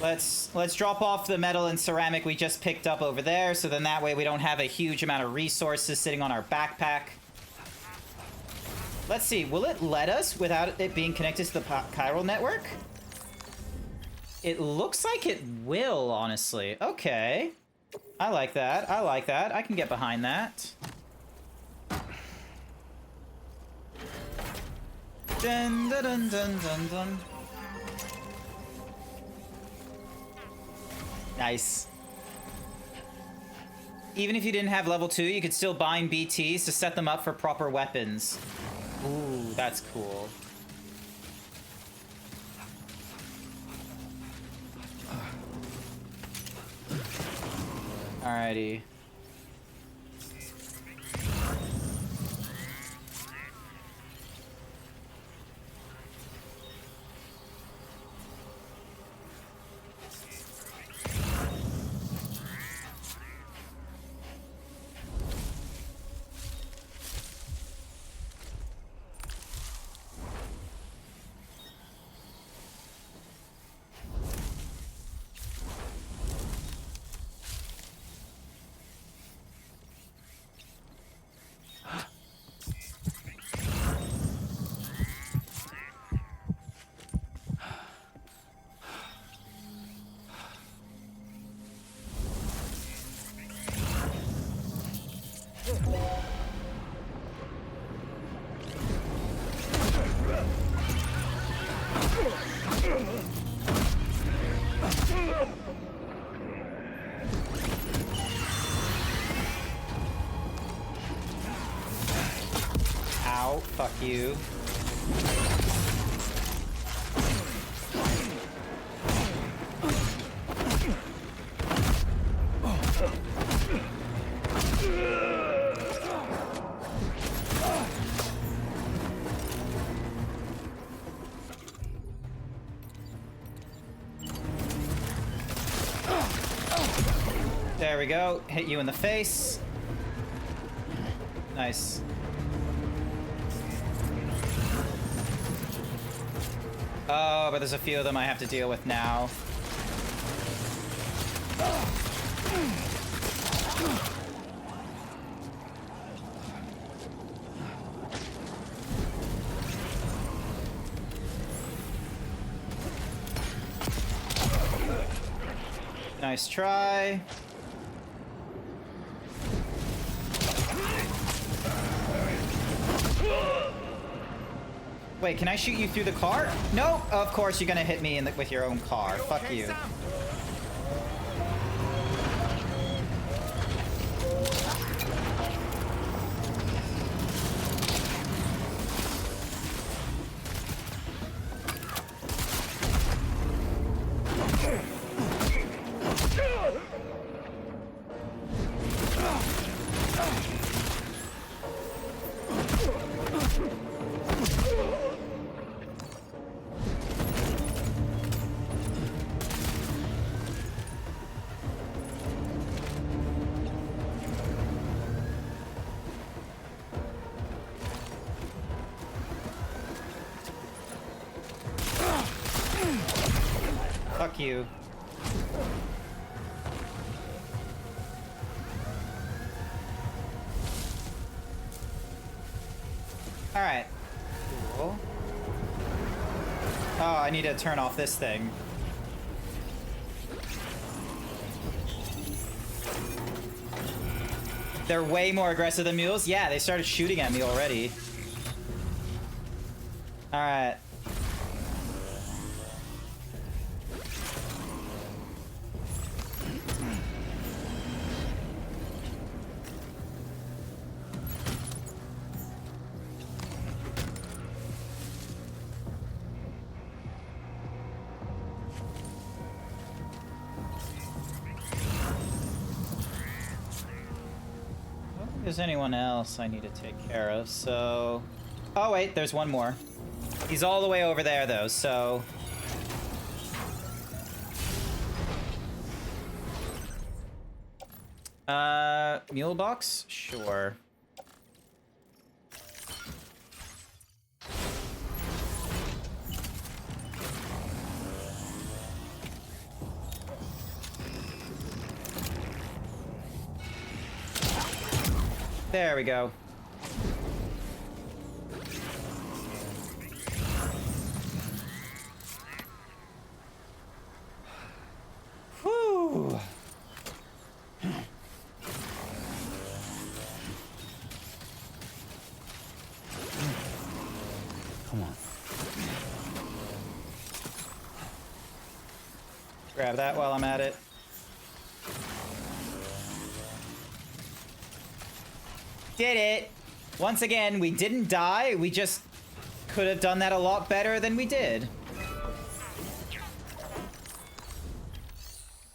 Let's drop off the metal and ceramic we just picked up over there, so then that way we don't have a huge amount of resources sitting on our backpack. Let's see, will it let us without it being connected to the chiral network? It looks like it will, honestly. Okay. I like that. I like that. I can get behind that. Dun, dun, dun, dun, dun, dun. Nice. Even if you didn't have level 2, you could still bind BTs to set them up for proper weapons. Ooh, that's cool. Alrighty. Ow, fuck you. There we go. Hit you in the face. Nice. Oh, but there's a few of them I have to deal with now. Nice try. Wait, can I shoot you through the car? No, of course you're gonna hit me with your own car. Fuck you. Fuck you. Alright. Cool. Oh, I need to turn off this thing. They're way more aggressive than mules? Yeah, they started shooting at me already. Alright. There's anyone else I need to take care of, so... Oh wait, there's one more. He's all the way over there though, so... Mule box? Sure. There we go. Whew. Come on. Grab that while I'm at it. Did it! Once again, we didn't die, we just could have done that a lot better than we did.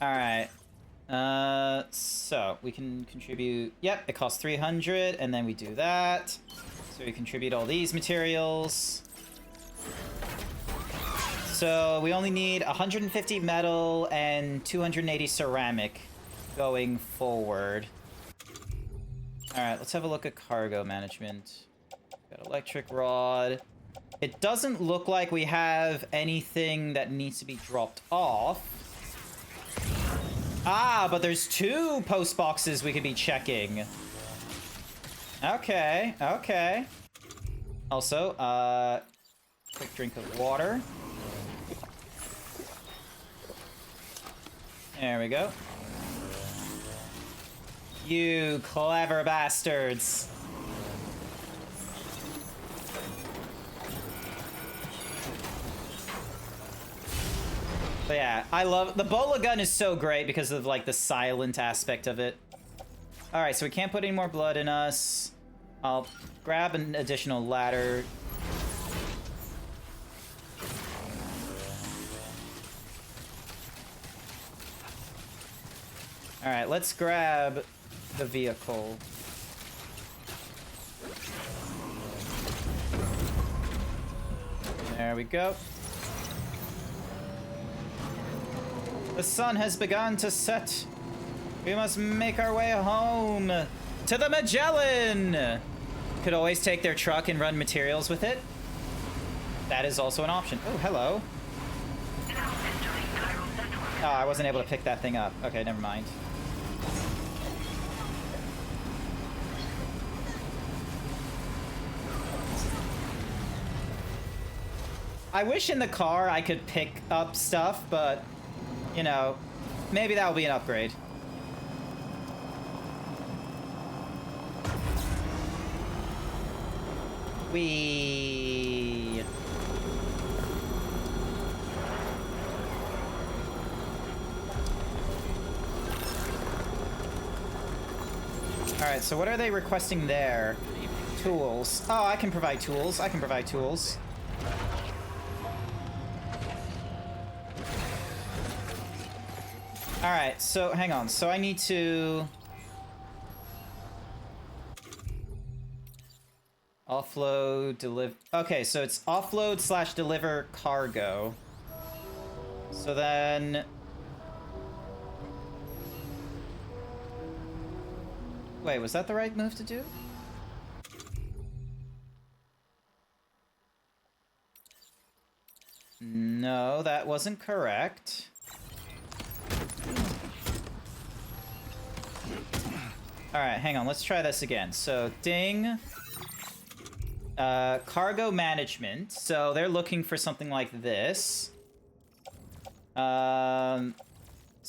Alright. So, we can contribute... Yep, it costs 300, and then we do that. So we contribute all these materials. So, we only need 150 metal and 280 ceramic going forward. Alright, let's have a look at cargo management. Got electric rod. It doesn't look like we have anything that needs to be dropped off. Ah, but there's 2 post boxes we could be checking. Okay, okay. Also, quick drink of water. There we go. You clever bastards. But yeah, I love... The bola gun is so great because of, like, the silent aspect of it. Alright, so we can't put any more blood in us. I'll grab an additional ladder. Alright, let's grab the vehicle. There we go. The sun has begun to set. We must make our way home to the Magellan. Could always take their truck and run materials with it. That is also an option. Oh, hello. Oh, I wasn't able to pick that thing up. Okay, never mind. I wish in the car I could pick up stuff, but, you know, maybe that will be an upgrade. Whee! Alright, so what are they requesting there? Tools. Oh, I can provide tools. I can provide tools. Alright, so hang on. So I need to... offload, deliver... Okay, so it's offload / deliver cargo. So then... Wait, was that the right move to do? No, that wasn't correct. Alright, hang on, let's try this again. So, ding. Cargo management. So, they're looking for something like this. So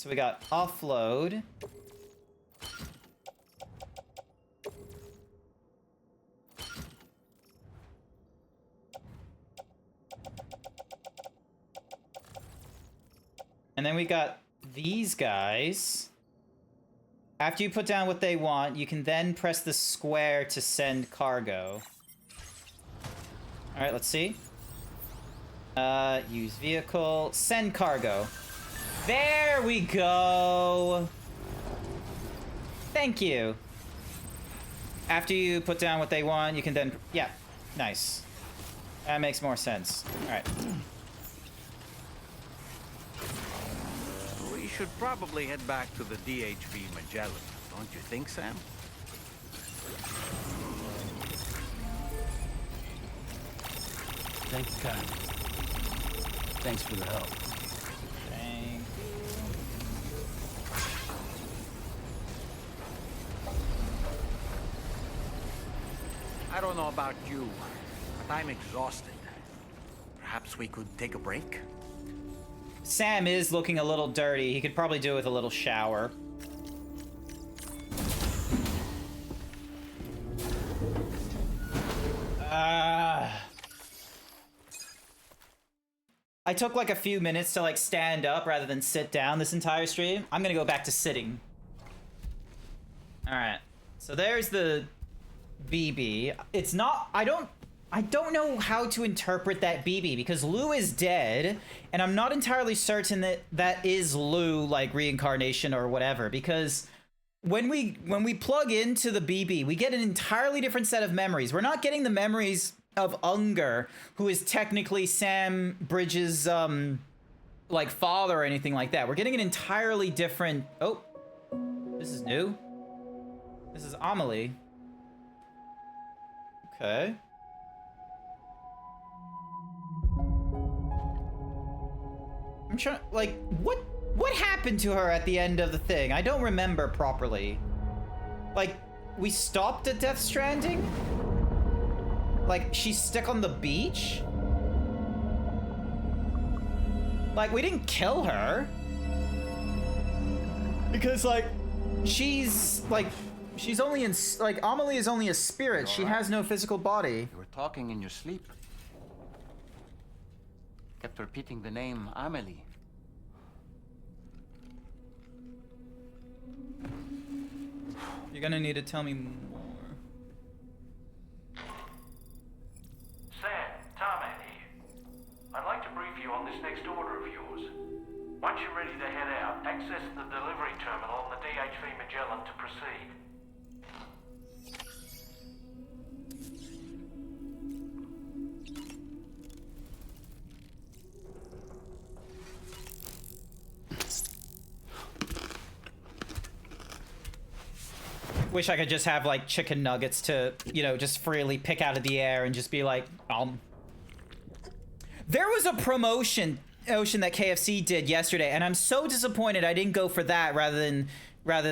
we got offload. And then we got these guys. After you put down what they want, you can then press the square to send cargo. Alright, let's see. Use vehicle. Send cargo. There we go! Thank you. After you put down what they want, you can then... Yeah, nice. That makes more sense. Alright. We should probably head back to the DHV Magellan, don't you think, Sam? Thank you, Kyle. Thanks for the help. Thank I don't know about you, but I'm exhausted. Perhaps we could take a break? Sam is looking a little dirty. He could probably do with a little shower. I took like a few minutes to like stand up rather than sit down this entire stream. I'm gonna go back to sitting. Alright. So there's the BB. It's not... I don't know how to interpret that BB because Lou is dead, and I'm not entirely certain that that is Lou, like reincarnation or whatever, because when we plug into the BB, we get an entirely different set of memories. We're not getting the memories of Unger, who is technically Sam Bridges' like father or anything like that. We're getting an entirely different... Oh, this is new. This is Amelie. Okay. I'm trying, like, what happened to her at the end of the thing? I don't remember properly. Like, we stopped at Death Stranding? Like, she's stuck on the beach? Like, we didn't kill her. Because, like, she's only in, like, Amelie is only a spirit. She has no physical body. You were talking in your sleep. Kept repeating the name Amelie. You're gonna need to tell me more. Sam, Tarman here. I'd like to brief you on this next order of yours. Once you're ready to head out, access the delivery terminal on the DHV Magellan to proceed. Wish I could just have like chicken nuggets to, you know, just freely pick out of the air and just be like, There was a promotion that KFC did yesterday, and I'm so disappointed I didn't go for that rather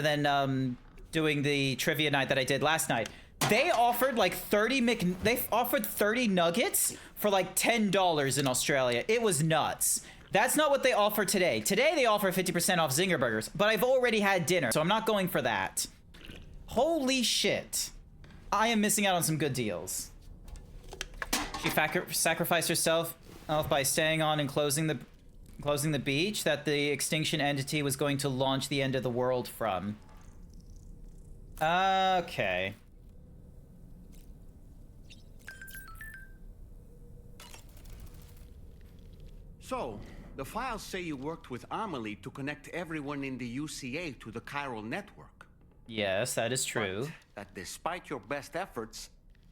than doing the trivia night that I did last night. They offered like 30 nuggets for like $10 in Australia. It was nuts. That's not what they offer today. Today they offer 50% off Zinger Burgers, but I've already had dinner, so I'm not going for that. Holy shit. I am missing out on some good deals. She sacrificed herself by staying on and closing the beach that the extinction entity was going to launch the end of the world from. Okay. So, the files say you worked with Amelie to connect everyone in the UCA to the chiral network. Yes, that is true. But that despite your best efforts,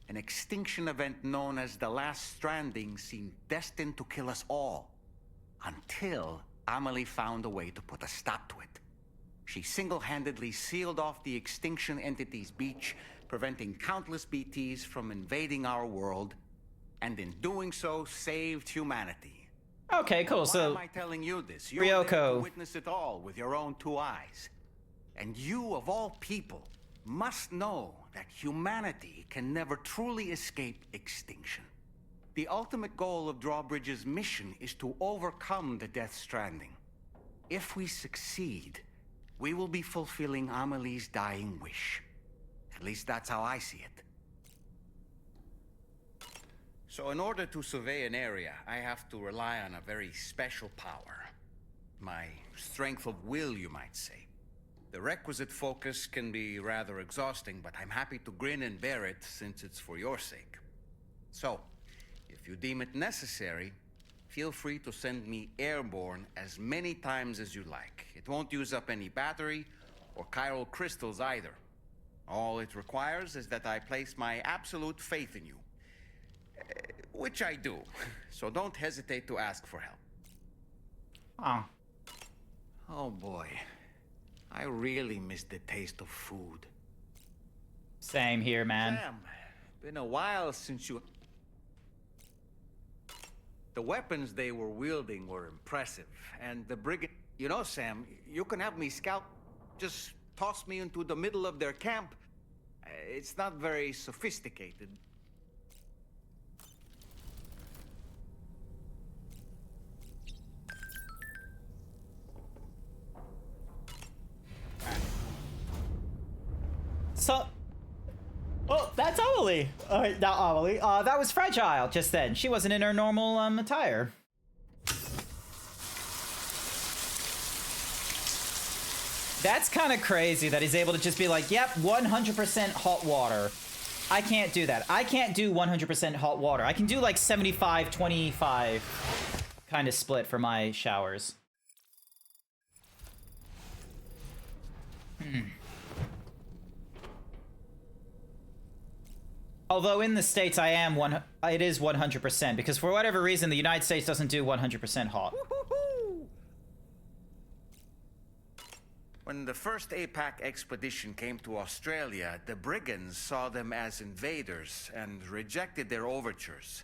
an extinction event known as the Last Stranding seemed destined to kill us all. Until Amelie found a way to put a stop to it. She single-handedly sealed off the extinction entity's beach, preventing countless BTs from invading our world, and in doing so, saved humanity. Okay, cool. Why am I telling you this? You're there to witness it all with your own two eyes. And you, of all people, must know that humanity can never truly escape extinction. The ultimate goal of Drawbridge's mission is to overcome the Death Stranding. If we succeed, we will be fulfilling Amelie's dying wish. At least that's how I see it. So in order to survey an area, I have to rely on a very special power. My strength of will, you might say. The requisite focus can be rather exhausting, but I'm happy to grin and bear it since it's for your sake. So, if you deem it necessary, feel free to send me airborne as many times as you like. It won't use up any battery or chiral crystals either. All it requires is that I place my absolute faith in you. Which I do, so don't hesitate to ask for help. Oh boy. I really miss the taste of food. Same here, man. Sam, been a while since you... The weapons they were wielding were impressive, and the brigand... You know, Sam, you can have me scout. Just toss me into the middle of their camp. It's not very sophisticated. So, oh, that's Amelie. Not Amelie. That was Fragile just then. She wasn't in her normal attire. That's kind of crazy that he's able to just be like, yep, 100% hot water. I can't do that. I can't do 100% hot water. I can do like 75-25 kind of split for my showers. Although in the States it is 100%, because for whatever reason the United States doesn't do 100% hot. When the first APAC expedition came to Australia, the brigands saw them as invaders and rejected their overtures.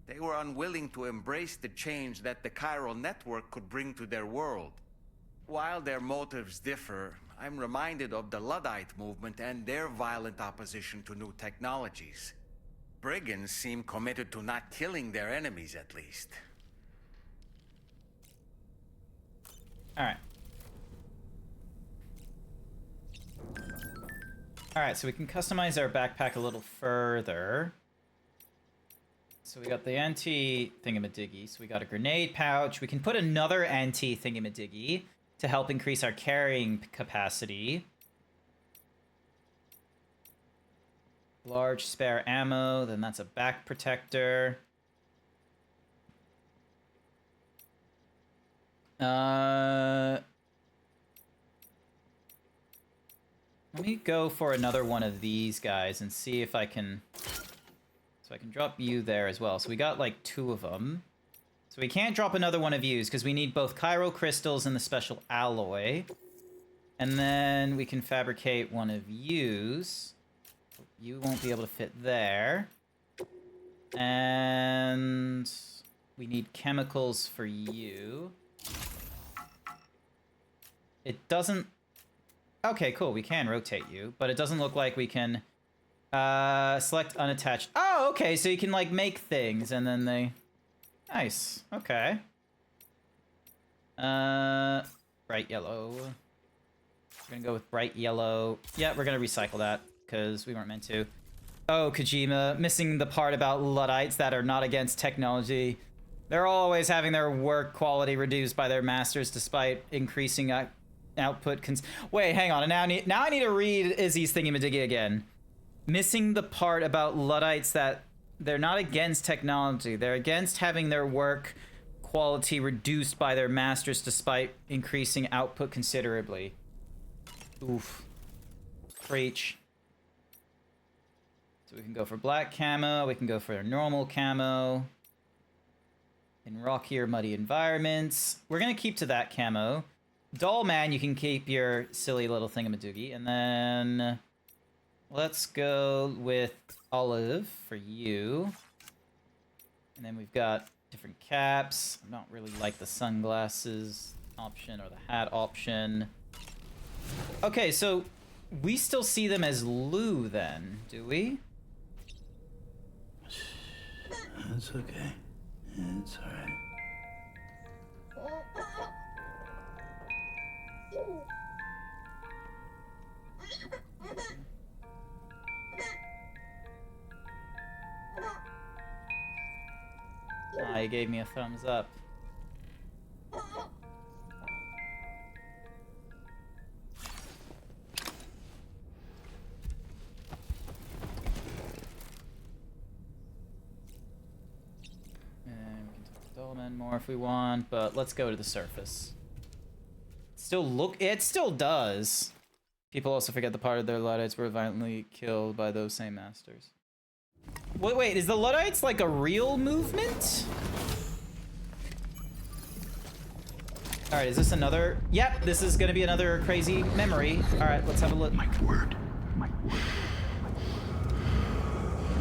They were unwilling to embrace the change that the chiral network could bring to their world. While their motives differ, I'm reminded of the Luddite movement and their violent opposition to new technologies. Brigands seem committed to not killing their enemies, at least. Alright. Alright, so we can customize our backpack a little further. So we got the anti-thingamadiggy. So we got a grenade pouch. We can put another anti-thingamadiggy to help increase our carrying capacity. Large spare ammo, then that's a back protector. Let me go for another one of these guys and see if I can... So I can drop you there as well. So we got like 2 of them. So we can't drop another one of yous because we need both Chiral Crystals and the special alloy. And then we can fabricate one of yous. You won't be able to fit there. And we need chemicals for you. It doesn't... Okay, cool. We can rotate you, but it doesn't look like we can select unattached. Oh, okay. So you can like make things and then they... Nice. Okay. Bright yellow. We're gonna go with bright yellow. Yeah, we're gonna recycle that because we weren't meant to. Oh, Kojima, missing the part about Luddites that are not against technology. They're always having their work quality reduced by their masters despite increasing output. Wait, hang on. Now I need to read Izzy's thingy-majiggy again. Missing the part about Luddites that they're not against technology. They're against having their work quality reduced by their masters despite increasing output considerably. Oof. Preach. So we can go for black camo. We can go for normal camo. In rockier, muddy environments. We're going to keep to that camo. Doll man, you can keep your silly little thingamadoogie. And then let's go with olive for you. And then we've got different caps. I don't really like the sunglasses option or the hat option. Okay, so we still see them as Lou then, do we? It's okay. It's alright. Ah, he gave me a thumbs up. And we can talk to Dollman more if we want, but let's go to the surface. It still does. People also forget the part of their Luddites were violently killed by those same masters. Wait, is the Luddites like a real movement? Alright, is this another? Yep, this is gonna be another crazy memory. Alright, let's have a look. My word.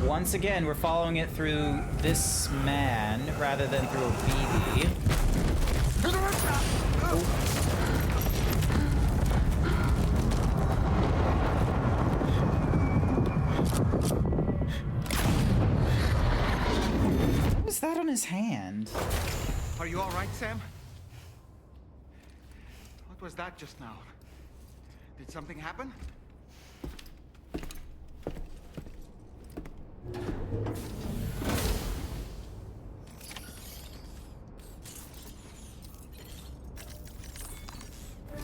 Once again, we're following it through this man rather than through a BB. What was that on his hand? Are you all right, Sam? What was that just now? Did something happen?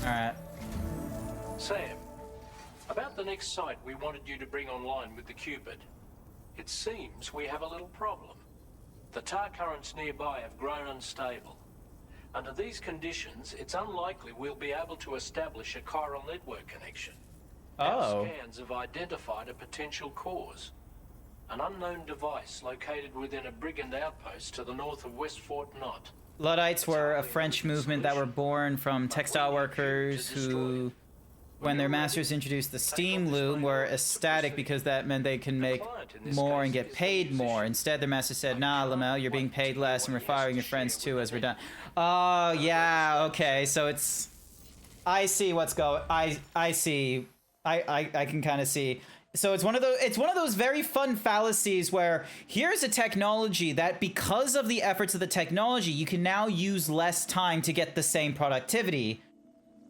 Alright. Sam, about the next site we wanted you to bring online with the Cupid. It seems we have a little problem. The tar currents nearby have grown unstable. Under these conditions, it's unlikely we'll be able to establish a chiral network connection. Our scans have identified a potential cause. An unknown device located within a brigand outpost to the north of West Fort Knott. Luddites were a French movement that were born from textile workers who, when their masters introduced the steam loom, were ecstatic because that meant they can make more and get paid more. Instead, their master said, "Nah, Lamel, you're being paid less, and we're firing your friends too as we're done." Oh, yeah, okay, so it's... I see what's going... I see. I can kind of see. So it's one of those very fun fallacies where here's a technology that because of the efforts of the technology, you can now use less time to get the same productivity.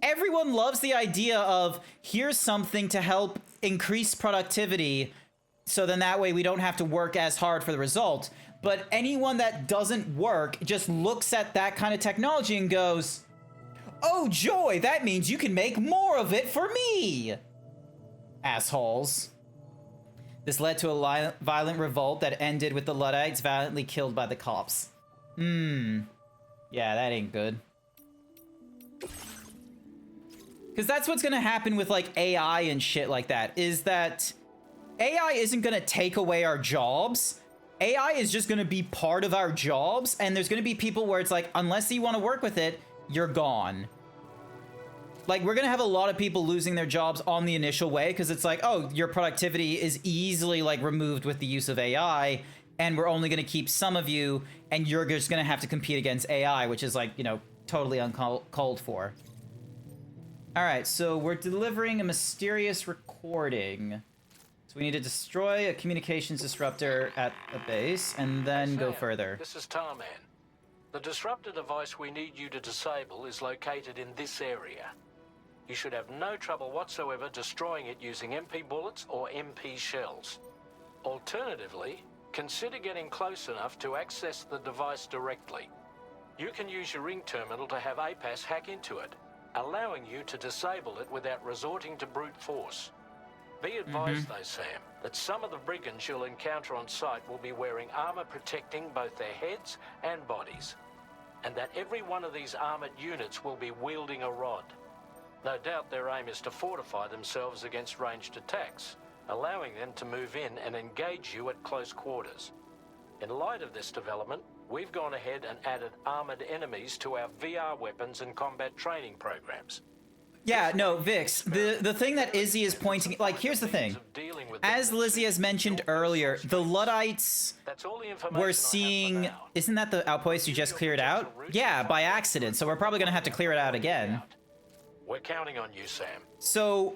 Everyone loves the idea of here's something to help increase productivity so then that way we don't have to work as hard for the result. But anyone that doesn't work just looks at that kind of technology and goes, "Oh joy, that means you can make more of it for me." Assholes. This led to a violent revolt that ended with the Luddites violently killed by the cops. Yeah, that ain't good. Because that's what's gonna happen with, like, AI and shit like that, is that AI isn't gonna take away our jobs. AI is just gonna be part of our jobs, and there's gonna be people where it's like, unless you want to work with it, you're gone. Like, we're gonna have a lot of people losing their jobs on the initial way, because it's like, oh, your productivity is easily, like, removed with the use of AI, and we're only gonna keep some of you, and you're just gonna have to compete against AI, which is, like, you know, totally uncalled for. Alright, so we're delivering a mysterious recording. So we need to destroy a communications disruptor at a base, and then go further. This is Tarman. The disruptor device we need you to disable is located in this area. You should have no trouble whatsoever destroying it using MP bullets or MP shells. Alternatively, consider getting close enough to access the device directly. You can use your ring terminal to have APAS hack into it, allowing you to disable it without resorting to brute force. Be advised, though, Sam, that some of the brigands you'll encounter on site will be wearing armor protecting both their heads and bodies, and that every one of these armored units will be wielding a rod. No doubt their aim is to fortify themselves against ranged attacks, allowing them to move in and engage you at close quarters. In light of this development, we've gone ahead and added armored enemies to our VR weapons and combat training programs. Yeah, no, Vix, the thing that Izzy is pointing... Like, here's the thing. As Lizzie has mentioned earlier, the Luddites were seeing... Isn't that the outpost you just cleared out? Yeah, by accident, so we're probably going to have to clear it out again. We're counting on you, Sam. So,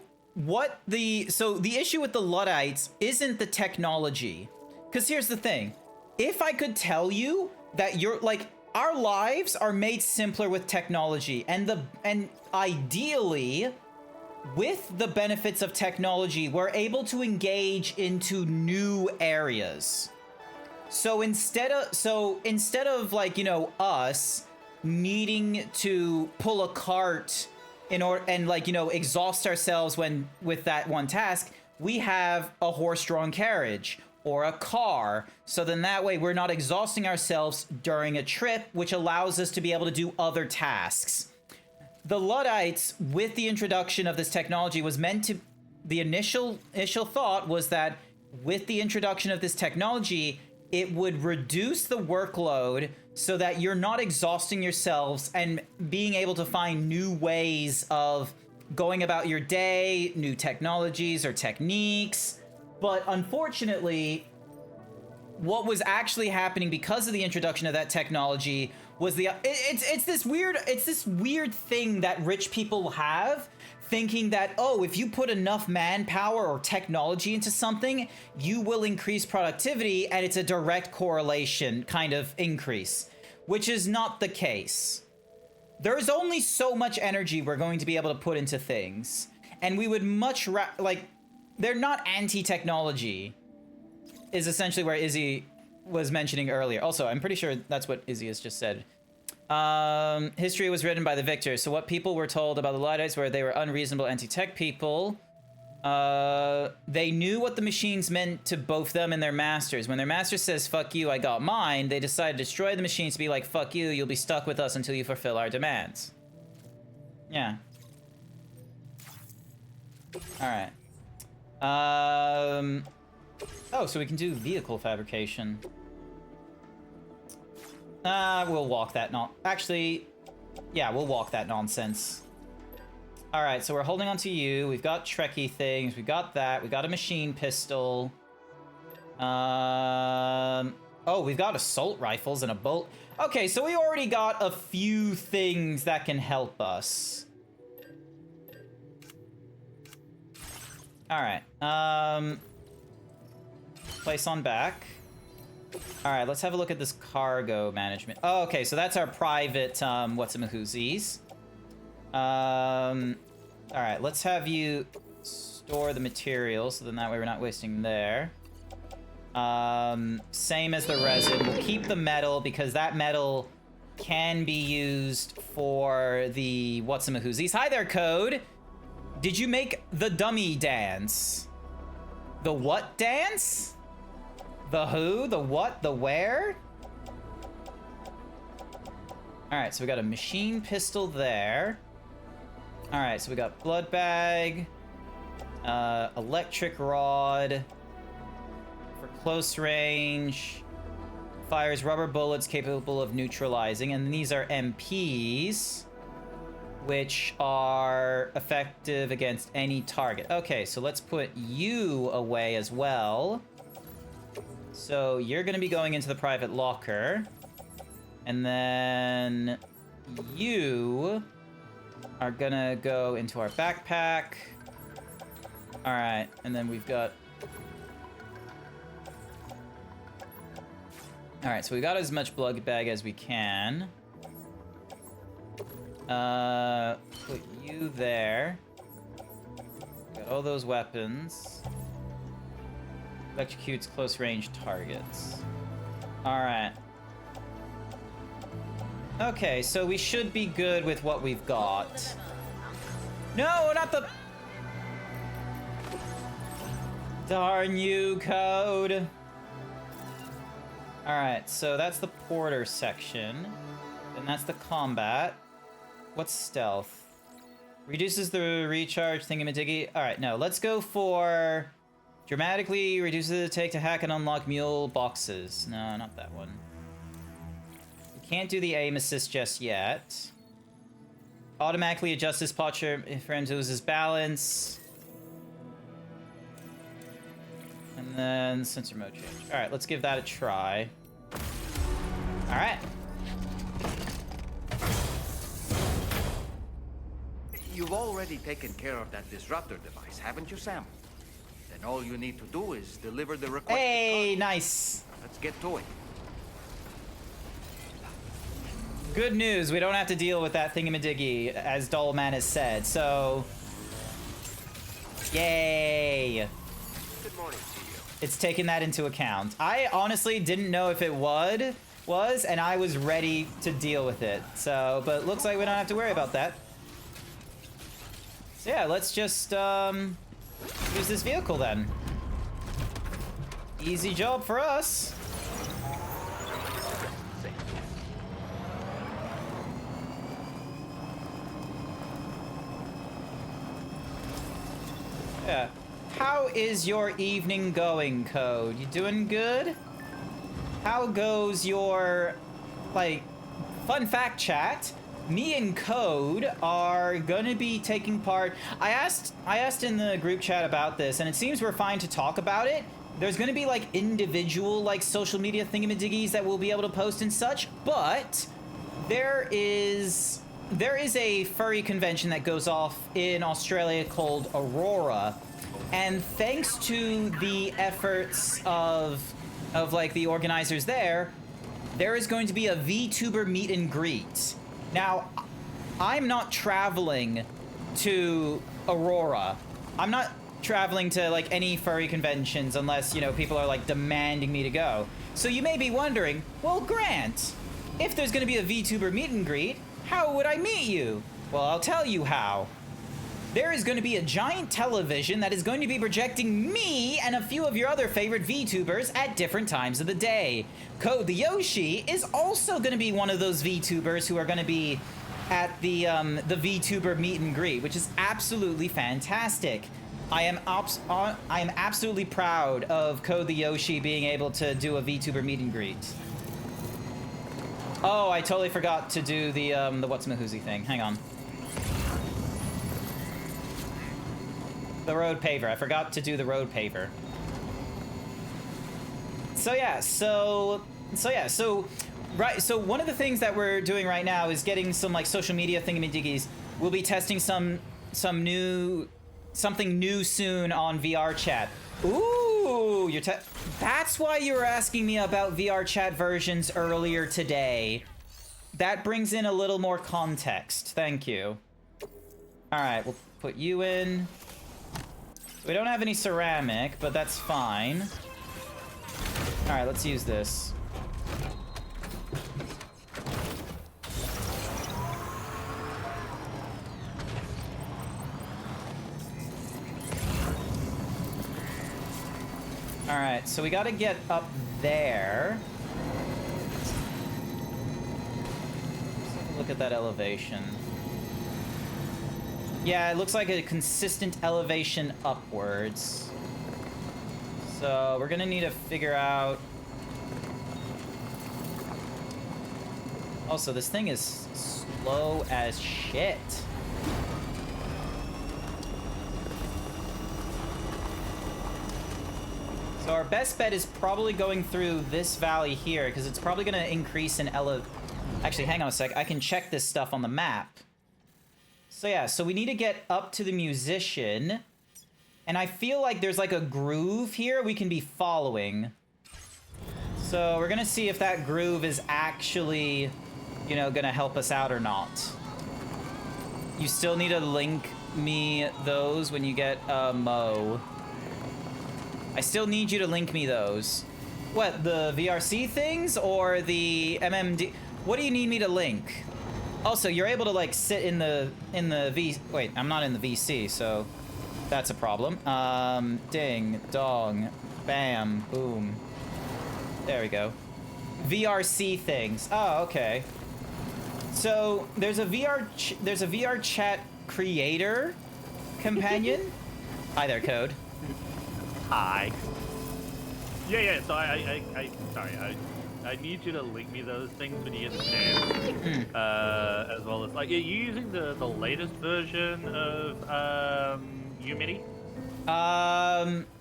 the issue with the Luddites isn't the technology. Because here's the thing. If I could tell you that you're, like... Our lives are made simpler with technology, and ideally, with the benefits of technology, we're able to engage into new areas. So instead of like, you know, us needing to pull a cart in order and, like, you know, exhaust ourselves with that one task, we have a horse-drawn carriage or a car, so then that way we're not exhausting ourselves during a trip, which allows us to be able to do other tasks. The Luddites, with the introduction of this technology, was meant to... The initial thought was that with the introduction of this technology, it would reduce the workload so that you're not exhausting yourselves and being able to find new ways of going about your day, new technologies or techniques. But unfortunately, what was actually happening because of the introduction of that technology was it's this weird thing that rich people have, thinking that, oh, if you put enough manpower or technology into something, you will increase productivity, and it's a direct correlation kind of increase, which is not the case. There's only so much energy we're going to be able to put into things, and we would much they're not anti-technology, is essentially where Izzy was mentioning earlier. Also, I'm pretty sure that's what Izzy has just said. History was written by the victors. So what people were told about the Luddites were they were unreasonable anti-tech people. They knew what the machines meant to both them and their masters. When their master says, fuck you, I got mine, they decided to destroy the machines to be like, fuck you, you'll be stuck with us until you fulfill our demands. Yeah. Alright. Oh, so we can do vehicle fabrication. We'll walk that Actually, yeah, we'll walk that nonsense. Alright, so we're holding on to you. We've got Trekkie things. We got that. We got a machine pistol. Oh, we've got assault rifles and a bolt. Okay, so we already got a few things that can help us. Alright, place on back. Alright, let's have a look at this cargo management. Oh, okay, so that's our private, what's-a-mahoozies. Alright, let's have you store the materials, so then that way we're not wasting there. Same as the resin. We'll keep the metal, because that metal can be used for the what's-a-mahoozies. Hi there, Code! Did you make the dummy dance? The what dance? The who? The what? The where? Alright, so we got a machine pistol there. Alright, so we got blood bag. Electric rod. For close range. Fires rubber bullets capable of neutralizing. And these are MPs, which are effective against any target. Okay, so let's put you away as well. So you're going to be going into the private locker. And then you are going to go into our backpack. All right, and then we've got... All right, so we got as much blood bag as we can. Put you there. Got all those weapons. Electrocutes close range targets. Alright. Okay, so we should be good with what we've got. No, not the... Darn you, Code. Alright, so that's the Porter section. And that's the combat. What's stealth? Reduces the recharge thingamadiggy. Alright, no, let's go for... Dramatically reduces the take to hack and unlock mule boxes. No, not that one. We can't do the aim assist just yet. Automatically adjusts his posture if Rams loses balance. And then sensor mode change. Alright, let's give that a try. Alright. You've already taken care of that disruptor device, haven't you, Sam? Then all you need to do is deliver the requested Hey, code. nice. Let's get to it. Good news, we don't have to deal with that thingamadiggy, as Dollman has said, so... Yay! Good morning to you. It's taken that into account. I honestly didn't know if it was, and I was ready to deal with it. So, but looks like we don't have to worry about that. So yeah, let's just, use this vehicle then. Easy job for us. Yeah. How is your evening going, Code? You doing good? How goes your, like, fun fact chat? Me and Code are gonna be taking part. I asked in the group chat about this, and it seems we're fine to talk about it. There's gonna be like individual like social media thingamadiggies that we'll be able to post and such, but there is a furry convention that goes off in Australia called Aurora, and thanks to the efforts of like the organizers there is going to be a VTuber meet and greet. Now, I'm not traveling to Aurora. I'm not traveling to like any furry conventions unless, you know, people are like demanding me to go. So you may be wondering, well, Grant, if there's going to be a VTuber meet and greet, how would I meet you? Well, I'll tell you how. There is going to be a giant television that is going to be projecting me and a few of your other favorite VTubers at different times of the day. Code the Yoshi is also going to be one of those VTubers who are going to be at the VTuber meet and greet, which is absolutely fantastic. I am absolutely proud of Code the Yoshi being able to do a VTuber meet and greet. Oh, I totally forgot to do the what's-mahoozy thing. Hang on. The road paver. I forgot to do the road paver. So yeah, so one of the things that we're doing right now is getting some like social media thingamadiggies. We'll be testing something new soon on VR chat. Ooh, that's why you were asking me about VR chat versions earlier today. That brings in a little more context. Thank you. All right, we'll put you in. We don't have any ceramic, but that's fine. All right, let's use this. Alright, so we gotta get up there. Let's take a look at that elevation. Yeah, it looks like a consistent elevation upwards. So we're gonna need to figure out... Also, this thing is slow as shit. So our best bet is probably going through this valley here, because it's probably gonna increase in Actually, hang on a sec. I can check this stuff on the map. So yeah, so we need to get up to the musician. And I feel like there's like a groove here we can be following. So we're gonna see if that groove is actually, you know, gonna help us out or not. You still need to link me those when you get Mo. I still need you to link me those. What, the VRC things or the MMD? What do you need me to link? Also, you're able to like sit in the Wait, I'm not in the VC, so that's a problem. Ding, dong, bam, boom. There we go. VRC things. Oh, okay. So there's a VR chat creator companion. Hi there, Code. Hi. Yeah. So I need you to link me those things when you get the chance. As well as, like, are you using the latest version of Unity?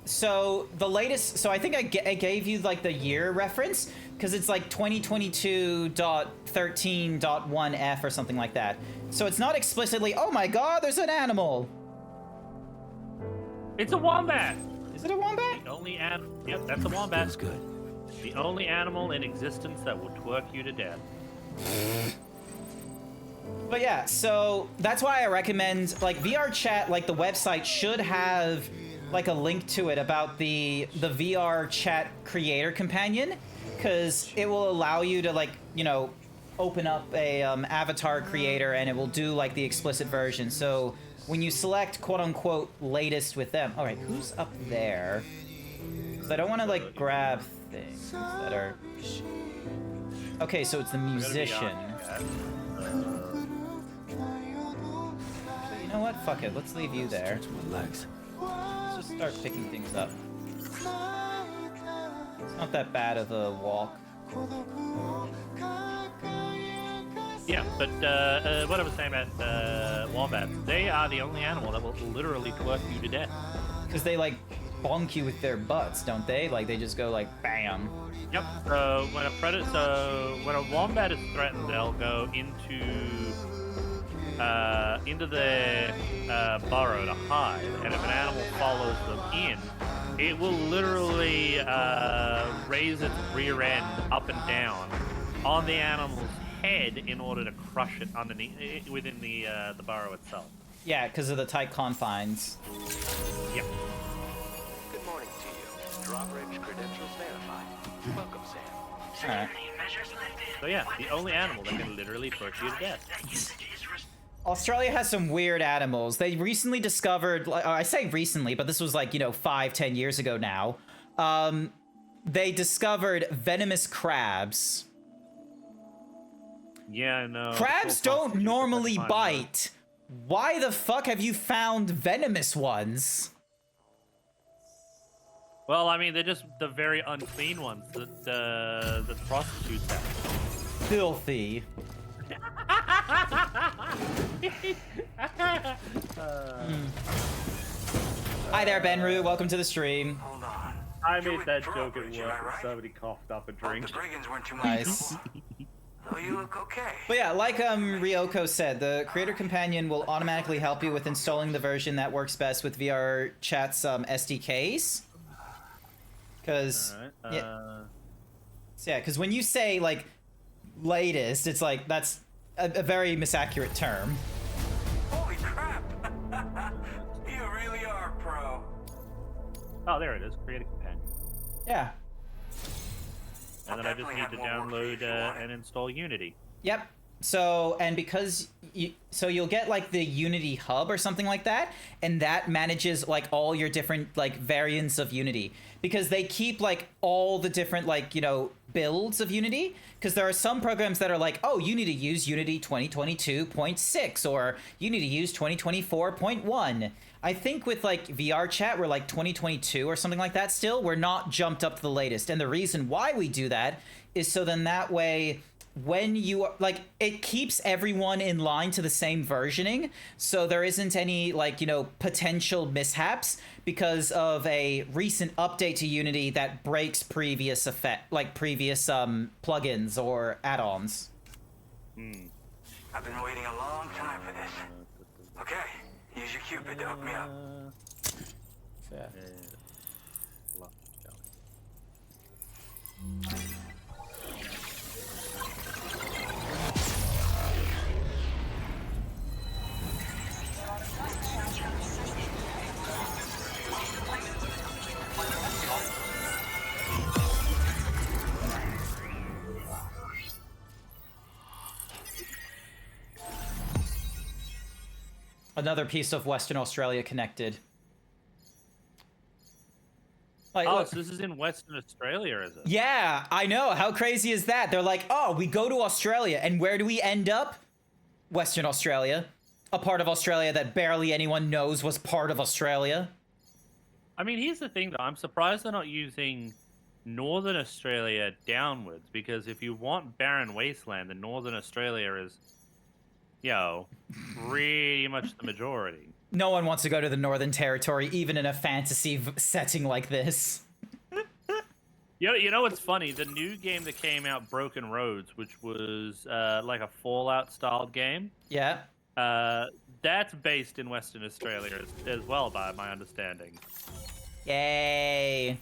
So the latest, so I think I gave you like the year reference, because it's like 2022.13.1F or something like that. So it's not explicitly, oh my god, there's an animal. It's a wombat. Is it a wombat? The only Yep, that's a wombat. That's good. The only animal in existence that will twerk you to death. But yeah, so that's why I recommend, like, VR chat, like the website should have like a link to it about the VR chat creator companion, because it will allow you to, like, you know, open up a avatar creator and it will do like the explicit version. So when you select quote unquote latest with them, all right, who's up there? Because I don't want to like grab things that are... Okay, so it's the musician. You know what? Fuck it. Let's leave you there. Let's just start picking things up. It's not that bad of a walk. Yeah, but what I was saying about wombats, they are the only animal that will literally twerk you to death. Because they like bonk you with their butts, don't they? Like they just go like bam. Yep. So when a wombat is threatened, they'll go into their burrow to hide, and if an animal follows them in, it will literally raise its rear end up and down on the animal's head in order to crush it underneath within the burrow itself. Yeah, because of the tight confines. Yep. Good morning to you. Drawbridge credentials verified. Welcome, Sam. Alright. So yeah, the only animal that can literally twerk you to death. Australia has some weird animals. They recently discovered, I say recently, but this was like, you know, 5-10 years ago now. They discovered venomous crabs. Yeah, I know. Crabs don't normally bite. Why the fuck have you found venomous ones? Well, I mean, they're just the very unclean ones that the prostitutes have. Filthy. Hi there, Benru. Welcome to the stream. Hold on. I made that joke at work and somebody coughed up a drink. The brigands weren't too much Nice. trouble. Oh, you look okay. But yeah, like Ryoko said, the Creator Companion will automatically help you with installing the version that works best with VR Chat's SDKs. Because because when you say like latest, it's like that's a very misaccurate term. Holy crap! You really are a pro. Oh, there it is. Create a companion. Yeah. And then I just need to download and install Unity. Yep. So, and because you'll get like the Unity hub or something like that, and that manages like all your different like variants of Unity, because they keep like all the different like, you know, builds of Unity, because there are some programs that are like, oh, you need to use Unity 2022.6 or you need to use 2024.1. I think with like VR chat, we're like 2022 or something like that still. We're not jumped up to the latest. And the reason why we do that is so then that way, when you like, it keeps everyone in line to the same versioning, so there isn't any like, you know, potential mishaps because of a recent update to Unity that breaks previous plugins or add-ons. I've been waiting a long time for this. Okay, use your Cupid to hook me up. Yeah. Another piece of Western Australia connected. Like, oh, look. so this is in Western Australia, is it? Yeah, I know. How crazy is that? They're like, oh, we go to Australia, and where do we end up? Western Australia. A part of Australia that barely anyone knows was part of Australia. I mean, here's the thing, though. I'm surprised they're not using Northern Australia downwards, because if you want barren wasteland, then Northern Australia is, you know, pretty much the majority. No one wants to go to the Northern Territory, even in a fantasy setting like this. You know what's funny? The new game that came out, Broken Roads, which was like a Fallout-styled game. Yeah. That's based in Western Australia as well, by my understanding. Yay.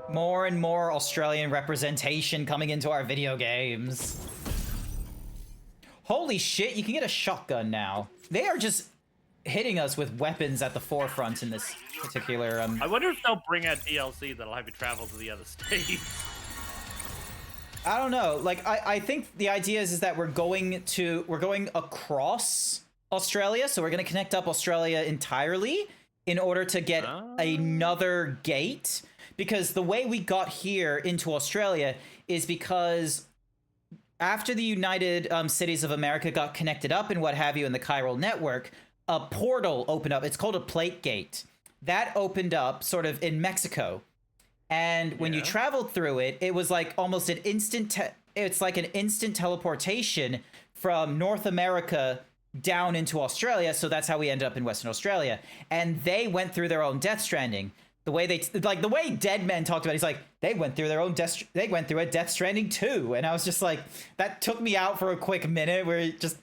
More and more Australian representation coming into our video games. Holy shit, you can get a shotgun now. They are just hitting us with weapons at the forefront in this particular... I wonder if they'll bring out DLC that'll have you travel to the other states. I don't know. Like, I think the idea is that we're going across Australia, so we're going to connect up Australia entirely in order to get another gate. Because the way we got here into Australia is because after the United Cities of America got connected up and what have you in the chiral network, a portal opened up. It's called a plate gate. That opened up sort of in Mexico. And when you traveled through it, it was like almost an instant... it's like an instant teleportation from North America down into Australia. So that's how we ended up in Western Australia. And they went through their own Death Stranding. The way the way Dead Men talked about it, he's like, they went through a Death Stranding too. And I was just like, that took me out for a quick minute where just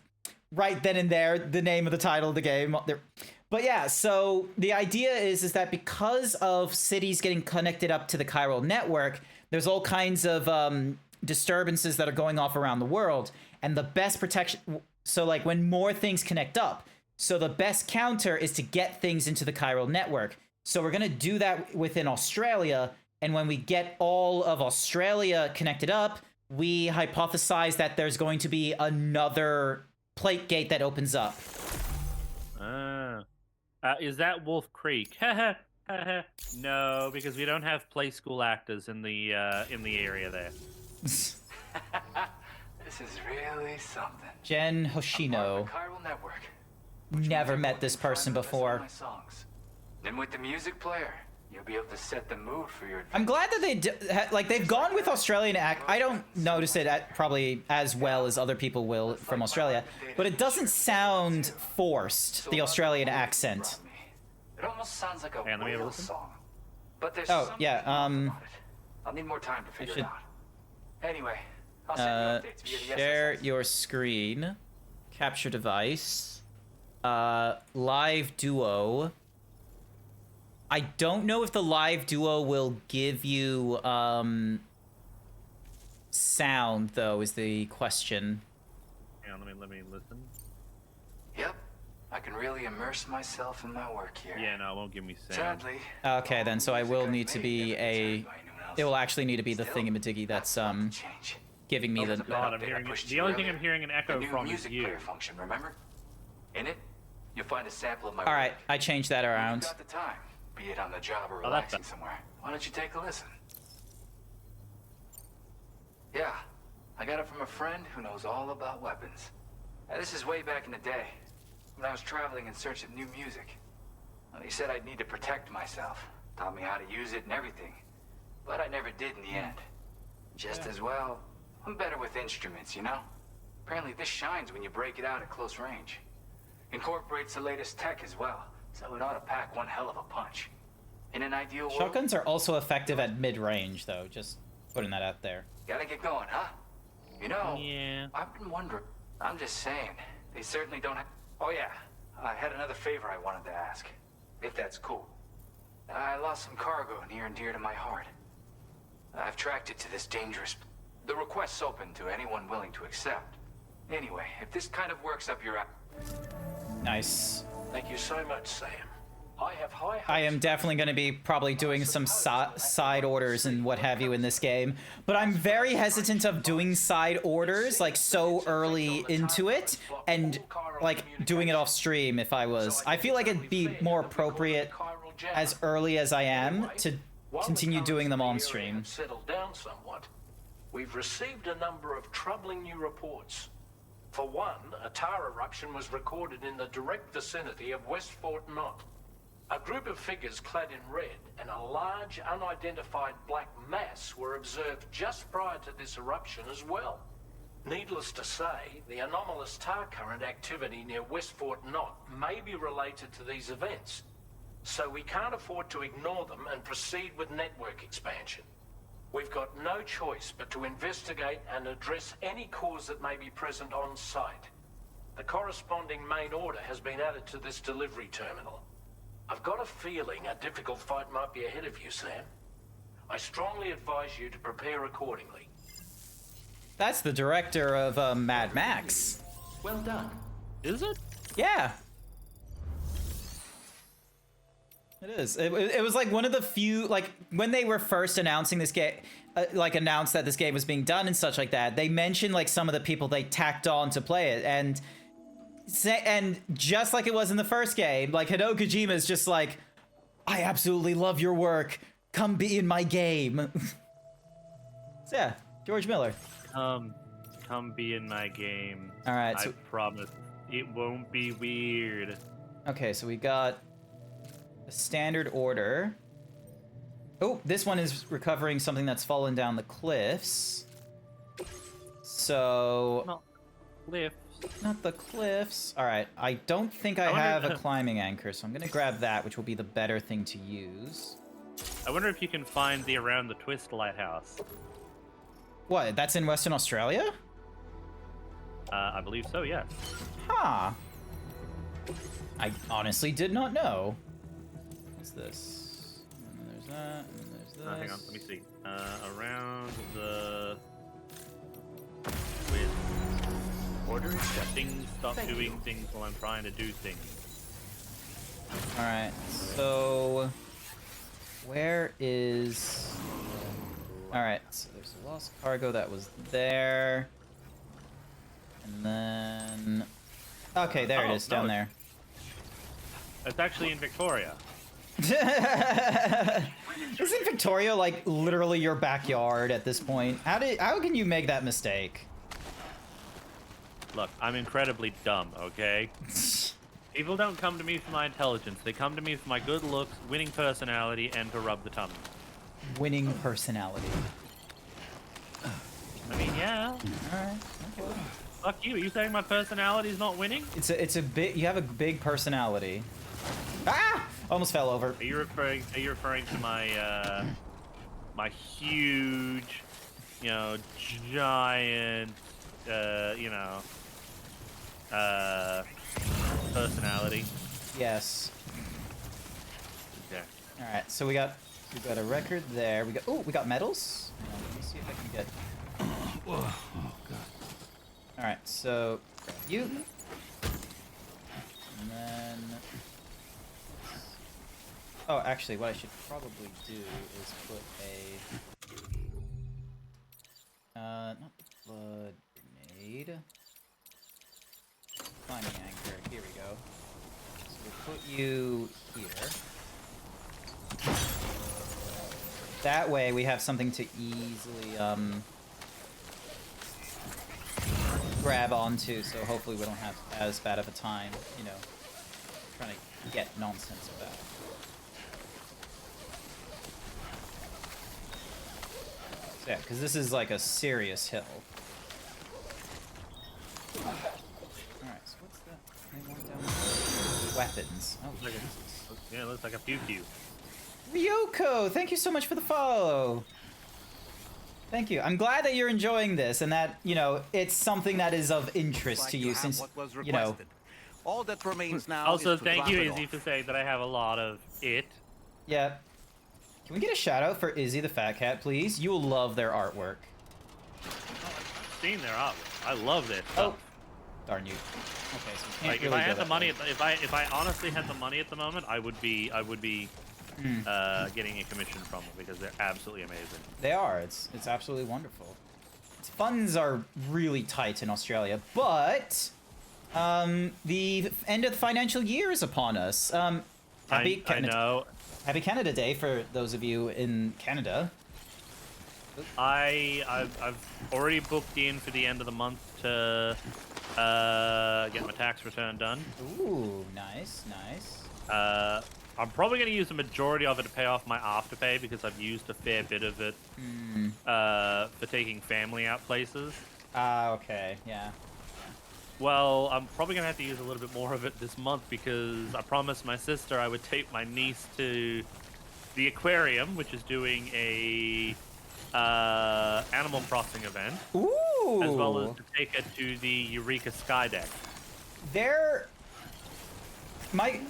right then and there, the name of the title of the game. But yeah, so the idea is that because of cities getting connected up to the chiral network, there's all kinds of disturbances that are going off around the world. And the best protection, so like when more things connect up, so the best counter is to get things into the chiral network. So we're going to do that within Australia, and when we get all of Australia connected up, we hypothesize that there's going to be another plate gate that opens up. Is that Wolf Creek? No, because we don't have play school actors in the area there. This is really something. Jen Hoshino. Chiral network. Never met this person before. And with the music player, you'll be able to set the mood for your... I'm glad that they've gone with Australian act. I don't notice it probably as well as other people will from Australia, but it doesn't sound forced, the Australian accent. It almost sounds like a whale song. But there's I'll need more time to figure it out. Anyway, I'll send you updates via the share your screen, capture device, live duo. I don't know if the live duo will give you sound though, is the question. Yeah, let me listen. Yep, I can really immerse myself in my work here. Yeah, no, it won't give me sound. Sadly. Okay, then so I will need to be it will actually need to be the thingamadiggy that's giving me the. God, I'm hearing the only thing I'm hearing an echo from is you. Player function, remember? In it, you'll find a sample of my All right, work. I changed that around. You've got the time, be it on the job or Oh, that's relaxing somewhere. Why don't you take a listen? Yeah, I got it from a friend who knows all about weapons. This is way back in the day, when I was traveling in search of new music. Well, he said I'd need to protect myself, taught me how to use it and everything. But I never did in the end. Just as well, I'm better with instruments, you know? Apparently this shines when you break it out at close range. Incorporates the latest tech as well, so it ought to pack one hell of a punch. In an ideal world... Shotguns are also effective at mid-range, though. Just putting that out there. Gotta get going, huh? You know, Yeah. I've been wondering. I'm just saying, they certainly don't have... Oh yeah, I had another favor I wanted to ask. If that's cool. I lost some cargo near and dear to my heart. I've tracked it to this dangerous... The request's open to anyone willing to accept. Anyway, if this kind of works up your... Nice. Thank you so much, Sam. I have high hopes. I am definitely going to be probably doing some side orders and what have you in this game, but I'm very hesitant of doing side orders like so early into it and like doing it off stream if I was. I feel like it'd be more appropriate as early as I am to continue doing them on stream. Settled down somewhat. We've received a number of troubling new reports. For one, a tar eruption was recorded in the direct vicinity of West Fort Knot. A group of figures clad in red and a large unidentified black mass were observed just prior to this eruption as well. Needless to say, the anomalous tar current activity near West Fort Knot may be related to these events, so we can't afford to ignore them and proceed with network expansion. We've got no choice but to investigate and address any cause that may be present on site. The corresponding main order has been added to this delivery terminal. I've got a feeling a difficult fight might be ahead of you, Sam. I strongly advise you to prepare accordingly. That's the director of Mad Max. Well done. Is it? Yeah. It is. It was like one of the few, like when they were first announcing this game, like announced that this game was being done and such like that, they mentioned like some of the people they tacked on to play it, and just like it was in the first game, like Hideo Kojima is just like, I absolutely love your work. Come be in my game. So yeah, George Miller. Come be in my game. All right. I So, promise it won't be weird. okay, so we got a standard order. Oh, this one is recovering something that's fallen down the cliffs. So... Not cliffs. Not the cliffs. All right, I don't think I have a climbing anchor, so I'm gonna grab that, which will be the better thing to use. I wonder if you can find the Around the Twist lighthouse. What, that's in Western Australia? I believe so, yes. Huh. I honestly did not know. What's this? And then there's that, and then there's this. Hang on, let me see. Around the Twist. Order accepted. Things stop doing things while I'm trying to do things. Alright, so... where is... Alright, so there's a lost cargo that was there. And then... okay, there it is, down there. It's actually in Victoria. Isn't Victoria, like, literally your backyard at this point? How can you make that mistake? Look, I'm incredibly dumb, okay? People don't come to me for my intelligence. They come to me for my good looks, winning personality, and to rub the tummy. Winning personality. I mean, yeah. Alright, okay. Fuck you. Are you saying my personality's not winning? It's a big... you have a big personality. Ah! Almost fell over. Are you referring to my my huge, giant, personality? Yes. Okay. All right, so we got a record there. We got medals. Hang on, let me see if I can get. Oh god. All right, so you, and then. Oh, actually, what I should probably do is put a. Not the Flood grenade. Climbing anchor. Here we go. So we'll put you here. That way we have something to easily grab onto, so hopefully we don't have as bad of a time, you know, trying to get nonsense back. So yeah, because this is like a serious hill. Alright, so what's that? Anyone down there? Weapons. Oh, Look at yeah, it looks like a pew-pew. Ryoko, thank you so much for the follow. Thank you. I'm glad that you're enjoying this and that, you know, it's something that is of interest to you since, you know. All that remains now Also, is to thank drop you, it Izzy, off. for saying that I have a lot of it. Yeah. Can we get a shout out for Izzy the Fat Cat, please? You will love their artwork. I've seen their artwork. I love this Oh, stuff. darn you. Okay, so we can't Like really if I go had the that money, way. if I honestly had the money at the moment, I would be getting a commission from them because they're absolutely amazing. They are. It's absolutely wonderful. Funds are really tight in Australia, but the end of the financial year is upon us. Happy I know. Happy Canada Day for those of you in Canada. I've already booked in for the end of the month to get my tax return done. Ooh, nice, nice. I'm probably going to use the majority of it to pay off my Afterpay because I've used a fair bit of it for taking family out places. Ah, okay, yeah. Well, I'm probably going to have to use a little bit more of it this month because I promised my sister I would take my niece to the aquarium, which is doing a Animal Crossing event. Ooh! As well as to take her to the Eureka Sky Deck.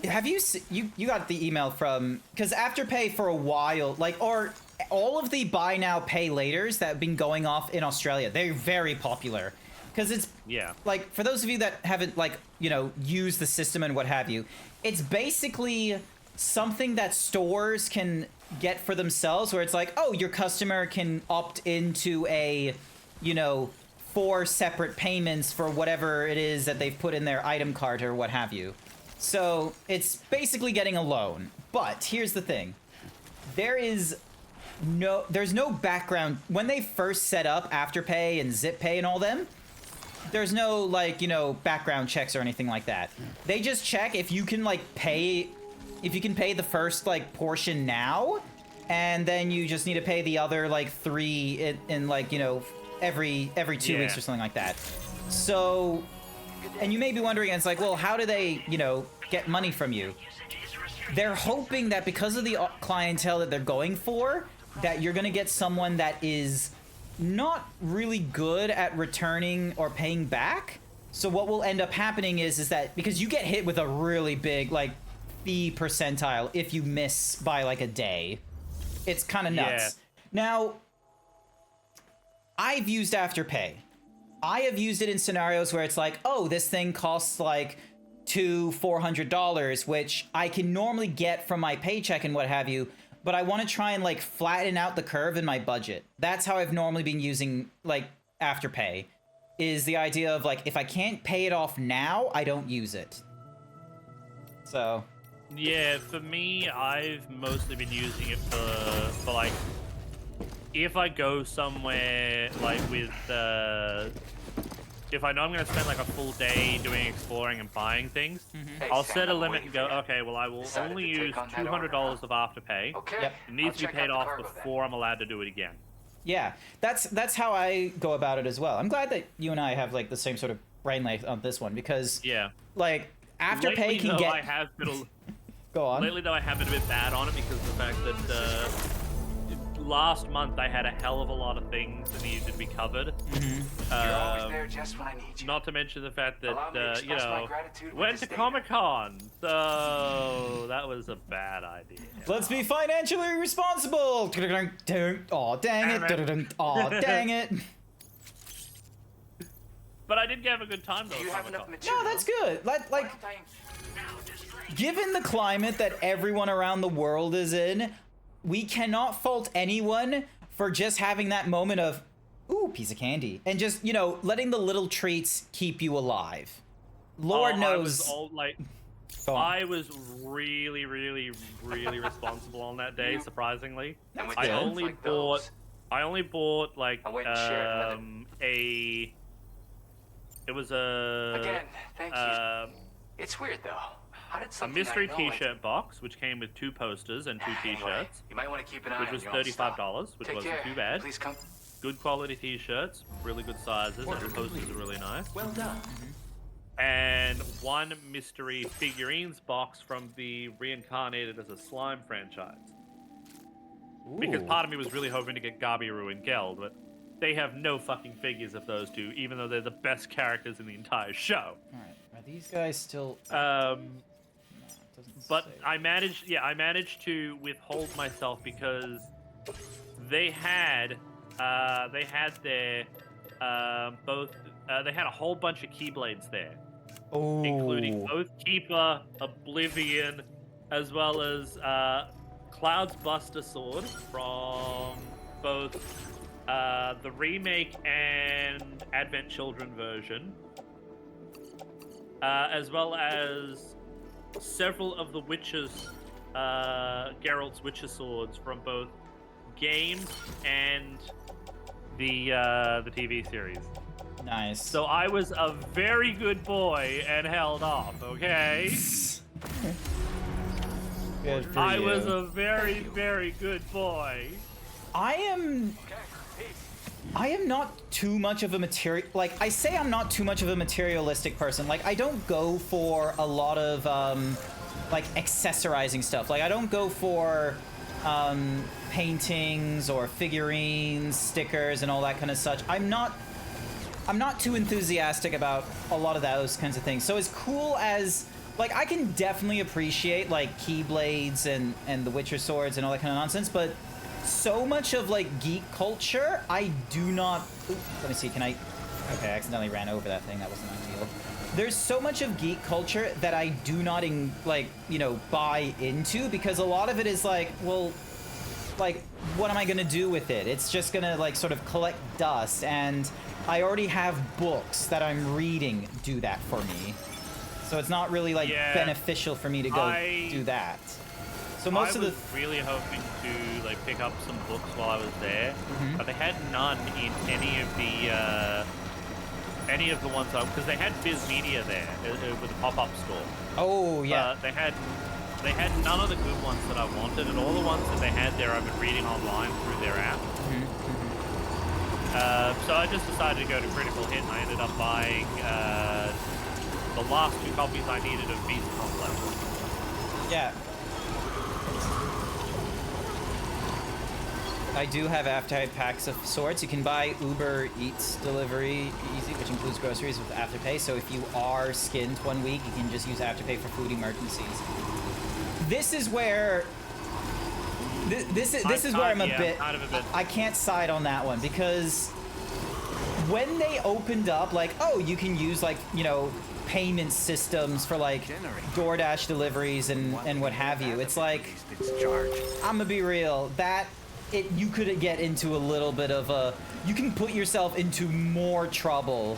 Have you you got the email from, because Afterpay for a while, like, or all of the buy now pay laters that have been going off in Australia, they're very popular. Because it's, like, for those of you that haven't, like, you know, used the system and what have you, it's basically something that stores can get for themselves where it's like, oh, your customer can opt into a, you know, 4 separate payments for whatever it is that they've put in their item cart or what have you. So it's basically getting a loan. But here's the thing. There's no background. When they first set up Afterpay and ZipPay and all them, there's no, like, you know, background checks or anything like that. They just check if you can, like, pay the first, like, portion now, and then you just need to pay the other, like, 3 in like, you know, every 2 weeks or something like that. So, and you may be wondering, it's like, well, how do they, you know, get money from you? They're hoping that because of the clientele that they're going for, that you're gonna get someone that is not really good at returning or paying back. So what will end up happening is that because you get hit with a really big, like, fee percentile if you miss by, like, a day. It's kind of nuts. Yeah. Now, I've used Afterpay. I have used it in scenarios where it's like, oh, this thing costs like $200-400, which I can normally get from my paycheck and what have you, but I want to try and, like, flatten out the curve in my budget. That's how I've normally been using, like, Afterpay, is the idea of, like, if I can't pay it off now, I don't use it. So. Yeah, for me, I've mostly been using it for like, if I go somewhere, like, with, if I know I'm going to spend, like, a full day doing exploring and buying things, I'll set a limit and go, okay, well, I will only use $200 of Afterpay. Yep. It needs to be paid off before I'm allowed to do it again. Yeah, that's how I go about it as well. I'm glad that you and I have, like, the same sort of brain length on this one, because, like, Afterpay Lately, can though, get... I have been Go on. Lately, though, I have been a bit bad on it because of the fact that last month I had a hell of a lot of things that needed to be covered. You're always there just when I need you. Not to mention the fact Allow me to that, you express my know, gratitude with went this to statement. Comic-Con, so that was a bad idea. Let's be financially responsible! Aw, dang it! Aw, dang it! But I did have a good time, though. Do you have enough No, material? that's good. Like, given the climate that everyone around the world is in, we cannot fault anyone for just having that moment of, Ooh, piece of candy. And just, you know, letting the little treats keep you alive. Lord knows. I was really, really, really responsible on that day, surprisingly. That's I good. only bought like I went and shared it was a Again, thank you. It's weird though. How did a something mystery I know T-shirt box, which came with 2 posters and 2 Anyway, T-shirts, you might want to keep an eye which on was your own stuff. $35, which Take wasn't care. too bad. Please come. Good quality T-shirts, really good sizes, and the posters are really nice. Well done. And 1 mystery figurines box from the Reincarnated as a Slime franchise. Because Ooh. part of me was really hoping to get Gabiru and Geld, but they have no fucking figures of those 2, even though they're the best characters in the entire show. Alright, are these guys still... But I managed to withhold myself because they had their they had a whole bunch of Keyblades there. Oh. Including both Keeper, Oblivion, as well as Cloud's Buster Sword from both the remake and Advent Children version, as well as several of the Witcher's, Geralt's Witcher swords from both games and the TV series. Nice. So I was a very good boy and held off, okay? Good for I you. was a very, very good boy. I am not too much of a I say I'm not too much of a materialistic person. Like, I don't go for a lot of, like, accessorizing stuff. Like, I don't go for, paintings or figurines, stickers, and all that kind of such. I'm not too enthusiastic about a lot of those kinds of things. So as cool as, like, I can definitely appreciate, like, Keyblades and the Witcher swords and all that kind of nonsense, but so much of, like, geek culture, I do not... Ooh, let me see, can I... Okay, I accidentally ran over that thing. That wasn't ideal. There's so much of geek culture that I do not, buy into, because a lot of it is like, well, like, what am I gonna do with it? It's just gonna, like, sort of collect dust, and I already have books that I'm reading do that for me. So it's not really, like, beneficial for me to go do that. So most of the... I was really hoping to, like, pick up some books while I was there, but they had none in any of the ones, because they had Viz Media there with a pop-up store. Oh, yeah. They had none of the good ones that I wanted, and all the ones that they had there I've been reading online through their app. So I just decided to go to Critical Hit, and I ended up buying the last 2 copies I needed of Beast Complex. Yeah. I do have Afterpay packs of sorts. You can buy Uber Eats delivery easy, which includes groceries with Afterpay. So if you are skinned 1 week, you can just use Afterpay for food emergencies. This is where this is where I'm a bit. I can't side on that one, because when they opened up, like, oh, you can use, like, you know, payment systems for, like, DoorDash deliveries and what have you. It's like, I'm gonna be real, you could get into a little bit of a... You can put yourself into more trouble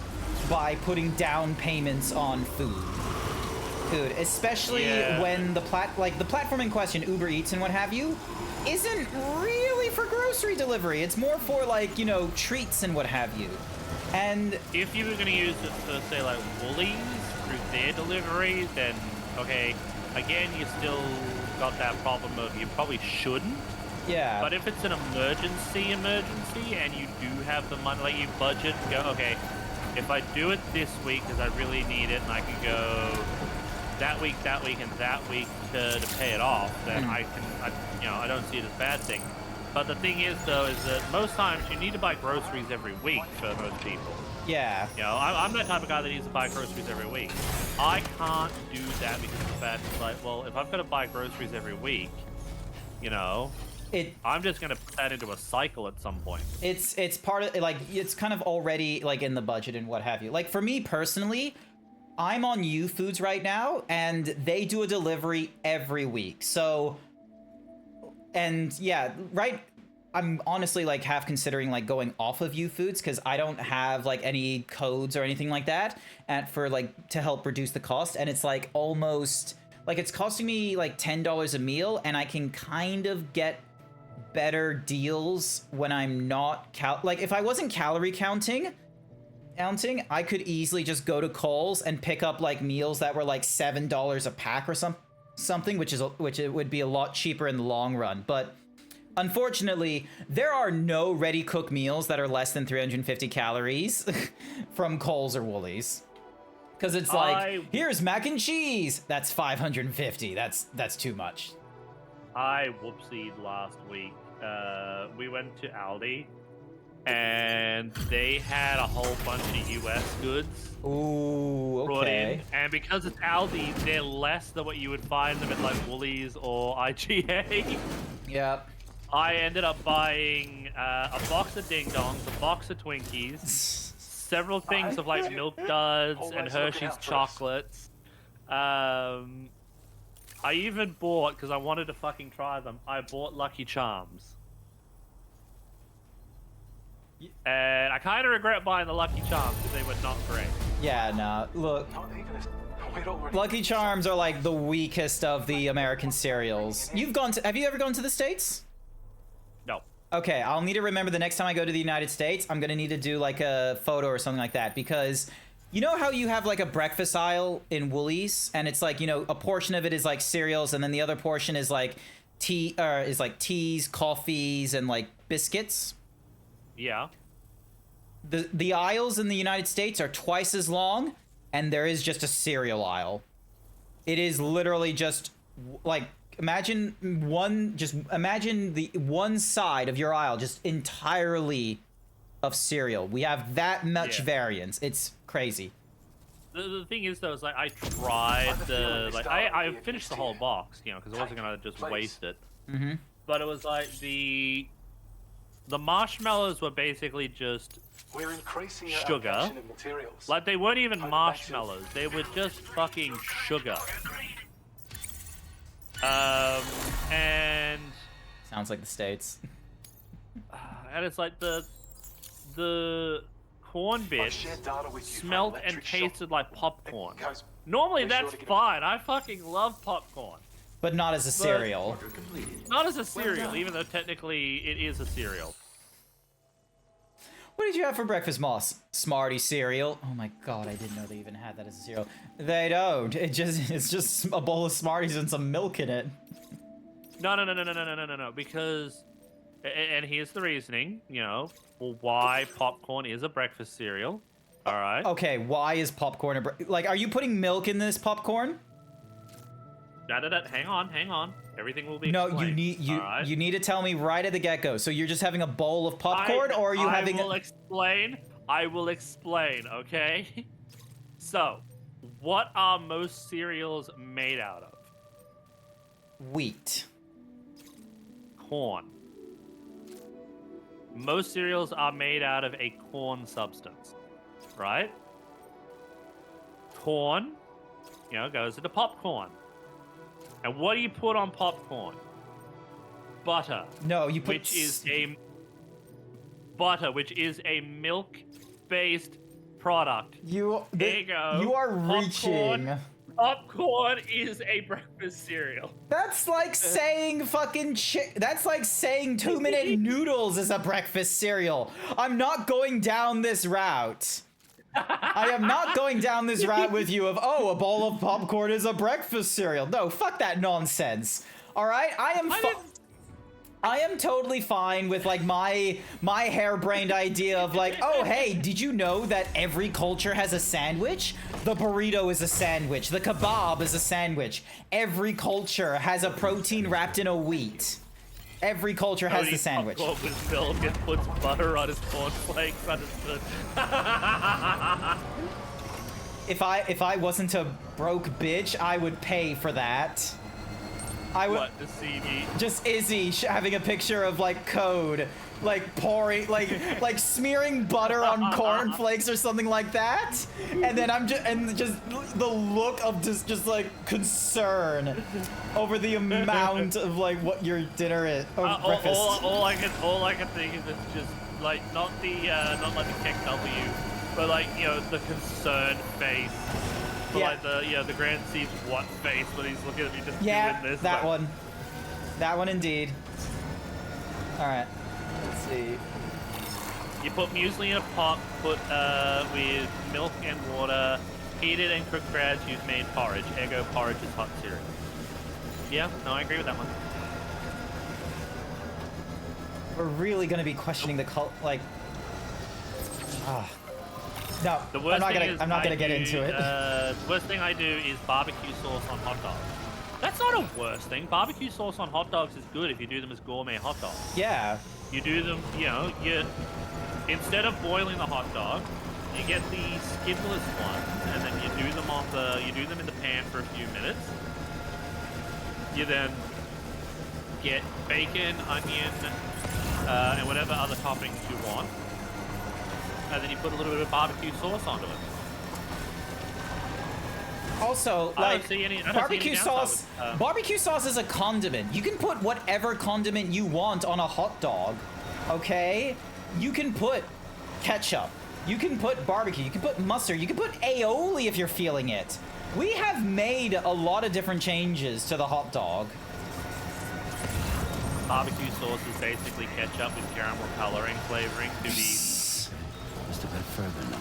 by putting down payments on food. Dude, especially when the platform in question, Uber Eats and what have you, isn't really for grocery delivery. It's more for, like, you know, treats and what have you. And if you were going to use it for, say, like, Woolies through their delivery, then, okay, again, you still got that problem of you probably shouldn't. Yeah. But if it's an emergency, and you do have the money, like, you budget, go, okay, if I do it this week because I really need it, and I can go that week, and that week to pay it off, then I don't see it as a bad thing. But the thing is, though, is that most times you need to buy groceries every week for most people. Yeah. You know, I'm that type of guy that needs to buy groceries every week. I can't do that because of the fact it's like, well, if I've got to buy groceries every week, you know, I'm just gonna put that into a cycle at some point. It's part of, like, it's kind of already, like, in the budget and what have you. Like, for me personally, I'm on U-Foods right now, and they do a delivery every week. So, and yeah, right I'm honestly like half considering like going off of U-Foods because I don't have like any codes or anything like that for like to help reduce the cost, and it's like almost like it's costing me like $10 a meal, and I can kind of get better deals when I'm not like if I wasn't calorie counting, I could easily just go to Kohl's and pick up like meals that were like $7 a pack or something, which it would be a lot cheaper in the long run, but. Unfortunately, there are no ready-cooked meals that are less than 350 calories from Kohl's or Woolies. Because it's like, here's mac and cheese! That's 550. That's too much. I whoopsied last week. We went to Aldi, and they had a whole bunch of US goods. Ooh, brought okay. in. And because it's Aldi, they're less than what you would find them at like Woolies or IGA. Yep. I ended up buying a box of Ding Dongs, a box of Twinkies, several things of like Milk Duds and Hershey's chocolates. I even bought, because I wanted to fucking try them, I bought Lucky Charms. And I kind of regret buying the Lucky Charms because they were not great. Yeah, nah, look. Lucky Charms are like the weakest of the American cereals. Have you ever gone to the States? No. Okay, I'll need to remember the next time I go to the United States, I'm gonna need to do like a photo or something like that, because you know how you have like a breakfast aisle in Woolies, and it's like, you know, a portion of it is like cereals, and then the other portion is like teas, coffees, and like biscuits. Yeah. The aisles in the United States are twice as long, and there is just a cereal aisle. It is literally just like imagine the one side of your aisle just entirely of cereal. We have that much variance. It's crazy. The thing is though, is like I tried I finished the whole box, you know, because I wasn't gonna just waste it. Mm-hmm. But it was like the marshmallows were basically just sugar. Like they weren't even marshmallows; they were just fucking sugar. And sounds like the States. And it's like the corn bits smelled and tasted like popcorn. Normally that's fine. I fucking love popcorn. But not as a cereal. Not as a cereal, even though technically it is a cereal. What did you have for breakfast, Moss? Smarty cereal. Oh my god, I didn't know they even had that as a cereal. They don't. It's just a bowl of Smarties and some milk in it. No. Because, and here's the reasoning, you know, why popcorn is a breakfast cereal. All right. Okay, why is popcorn like? Are you putting milk in this popcorn? Hang on. Everything will be explained. No, you need to tell me right at the get-go. So you're just having a bowl of popcorn, or are you having? I will explain. Okay. So, what are most cereals made out of? Wheat. Corn. Most cereals are made out of a corn substance, right? Corn, you know, goes into popcorn. And what do you put on popcorn? Butter. No, you put... which is a milk-based product. There you go. You are reaching. Popcorn is a breakfast cereal. That's like saying that's like saying 2-minute noodles is a breakfast cereal. I'm not going down this route. I am not going down this route with you of, oh, a bowl of popcorn is a breakfast cereal. No, fuck that nonsense. All right, I am totally fine with like my harebrained idea of like, oh, hey, did you know that every culture has a sandwich? The burrito is a sandwich. The kebab is a sandwich. Every culture has a protein wrapped in a wheat. Every culture has the sandwich. With milk and puts butter on his cornflakes. Understood. If I wasn't a broke bitch, I would pay for that. I would What, the CD? just Izzy having a picture of like code, like pouring, like smearing butter on cornflakes or something like that, and then just the look of just like concern over the amount of like what your dinner is or breakfast. All I can think of is just like not like the Tech W, but like the concerned face. For like the the GrantZeebs what face when he's looking at me just doing this. That one. That one indeed. Alright. Let's see. You put muesli in a pot, put with milk and water, heat it and cook for as you've made porridge. Ergo porridge is hot cereal. Yeah, no, I agree with that one. We're really gonna be questioning the cult, like. No, I'm not gonna get into it. The worst thing I do is barbecue sauce on hot dogs. That's not a worst thing. Barbecue sauce on hot dogs is good if you do them as gourmet hot dogs. Yeah. You do them, you instead of boiling the hot dog, you get the skinless ones, and then you do them in the pan for a few minutes. You then get bacon, onion, and whatever other toppings you want. And then you put a little bit of barbecue sauce onto it. Also, like, barbecue sauce, with, barbecue sauce is a condiment. You can put whatever condiment you want on a hot dog, okay? You can put ketchup. You can put barbecue. You can put mustard. You can put aioli if you're feeling it. We have made a lot of different changes to the hot dog. Barbecue sauce is basically ketchup with caramel coloring flavoring to be... Just a bit further now.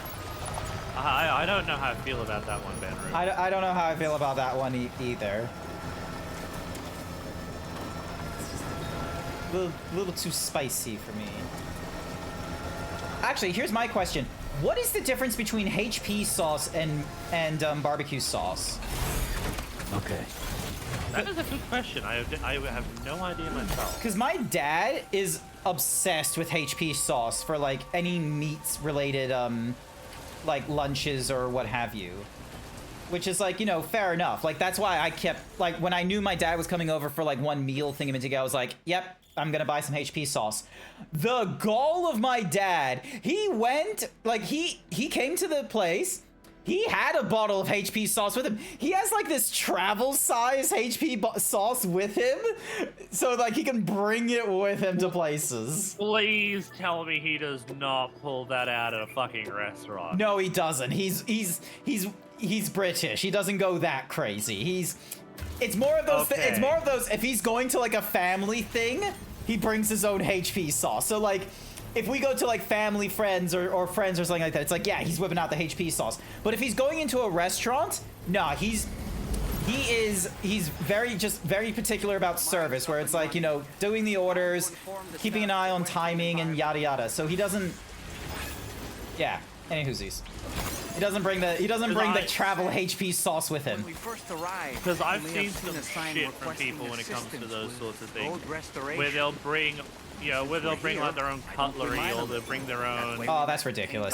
I don't know how I feel about that one, Ben. I don't know how I feel about that one either. A little too spicy for me. Actually, here's my question. What is the difference between HP sauce and barbecue sauce? Okay. That is a good question. I have no idea myself. Because my dad is obsessed with HP sauce for like any meats related like lunches or what have you, which is like, fair enough. Like that's why I kept, like, when I knew my dad was coming over for like one meal thingamajig, I was like, yep, I'm gonna buy some HP sauce. The gall of my dad, he went, like, he came to the place, he had a bottle of HP sauce with him. He has like this travel size HP sauce with him, so like he can bring it with him to places. Please tell me he does not pull that out at a fucking restaurant. No, he doesn't. He's British. He doesn't go that crazy. It's more of those. Okay. It's more of those. If he's going to like a family thing, he brings his own HP sauce. So like, if we go to like family friends or friends or something like that, it's like, yeah, he's whipping out the HP sauce. But if he's going into a restaurant, nah, he's very particular about service, where it's like, doing the orders, keeping an eye on timing and yada yada. So he doesn't. Yeah, any whoosies. He doesn't bring the travel HP sauce with him. Because I've seen some shit from people when it comes to those sorts of things, where they'll bring like their own cutlery, or they'll bring their own. Oh, that's ridiculous.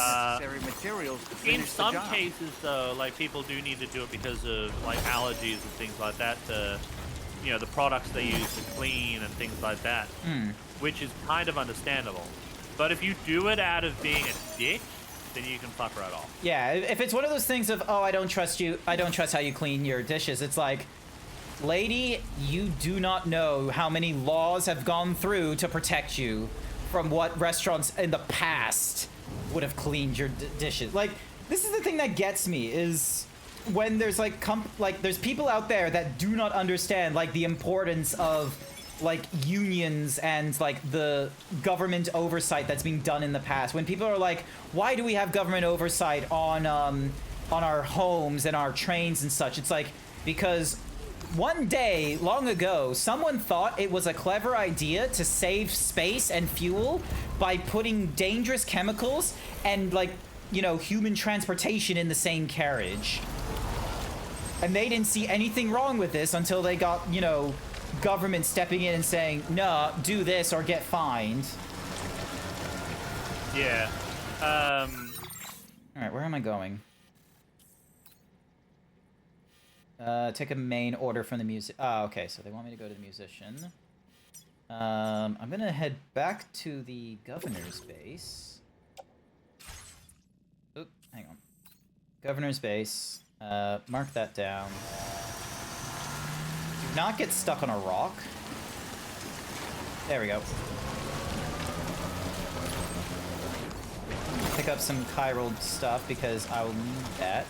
In some cases, though, like people do need to do it because of like allergies and things like that. To, the products they use to clean and things like that, which is kind of understandable. But if you do it out of being a dick, then you can fuck right off. Yeah, if it's one of those things of, oh, I don't trust you, I don't trust how you clean your dishes, it's like, lady, you do not know how many laws have gone through to protect you from what restaurants in the past would have cleaned your dishes. Like, this is the thing that gets me, is when there's like there's people out there that do not understand like the importance of like unions and like the government oversight that's being done in the past. When people are like, why do we have government oversight on our homes and our trains and such? It's like, because one day long ago, someone thought it was a clever idea to save space and fuel by putting dangerous chemicals and like, human transportation in the same carriage. And they didn't see anything wrong with this until they got, government stepping in and saying, no, do this or get fined. Yeah. Alright, where am I going? Take a main order from the music. Oh, okay, so they want me to go to the musician. I'm gonna head back to the governor's base. Oop, hang on. Governor's base. Mark that down. Do not get stuck on a rock. There we go. Pick up some chiral stuff because I will need that.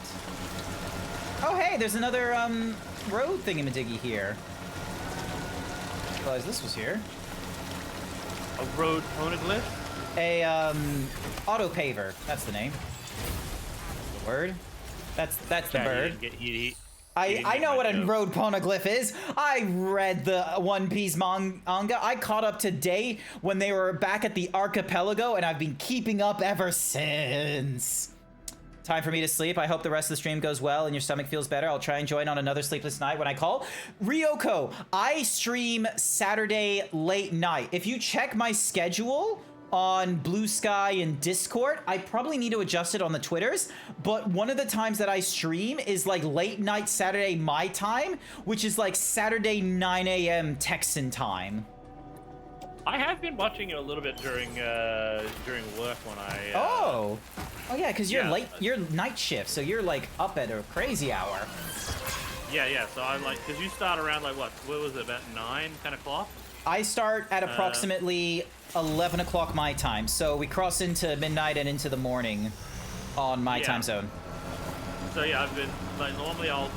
Oh hey, there's another road thingamadiggy here. I realized this was here. A road poneglyph? A auto paver. That's the name. That's the word. That's the bird. I know what a road poneglyph is. I read the One Piece manga. I caught up to date when they were back at the archipelago, and I've been keeping up ever since. Time for me to sleep. I hope the rest of the stream goes well and your stomach feels better. I'll try and join on another sleepless night when I call. Ryoko, I stream Saturday late night. If you check my schedule on Blue Sky and Discord, I probably need to adjust it on the Twitters, but one of the times that I stream is like late night Saturday my time, which is like Saturday 9 a.m. Texan time. I have been watching it a little bit during work when I. Oh yeah, because you're late. You're night shift, so you're like up at a crazy hour. Yeah. So I'm like, because you start around like what was it, about 9, 10 o'clock? I start at approximately 11 o'clock my time, so we cross into midnight and into the morning on my time zone. So yeah, I've been like normally I'll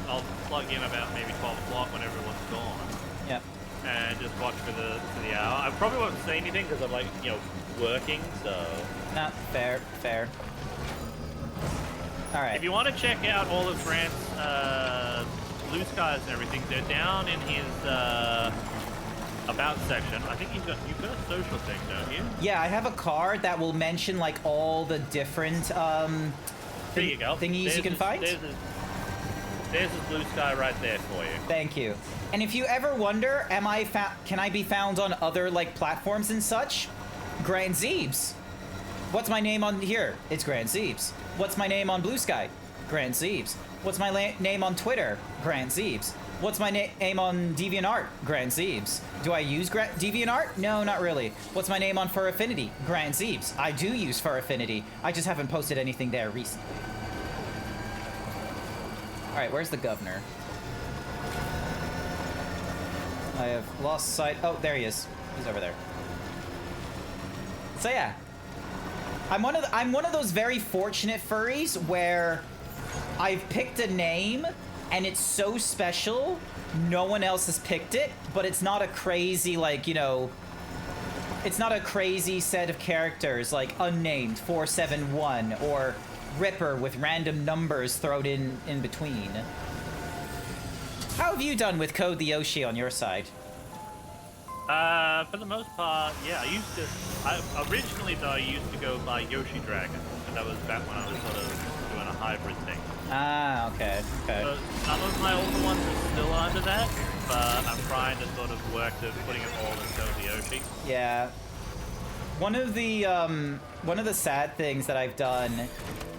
plug in about maybe 12 o'clock when everyone's gone. Yep. And just watch for the hour. I probably won't say anything because I'm like working. So. Not fair. All right. If you want to check out all of Grant's blue skies and everything, they're down in his about section. I think you've got a social thing, don't you? Yeah, I have a card that will mention like all the different there you go. thingies you can find. There's a blue sky right there for you. Thank you. And if you ever wonder, can I be found on other like platforms and such? GrantZeebs. What's my name on here? It's GrantZeebs. What's my name on Blue Sky? GrantZeebs. What's my name on Twitter? GrantZeebs. What's my name on DeviantArt? GrantZeebs. Do I use DeviantArt? No, not really. What's my name on Fur Affinity? GrantZeebs. I do use Fur Affinity. I just haven't posted anything there recently. All right, where's the governor? I have lost sight. Oh, there he is. He's over there. So yeah, I'm one of those very fortunate furries where I've picked a name and it's so special, no one else has picked it, but it's not a crazy it's not a crazy set of characters like unnamed 471 or Ripper with random numbers thrown in between. How have you done with Code the Yoshi on your side? For the most part, yeah. Originally though, I used to go by Yoshi Dragon, and that was back when I was sort of doing a hybrid thing. Ah, okay. So some of my older ones are still under that, but I'm trying to sort of work to putting it all in Code the Yoshi. Yeah. One of the sad things that I've done,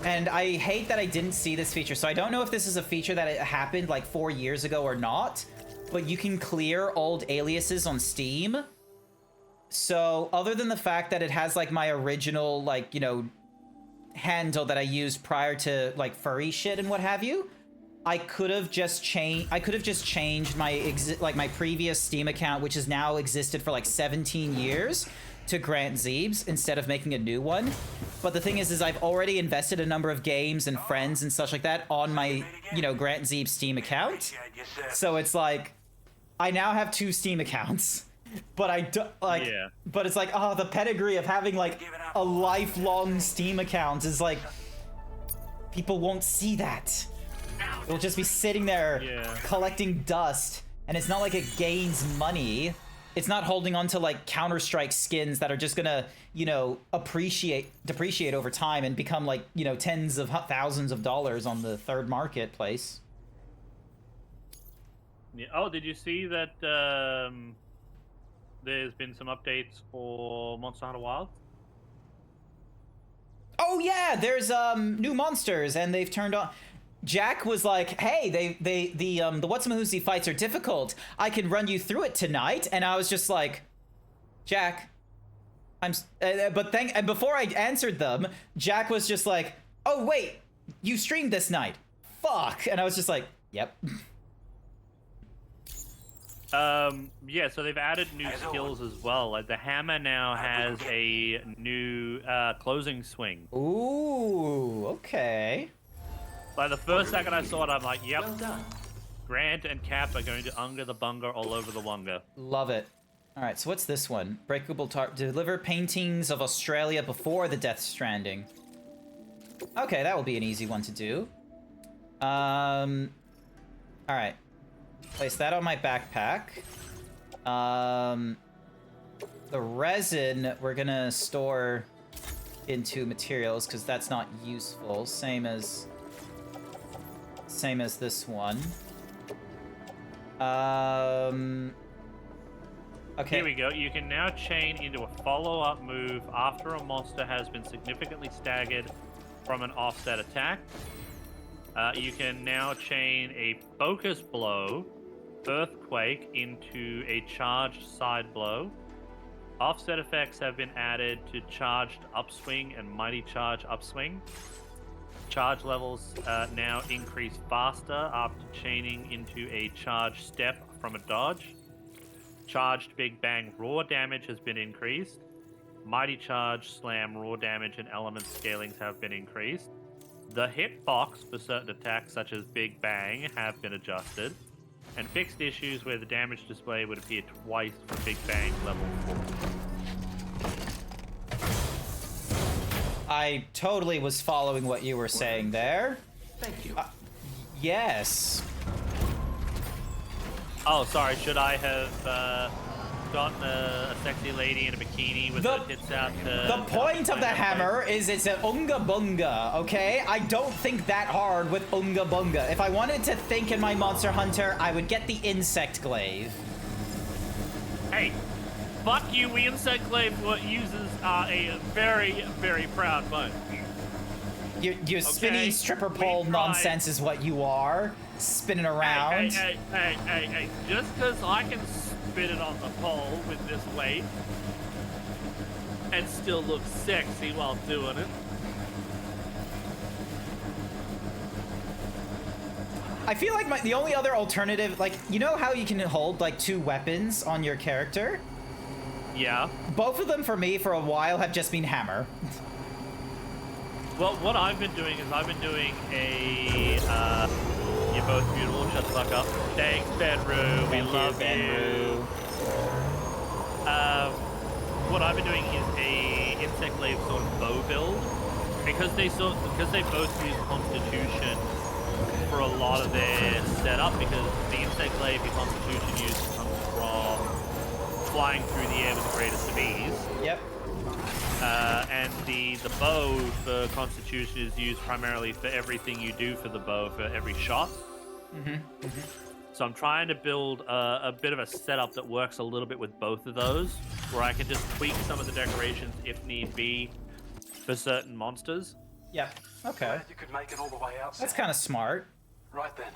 and I hate that I didn't see this feature, so I don't know if this is a feature that it happened like 4 years ago or not, but you can clear old aliases on Steam. So other than the fact that it has like my original handle that I used prior to like furry shit and what have you, I could have just changed my my previous Steam account, which has now existed for like 17 years, to GrantZeebs instead of making a new one. But the thing is I've already invested a number of games and friends and such like that on my GrantZeebs Steam account. So it's like I now have 2 Steam accounts. But I do, but it's like, oh, the pedigree of having like a lifelong Steam account is like, people won't see that. It'll just be sitting there collecting dust, and it's not like it gains money. It's not holding on to like Counter-Strike skins that are just gonna, depreciate over time and become like, tens of thousands of dollars on the third marketplace. Yeah. Oh, did you see that? There's been some updates for Monster Hunter Wilds. Oh yeah, there's new monsters, and they've turned on. Jack was like, "Hey, the What's-A-Mahoozy fights are difficult. I can run you through it tonight." And I was just like, "Jack, and before I answered them, Jack was just like, "Oh wait, you streamed this night. Fuck." And I was just like, "Yep." Yeah, so they've added new skills as well. Like the hammer now has a new closing swing. Ooh, okay. Like the first second I saw it, I'm like, yep. Well done. Grant and Cap are going to Unga the Bunga all over the Wonga. Love it. All right, so what's this one? Breakable deliver paintings of Australia before the Death Stranding. Okay, that will be an easy one to do. All right. Place that on my backpack. The resin we're gonna store into materials because that's not useful. Same as this one. Okay. Here we go. You can now chain into a follow-up move after a monster has been significantly staggered from an offset attack. You can now chain a focus blow, earthquake, into a charged side blow. Offset effects have been added to charged upswing and mighty charge upswing. Charge levels now increase faster after chaining into a charged step from a dodge. Charged Big Bang raw damage has been increased. Mighty Charge, Slam, raw damage, and element scalings have been increased. The hitbox for certain attacks such as Big Bang have been adjusted. And fixed issues where the damage display would appear twice for Big Bang level 4. I totally was following what you were saying there. Thank you. Yes. Oh, sorry. Should I have gotten a sexy lady in a bikini with her tits out? The point of the hammer is it's an Unga Bunga, okay? I don't think that hard with Unga Bunga. If I wanted to think in my Monster Hunter, I would get the Insect Glaive. Hey, fuck you. We Insect Glaive uses a very, very proud bone. Your spinny stripper pole nonsense is what you are. Spinning around. Hey. Just because I can spin it on the pole with this weight and still look sexy while doing it. I feel like the only other alternative, like, you know how you can hold, like, 2 weapons on your character? Yeah. Both of them, for me, for a while, have just been hammer. Well, what I've been doing is I've been doing a, you're both beautiful, shut the fuck up. Thanks, Benru, we love you. What I've been doing is a Insect Glaive sort of bow build. Because they both use Constitution for a lot of their setup, because the Insect Glaive your Constitution use comes from flying through the air with the greatest of ease. Yep. And the bow for Constitution is used primarily for everything you do for the bow for every shot. So I'm trying to build a bit of a setup that works a little bit with both of those, where I can just tweak some of the decorations if need be for certain monsters. Yeah. Okay. Glad you could make it all the way out. That's kind of smart. Right then.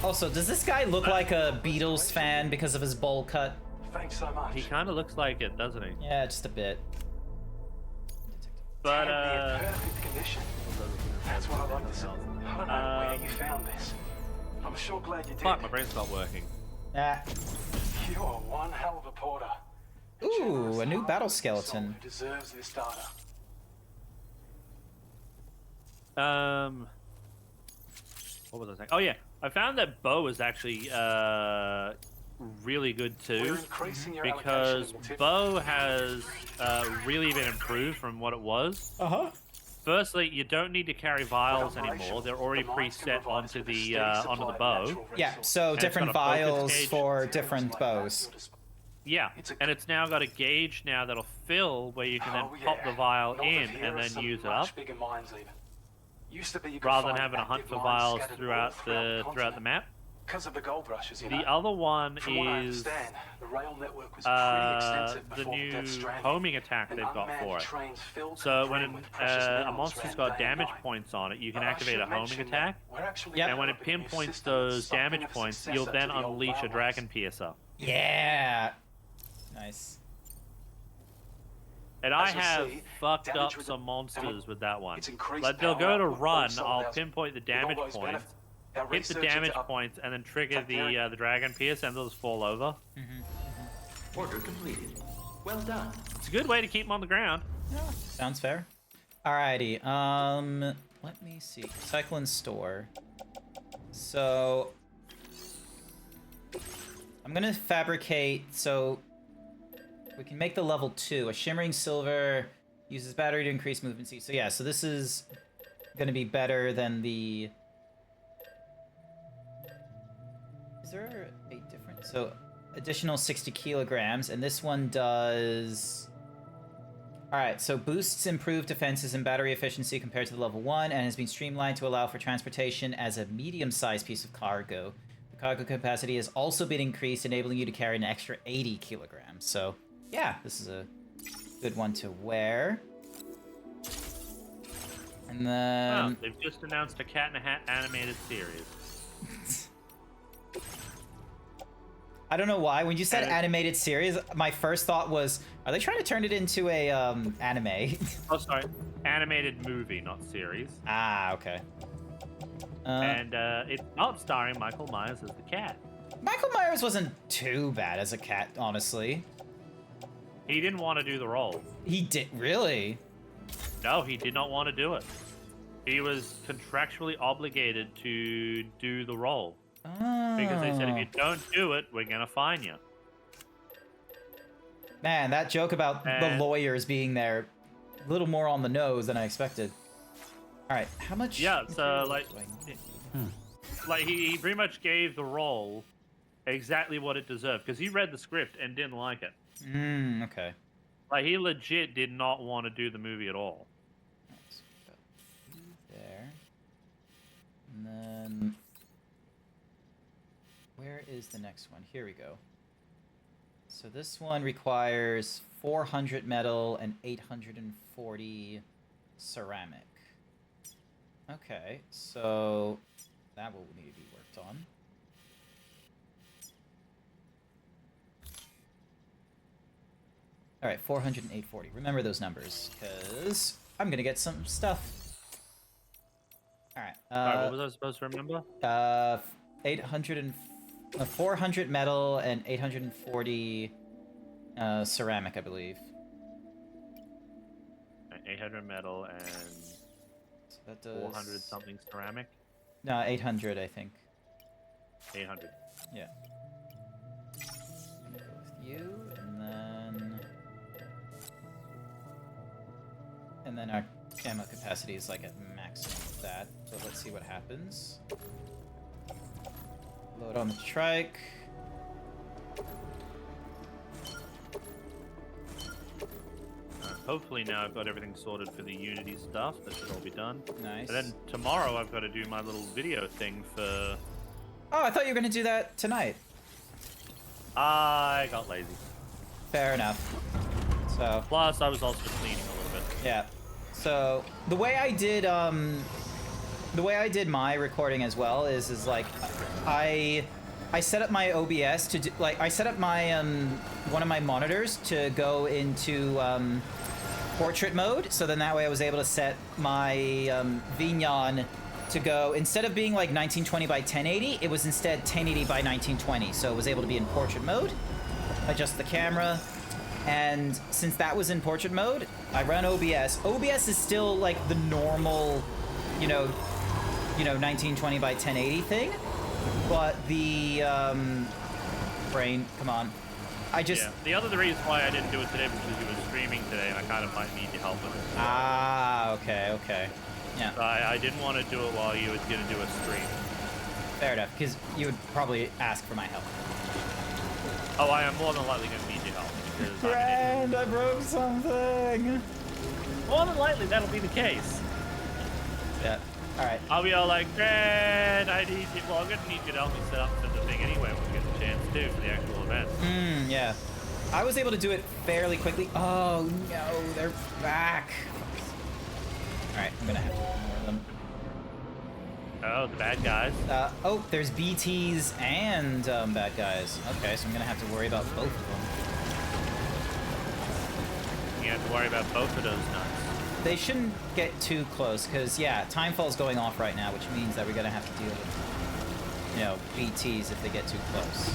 Also, does this guy look like a Beatles fan because of his bowl cut? Thanks so much. He kind of looks like it, doesn't he? Yeah, just a bit. But in perfect condition. That's what I like to see. I don't know where you found this. I'm sure glad you did. Fuck, my brain's not working. Ah. You are one hell of a porter. Ooh, a new battle skeleton. Who deserves this data. What was I saying? Oh yeah, I found that bow is actually really good too, because bow has really been improved from what it was. Firstly, you don't need to carry vials anymore; they're already preset onto the bow. Yeah, so And different it's got a focus vials gauge. for different bows. Yeah, and it's now got a gauge now that'll fill, where you can then pop the vial in and then use it up, Used to be you could rather than find having to hunt active for mines vials scattered throughout all the map. Because of the gold rushes, you know. The other one From what I is understand, the rail network was pretty extensive the before new Death Stranding. homing attack they've got Unmanned for it. trains filled So and when ran with precious a minerals monster's ran got day and damage night. points on it, you can I activate should a homing mention attack. that we're actually And when it developing a new pinpoints system those that's something damage of a points, successor you'll then to the old unleash a railways. dragon piercer. Yeah. Nice. And I As you'll have see, fucked damage up with some the- monsters with that one. It's increased Like they'll power go to output, run, also I'll allows- pinpoint the with all damage those point, benefits, our hit the research damage into point, and then trigger Titanic- the dragon pierce, and they'll just fall over. Order completed. Well done. It's a good way to keep them on the ground. Sounds fair. Alrighty, let me see. Recycle and store. So, I'm gonna fabricate, so we can make the level 2. A shimmering silver uses battery to increase movement speed. So yeah, so this is gonna be better than the... Is there a difference? So, additional 60 kilograms, and this one does... Alright, so boosts improved defenses and battery efficiency compared to the level 1, and has been streamlined to allow for transportation as a medium-sized piece of cargo. The cargo capacity has also been increased, enabling you to carry an extra 80 kilograms. So, yeah, this is a good one to wear. And then... They've just announced a Cat in a Hat animated series. I don't know why. When you said animated series, my first thought was, are they trying to turn it into a anime? Oh, sorry. Animated movie, not series. Ah, okay. And it's not starring Michael Myers as the cat. Michael Myers wasn't too bad as a cat, honestly. He didn't want to do the role. He did, really? No, he did not want to do it. He was contractually obligated to do the role. Because they said, if you don't do it, we're going to fine you. Man, that joke about the lawyers being there, a little more on the nose than I expected. All right, how much? Yeah, so like he pretty much gave the role exactly what it deserved because he read the script and didn't like it. Okay. Like he legit did not want to do the movie at all. There. And then where is the next one? Here we go. So this one requires 400 metal and 840 ceramic. Okay, so that will need to be worked on. All right, 400 and 840. Remember those numbers, because I'm gonna get some stuff. All right. Sorry, what was I supposed to remember? 400 metal and 840 ceramic, I believe. 800 metal and So that does 400 something ceramic. No, 800, I think. 800. Yeah. I'm gonna go with you, and then our ammo capacity is like at maximum of that. So let's see what happens. Load on the trike. Hopefully now I've got everything sorted for the Unity stuff. That should all be done. Nice. And then tomorrow I've got to do my little video thing for... Oh, I thought you were gonna do that tonight. I got lazy. Fair enough. So. Plus, I was also cleaning a little bit. Yeah. So the way I did my recording as well is like I set up my OBS to do, like I set up my one of my monitors to go into portrait mode, so then that way I was able to set my Vignon to go, instead of being like 1920 by 1080, it was instead 1080 by 1920, so it was able to be in portrait mode. Adjust the camera, and since that was in portrait mode, I run OBS. OBS is still like the normal, you know 1920 by 1080 thing, but the brain, come on. Yeah. The other reason why I didn't do it today was because you were streaming today, and I kind of might need your help with it. Ah, okay. Yeah. So I didn't want to do it while you were going to do a stream. Fair enough, because you would probably ask for my help. Oh, I am more than likely going to need your help. Because Grand, I broke something. More than likely, that'll be the case. Yeah. Alright. I'll be all like, Grant, I need you. Well, I'm gonna need you to help me set up for the thing anyway when we get the chance to for the actual event. Yeah. I was able to do it fairly quickly. Oh no, they're back. Alright, I'm gonna have to ignore them. Oh, the bad guys. Oh, there's BTs and bad guys. Okay, so I'm gonna have to worry about both of them. You have to worry about both of those nuts. They shouldn't get too close, because, yeah, Timefall's going off right now, which means that we're gonna have to deal with, you know, BTs if they get too close.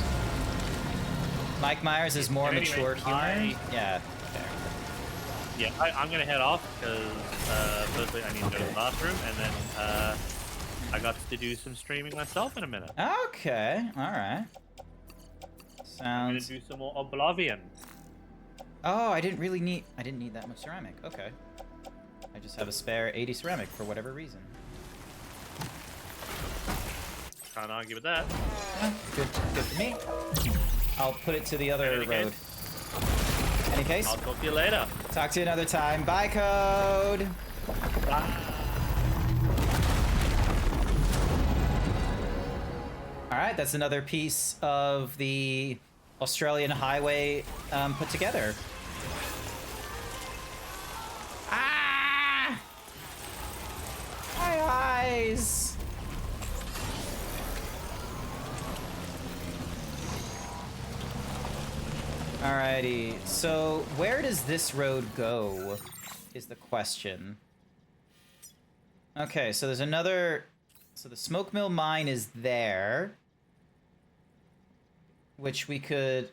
Mike Myers is more Anyway, mature humor. Yeah, fair. Yeah, I'm gonna head off because firstly I need to go to the bathroom, and then I got to do some streaming myself in a minute. Okay, alright. I'm gonna Sounds... do some more Oblivion. Oh, I didn't need that much ceramic. Okay. I just have a spare 80 ceramic for whatever reason. Can't argue with that. Yeah, good for me. I'll put it to the other road. Any case? I'll talk to you later. Talk to you another time. Bye, Code. Bye. All right, that's another piece of the Australian highway put together. Ah! My eyes. Alrighty, so where does this road go, is the question. Okay, so there's another... So the smoke mill mine is there. Which we could...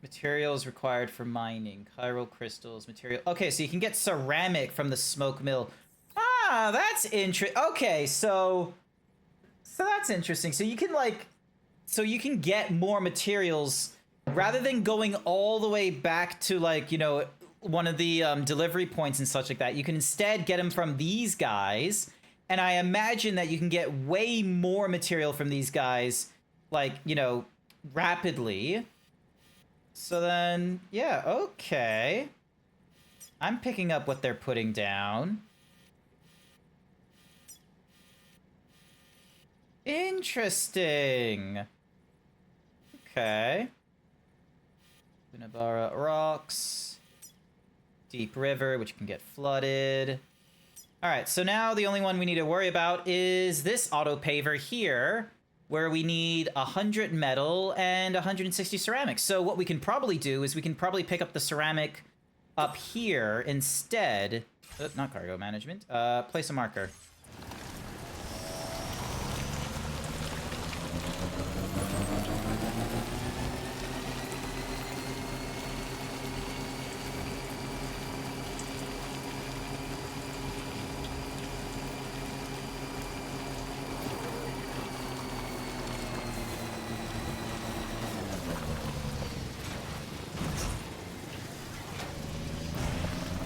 Materials required for mining. Chiral crystals, material... Okay, so you can get ceramic from the smoke mill. Ah, that's interesting. Okay, so that's interesting. So you can, like... So you can get more materials... Rather than going all the way back to, like, you know, one of the delivery points and such like that, you can instead get them from these guys. And I imagine that you can get way more material from these guys, like, you know, rapidly. So then, yeah, okay. I'm picking up what they're putting down. Interesting. Okay. Bunabara Rocks. Deep River, which can get flooded. Alright, so now the only one we need to worry about is this auto paver here, where we need 100 metal and 160 ceramic. So what we can probably do is we can probably pick up the ceramic up here instead. Not cargo management. Place a marker.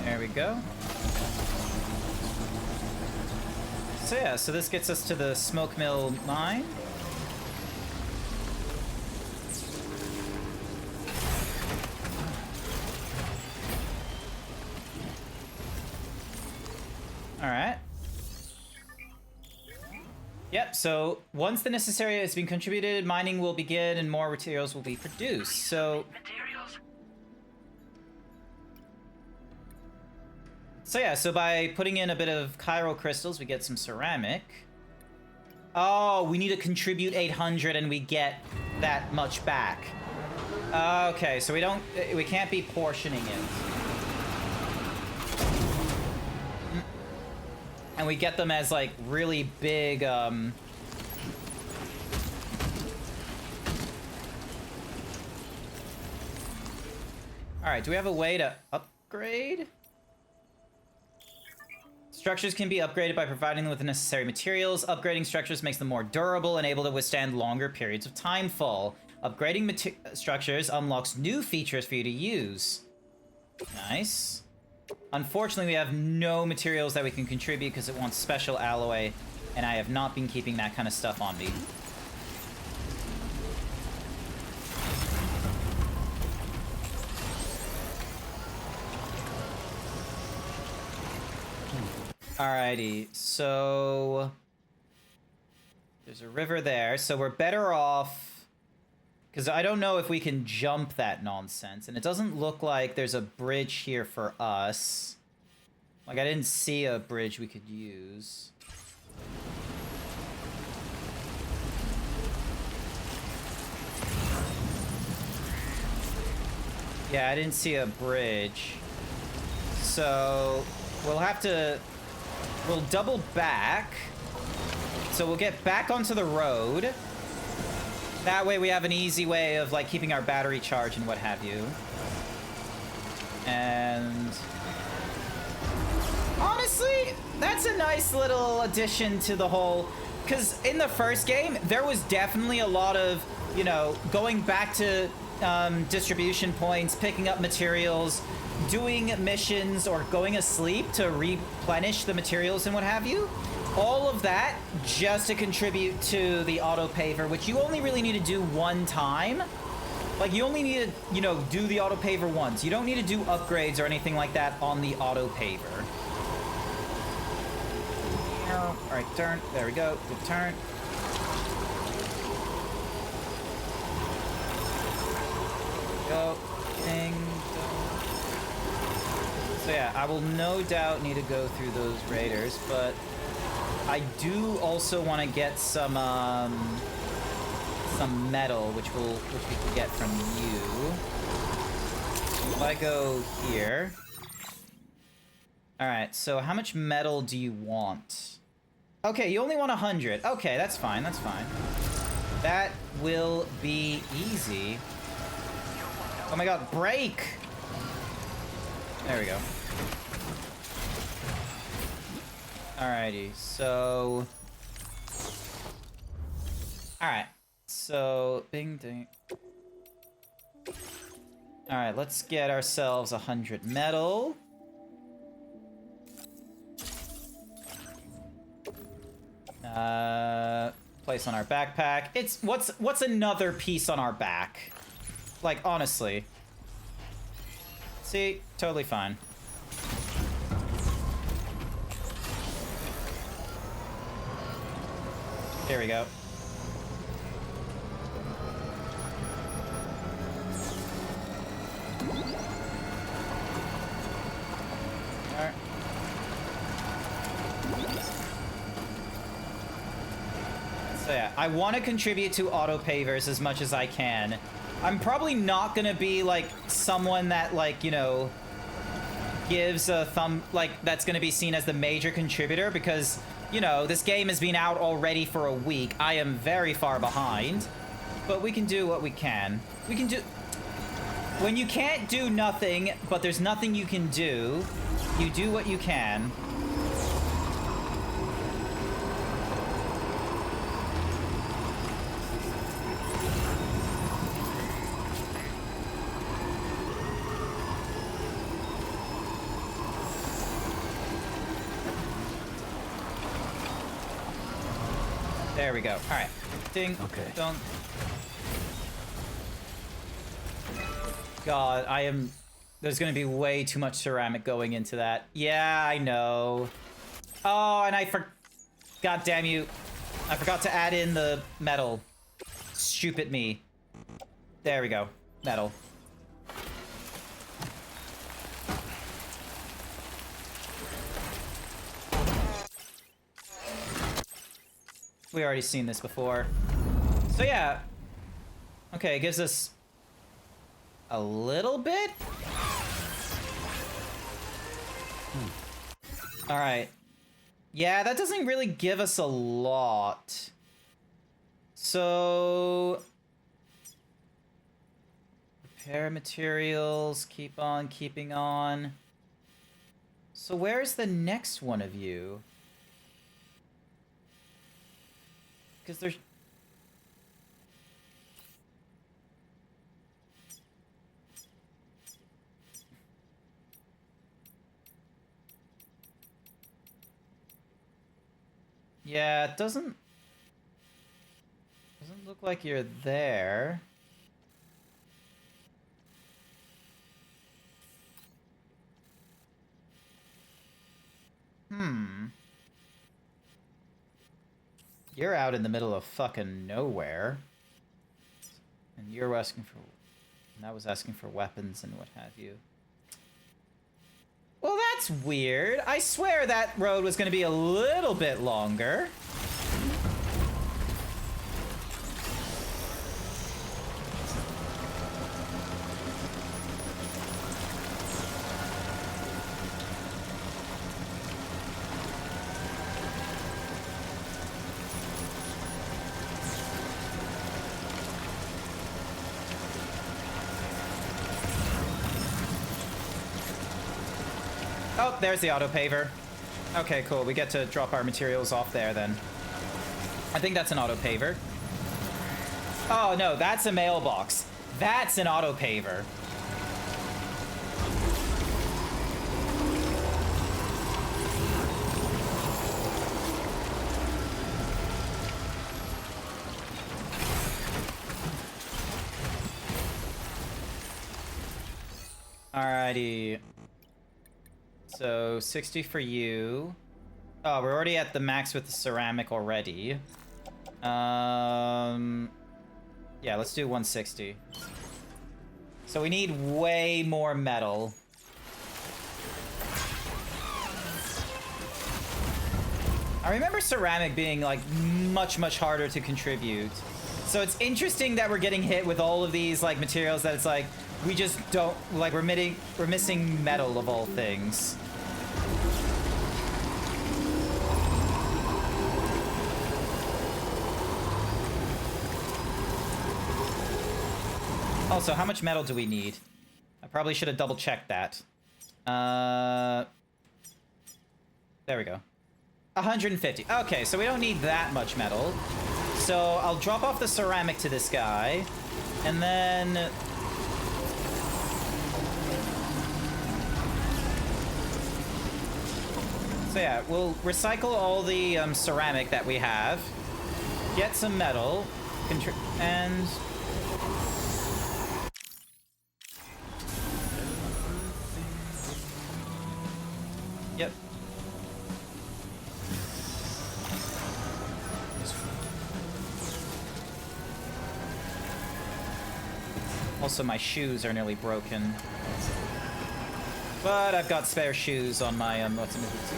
There we go. So yeah, so this gets us to the smoke mill mine. Alright. Yep, so once the necessary has been contributed, mining will begin and more materials will be produced. So... So yeah, so by putting in a bit of chiral crystals, we get some ceramic. Oh, we need to contribute 800 and we get that much back. Okay, so we can't be portioning it. And we get them as, like, really big, Alright, do we have a way to upgrade? Structures can be upgraded by providing them with the necessary materials. Upgrading structures makes them more durable and able to withstand longer periods of timefall. Upgrading structures unlocks new features for you to use. Nice. Unfortunately, we have no materials that we can contribute because it wants special alloy, and I have not been keeping that kind of stuff on me. Alrighty, so there's a river there, so we're better off, because I don't know if we can jump that nonsense, and it doesn't look like there's a bridge here for us. Like, I didn't see a bridge we could use. Yeah, I didn't see a bridge. So we'll double back. So we'll get back onto the road. That way we have an easy way of like keeping our battery charged and what have you. And honestly, that's a nice little addition to the whole, because in the first game, there was definitely a lot of, you know, going back to distribution points, picking up materials, doing missions, or going asleep to replenish the materials and what have you. All of that just to contribute to the auto paver, which you only really need to do one time. Like, you only need to, you know, do the auto paver once. You don't need to do upgrades or anything like that on the auto paver. All right, turn. There we go. Good turn. Go. Ding. So yeah, I will no doubt need to go through those raiders, but I do also want to get some metal, which we can get from you. If I go here. All right. So how much metal do you want? Okay, you only want 100. Okay, that's fine. That's fine. That will be easy. Oh my god, break! There we go. Alrighty, so... Alright, so... Bing ding. Alright, let's get ourselves 100 metal. Place on our backpack. It's... What's another piece on our back? Like, honestly. See? Totally fine. Here we go. Alright. So yeah, I want to contribute to auto pavers as much as I can. I'm probably not gonna be like someone that, like, you know, gives a thumb, like, that's gonna be seen as the major contributor, because, you know, this game has been out already for a week. I am very far behind, but we can do what we can. We can do... When you can't do nothing, but there's nothing you can do, you do what you can. There we go. All right. Ding. Okay. Don't. God, I am... There's going to be way too much ceramic going into that. Yeah, I know. Oh, and God damn you. I forgot to add in the metal. Stupid me. There we go. Metal. We already seen this before. So yeah. Okay, it gives us a little bit. All right. Yeah, that doesn't really give us a lot. So repair materials, keep on keeping on. So where's the next one of you? Because there's... Yeah, it doesn't look like you're there. You're out in the middle of fucking nowhere. And you're asking for... And I was asking for weapons and what have you. Well, that's weird. I swear that road was going to be a little bit longer. Oh, there's the auto paver. Okay, cool. We get to drop our materials off there then. I think that's an auto paver. Oh, no, that's a mailbox. That's an auto paver. Alrighty. So 60 for you. Oh, we're already at the max with the ceramic already. Yeah, let's do 160. So we need way more metal. I remember ceramic being like much harder to contribute. So it's interesting that we're getting hit with all of these like materials that it's like we just don't like we're missing metal of all things. Also, how much metal do we need? I probably should have double-checked that. There we go. 150. Okay, so we don't need that much metal. So I'll drop off the ceramic to this guy. And then... So yeah, we'll recycle all the ceramic that we have. Get some metal. And... Yep. Also, my shoes are nearly broken. But I've got spare shoes on my, what's in the booties.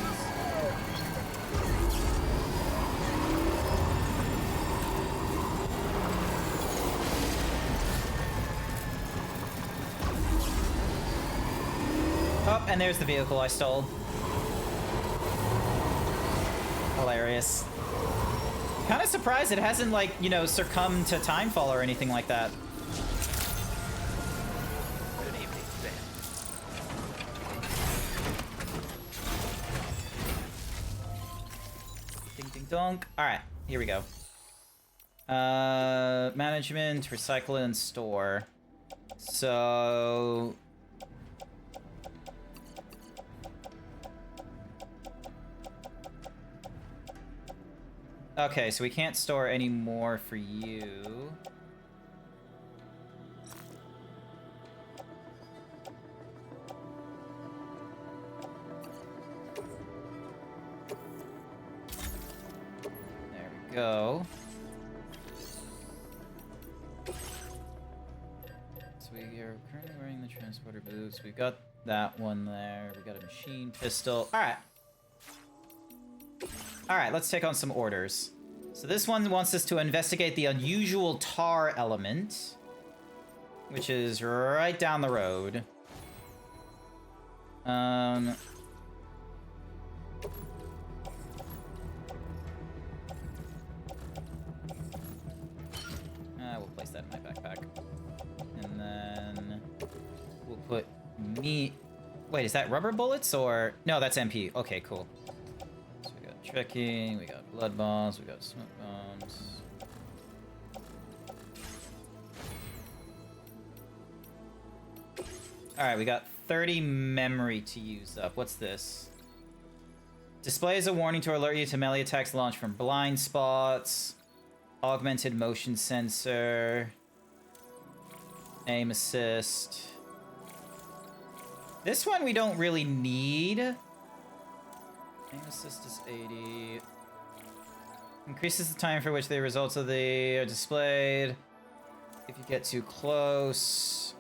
Oh, and there's the vehicle I stole. Hilarious. Kind of surprised it hasn't, like, you know, succumbed to timefall or anything like that. Good evening, Sam. Ding ding donk. Alright, here we go. Management, recycle and store. So... Okay, so we can't store any more for you. There we go. So we are currently wearing the transporter boots. We've got that one there. We got a machine pistol. Alright. Alright, let's take on some orders. So this one wants us to investigate the unusual tar element, which is right down the road. We'll place that in my backpack. And then we'll put meat. Wait, is that rubber bullets or... No, that's MP. Okay, cool. Trekking, we got blood bombs, we got smoke bombs. Alright, we got 30 memory to use up. What's this? Displays a warning to alert you to melee attacks launched from blind spots. Augmented motion sensor. Aim assist. This one we don't really need. Aim assist is 80. Increases the time for which the results of the are displayed. If you get too close.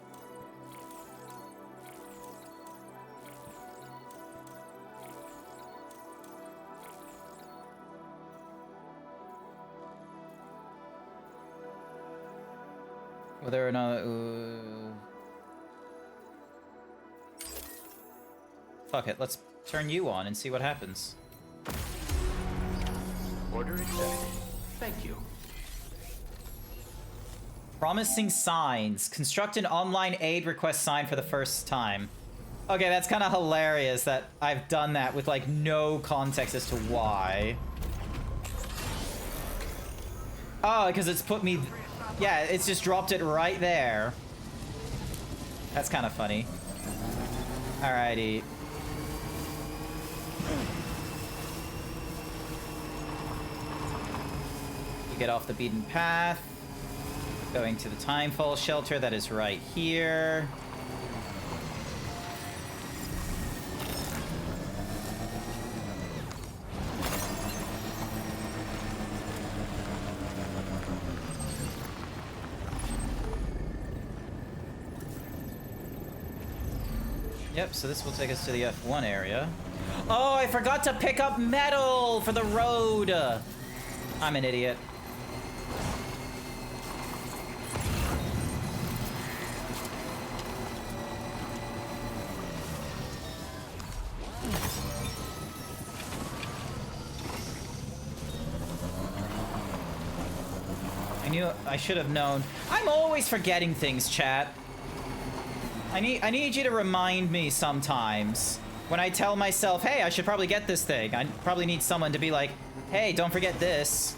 Whether or not... Fuck it, let's turn you on and see what happens. Order accepted. Thank you. Promising signs. Construct an online aid request sign for the first time. Okay, that's kind of hilarious that I've done that with, like, no context as to why. Oh, because it's put me... Yeah, it's just dropped it right there. That's kind of funny. Alrighty. You get off the beaten path. Going to the Timefall shelter that is right here. Yep, so this will take us to the F1 area. Oh, I forgot to pick up metal for the road! I'm an idiot. I should have known. I'm always forgetting things, chat. I need you to remind me sometimes. When I tell myself, hey, I should probably get this thing, I probably need someone to be like, hey, don't forget this.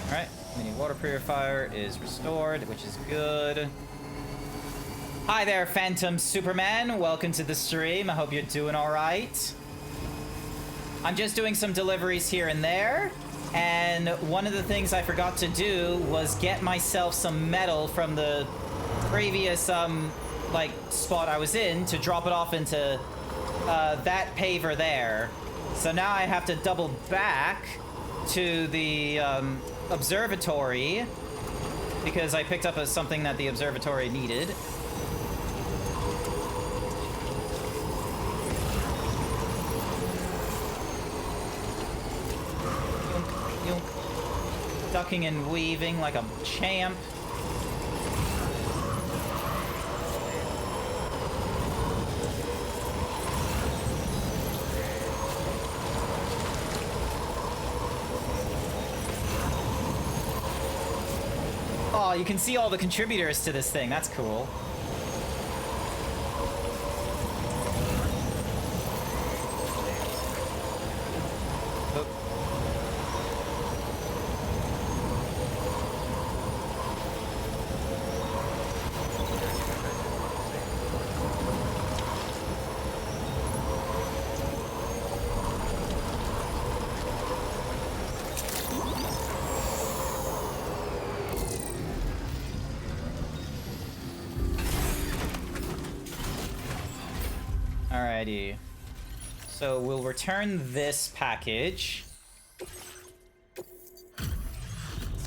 Alright, mini water purifier is restored, which is good. Hi there, Phantom Superman. Welcome to the stream. I hope you're doing all right. I'm just doing some deliveries here and there. And one of the things I forgot to do was get myself some metal from the previous, like, spot I was in to drop it off into that paver there. So now I have to double back to the observatory because I picked up something that the observatory needed. Ducking and weaving like a champ. Oh, you can see all the contributors to this thing. That's cool. Alrighty. So we'll return this package.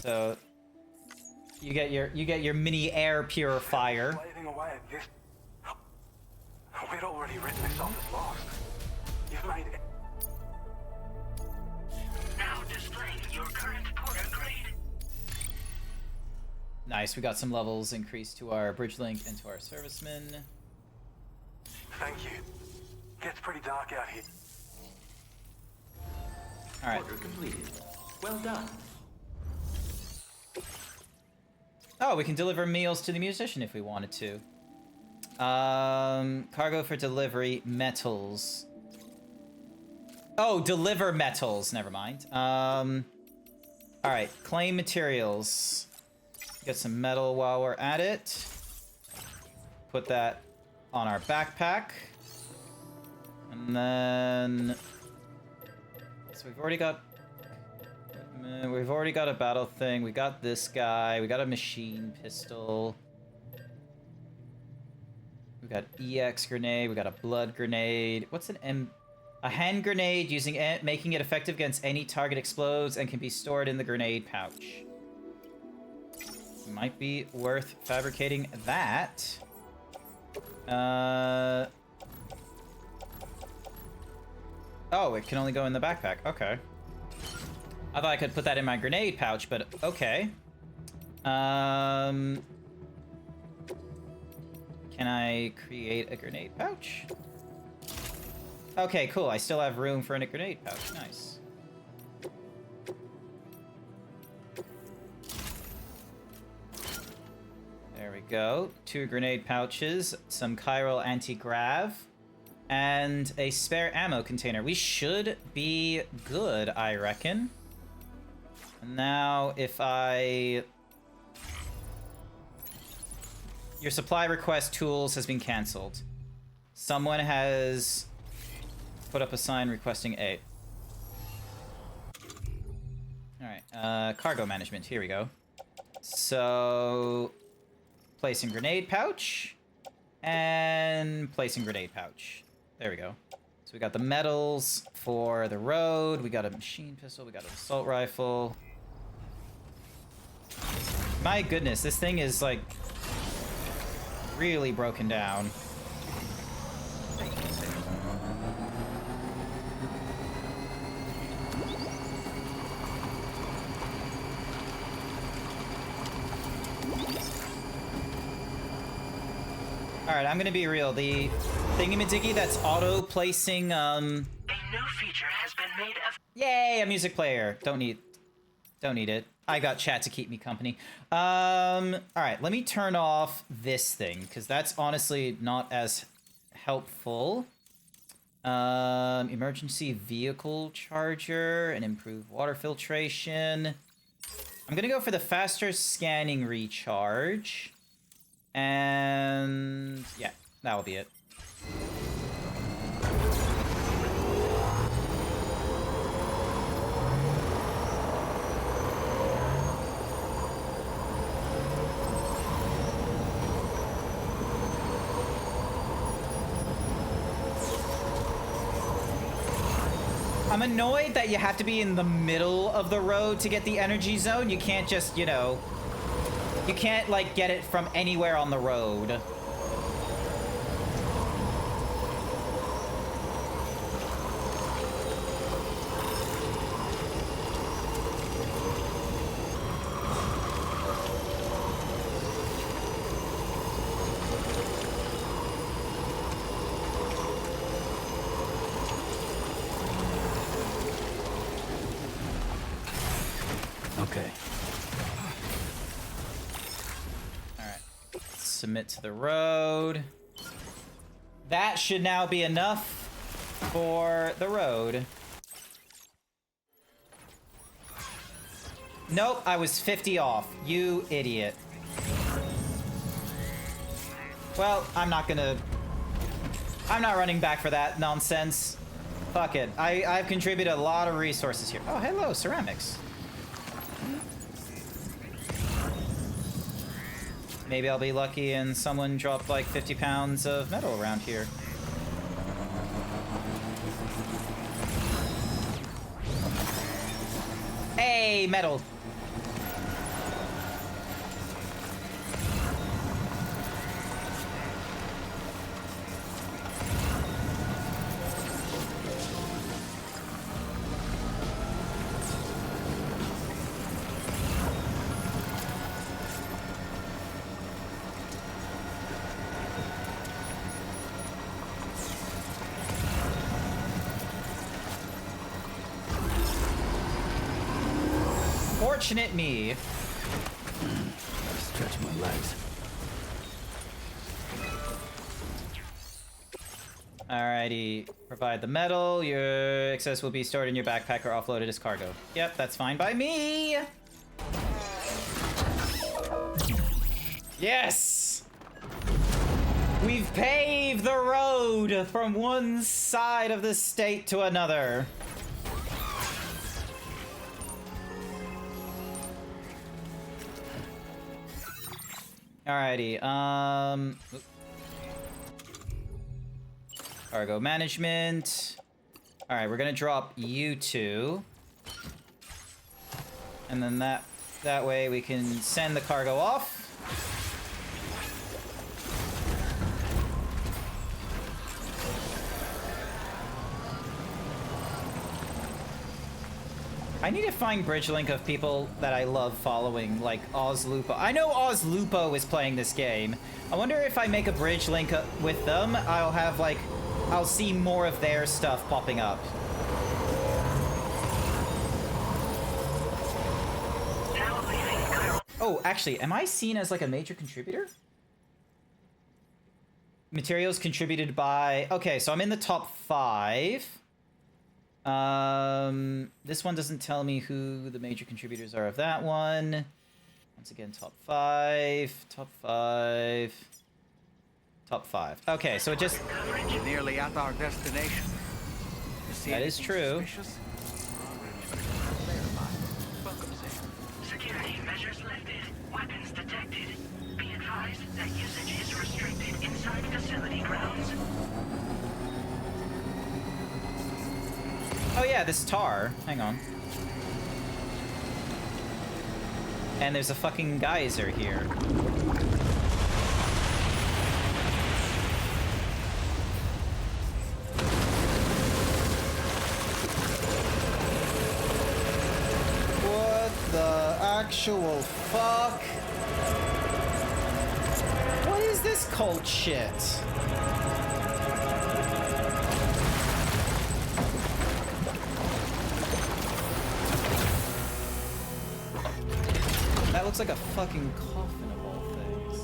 So you get your mini air purifier. Slaving away at this. We'd already written this off as lost. You've made it. Now displaying your current porter grade. Nice, we got some levels increased to our bridge link and to our servicemen. Thank you. Gets pretty dark out here. Alright. Order completed. Well done. Oh, we can deliver meals to the musician if we wanted to. Cargo for delivery, metals. Oh, deliver metals, never mind. Alright, claim materials. Get some metal while we're at it. Put that on our backpack. And then... So we've already got We've already got a battle thing. We got this guy. We got a machine pistol. We got EX grenade. We got a blood grenade. What's an a hand grenade using making it effective against any target explodes and can be stored in the grenade pouch. Might be worth fabricating that. Oh, it can only go in the backpack. Okay. I thought I could put that in my grenade pouch, but okay. Can I create a grenade pouch? Okay, cool. I still have room for a grenade pouch. Nice. There we go. 2 grenade pouches, some chiral anti-grav, and a spare ammo container. We should be good, I reckon. And now, if I... Your supply request tools has been cancelled. Someone has put up a sign requesting aid. Alright, cargo management. Here we go. So... Placing grenade pouch. And placing grenade pouch. There we go. So we got the metals for the road. We got a machine pistol. We got an assault rifle. My goodness, this thing is like really broken down. Alright, I'm gonna be real. The thingamadiggy that's auto-placing, A new feature has been made of... Yay, a music player. Don't need it. I got chat to keep me company. Alright, let me turn off this thing, because that's honestly not as helpful. Emergency vehicle charger and improved water filtration. I'm gonna go for the faster scanning recharge. And yeah, that'll be it. I'm annoyed that you have to be in the middle of the road to get the energy zone. You can't just, you know... You can't, like, get it from anywhere on the road. Okay. Submit to the road. That should now be enough for the road. Nope, I was 50 off. You idiot. Well, I'm not running back for that nonsense. Fuck it. I've contributed a lot of resources here. Oh, hello, ceramics. Maybe I'll be lucky and someone dropped like 50 pounds of metal around here. Hey, metal! Fortunate me. Stretch my legs. Alrighty. Provide the metal. Your excess will be stored in your backpack or offloaded as cargo. Yep, that's fine by me. Yes! We've paved the road from one side of the state to another. Alrighty, cargo management. Alright, we're gonna drop you two. And then that way we can send the cargo off. I need to find bridge link of people that I love following, like Ozlupo. I know Ozlupo is playing this game. I wonder if I make a bridge link with them, I'll have like, I'll see more of their stuff popping up. Oh, actually, am I seen as like a major contributor? Materials contributed by... Okay, so I'm in the top 5. This one doesn't tell me who the major contributors are of that one. Once again, top 5, top 5, top 5. Okay, so it just... Nearly at our destination. That is true. Security measures lifted. Weapons detected. Be advised that usage is restricted inside facility grounds. Oh yeah, this tar. Hang on. And there's a fucking geyser here. What the actual fuck? What is this cult shit? That looks like a fucking coffin of all things.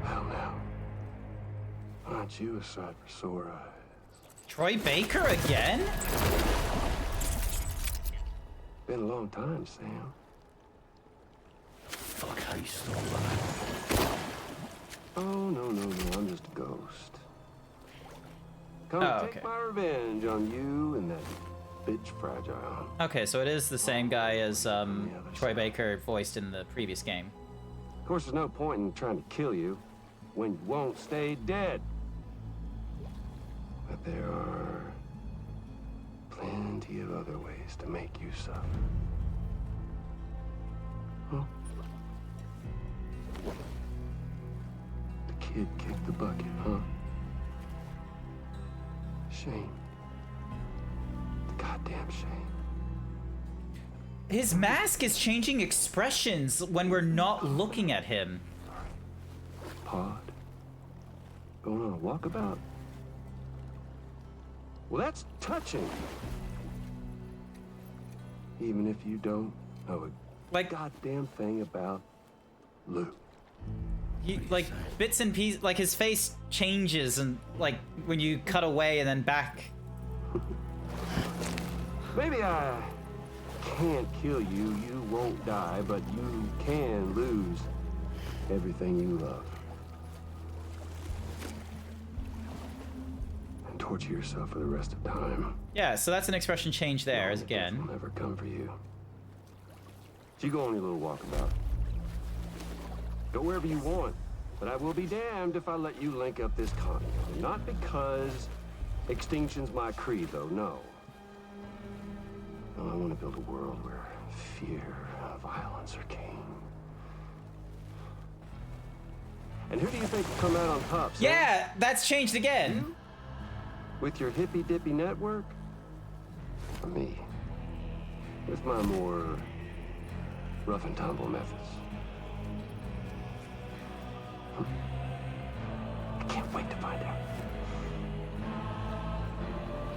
Well now, aren't you a sight for sore eyes? Troy Baker again? Been a long time, Sam. Fuck, how you still alive? Oh, no, I'm just a ghost. Come Oh, take okay. my revenge on you and that bitch Fragile. Okay, so it is the same guy as Troy Baker voiced in the previous game. Of course, there's no point in trying to kill you when you won't stay dead. But there are plenty of other ways to make you suffer. Huh? The kid kicked the bucket, huh? Shame. The goddamn shame. His mask is changing expressions when we're not looking at him. Pod? Going on a walkabout? Well, that's touching. Even if you don't know a like goddamn thing about Luke. He, like, bits and pieces, like his face changes and like when you cut away and then back. Maybe I can't kill you, you won't die, but you can lose everything you love. And torture yourself for the rest of time. Yeah, so that's an expression change there, as again. Will never come for you. So you go on your little walkabout. Go wherever you want, but I will be damned if I let you link up this continent. Not because extinction's my creed, though, no. No, I want to build a world where fear and violence are king. And who do you think will come out on top, Sam? Yeah, that's changed again. You? With your hippy-dippy network? Or me? With my more rough and tumble methods? I can't wait to find out.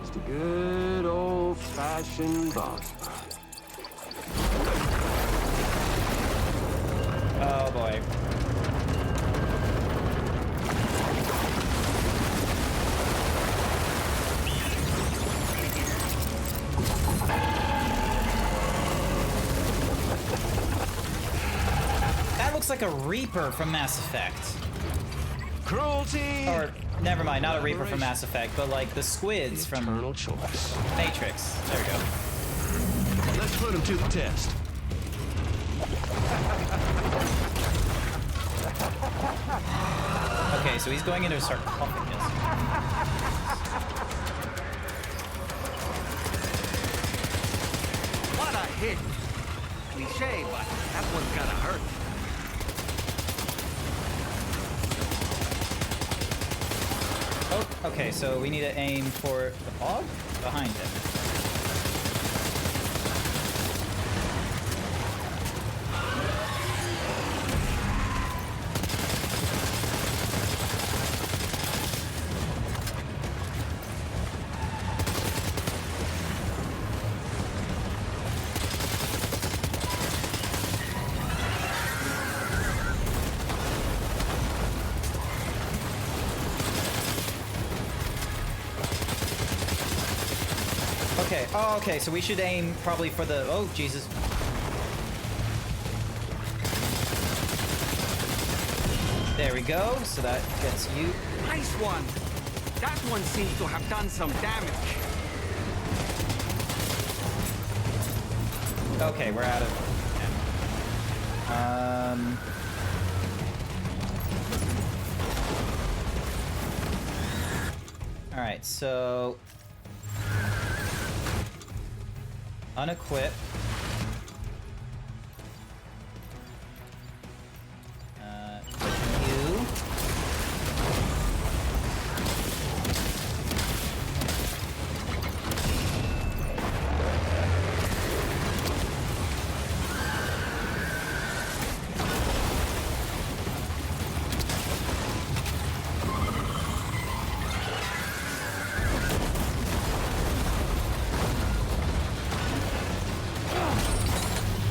Just a good old-fashioned boss fight. Oh boy. looks like a Reaper from Mass Effect. Cruelty! Or, never mind, not a Reaper from Mass Effect, but like the squids from Eternal choice. Matrix. There we go. Let's put him to the test. Okay, so he's going into a sarcophagus. What a hit! Cliche, but that one's gonna hurt. Oh, okay, so we need to aim for the fog behind him. Okay, oh, okay, so we should aim probably for the... Oh, Jesus. There we go, so that gets you. Nice one! That one seems to have done some damage. Okay, we're out of ammo. Alright, so... Unequip. You.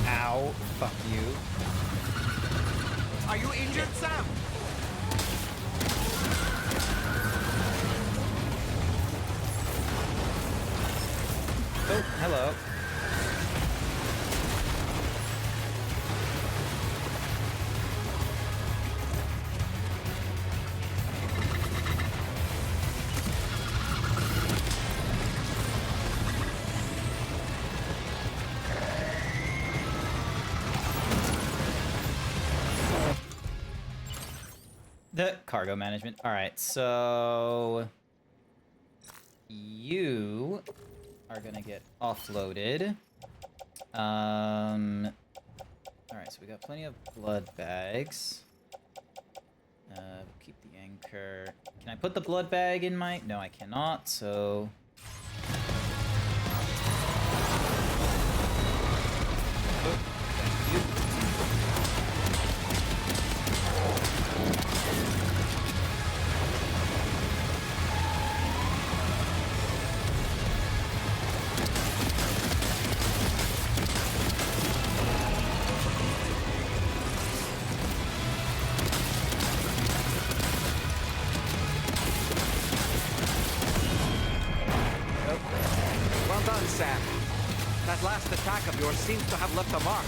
Ow. Fuck you. Are you injured, Sam? Oh, hello. The cargo management. All right, so you are gonna get offloaded. All right, so we got plenty of blood bags. Keep the anchor. Can I put the blood bag in my? No, I cannot. So. Oh, thank you. Well done, Sam. That last attack of yours seems to have left a mark.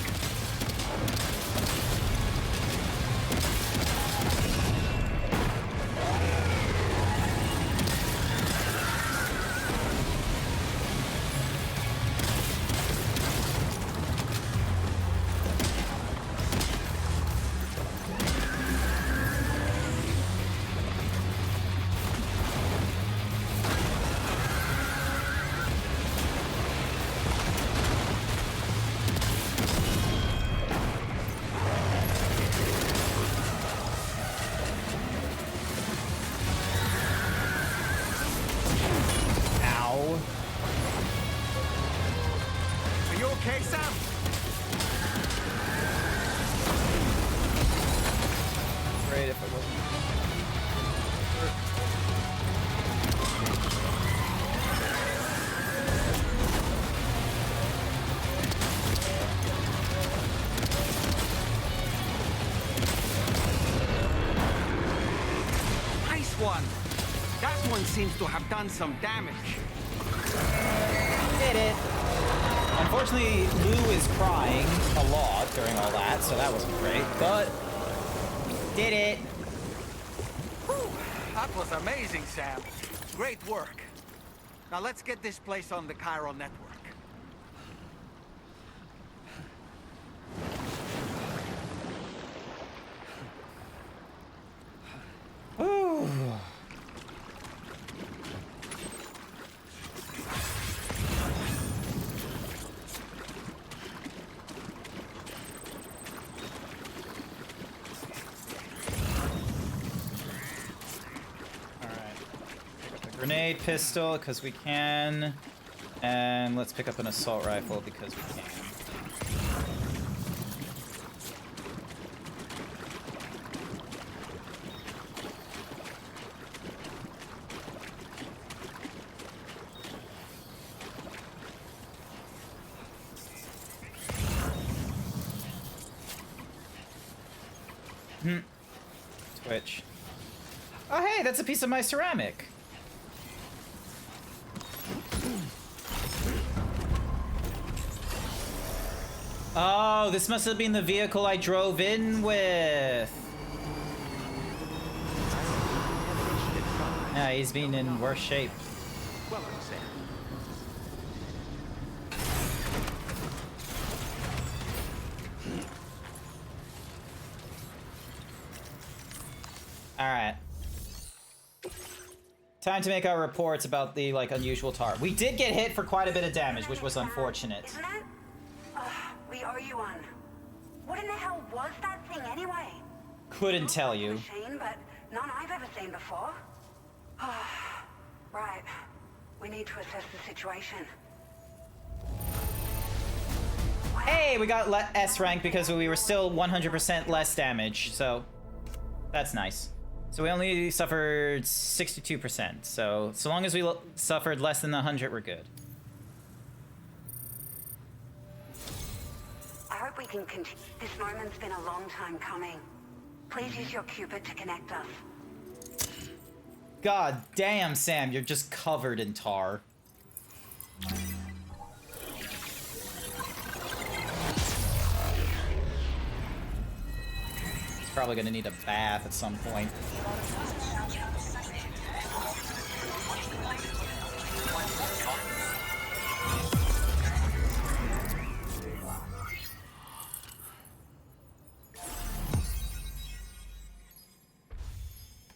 Are you okay, Sam? Great if it wasn't. Nice one. That one seems to have done some damage. Did it. Unfortunately, Lou is crying a lot during all that, so that wasn't great, but Did it. Whew, that was amazing, Sam. Great work. Now let's get this place on the chiral network. Ooh. Grenade pistol, because we can. And let's pick up an assault rifle, because we can. Twitch. Oh hey, that's a piece of my ceramic. Oh, this must have been the vehicle I drove in with. Yeah, he's been in worse shape. Welcome, Sam. Alright. Time to make our reports about the, like, unusual tar. We did get hit for quite a bit of damage, which was unfortunate. Isn't it? We owe you one. What in the hell was that thing anyway? Couldn't tell you. Machine, but none I've ever seen before. Right. We need to assess the situation. Hey, we got S rank because we were still 100% less damage, so that's nice. So we only suffered 62%, so long as we suffered less than 100, we're good. I hope we can continue. This moment's been a long time coming. Please use your Cupid to connect us. God damn, Sam, you're just covered in tar. He's probably gonna need a bath at some point.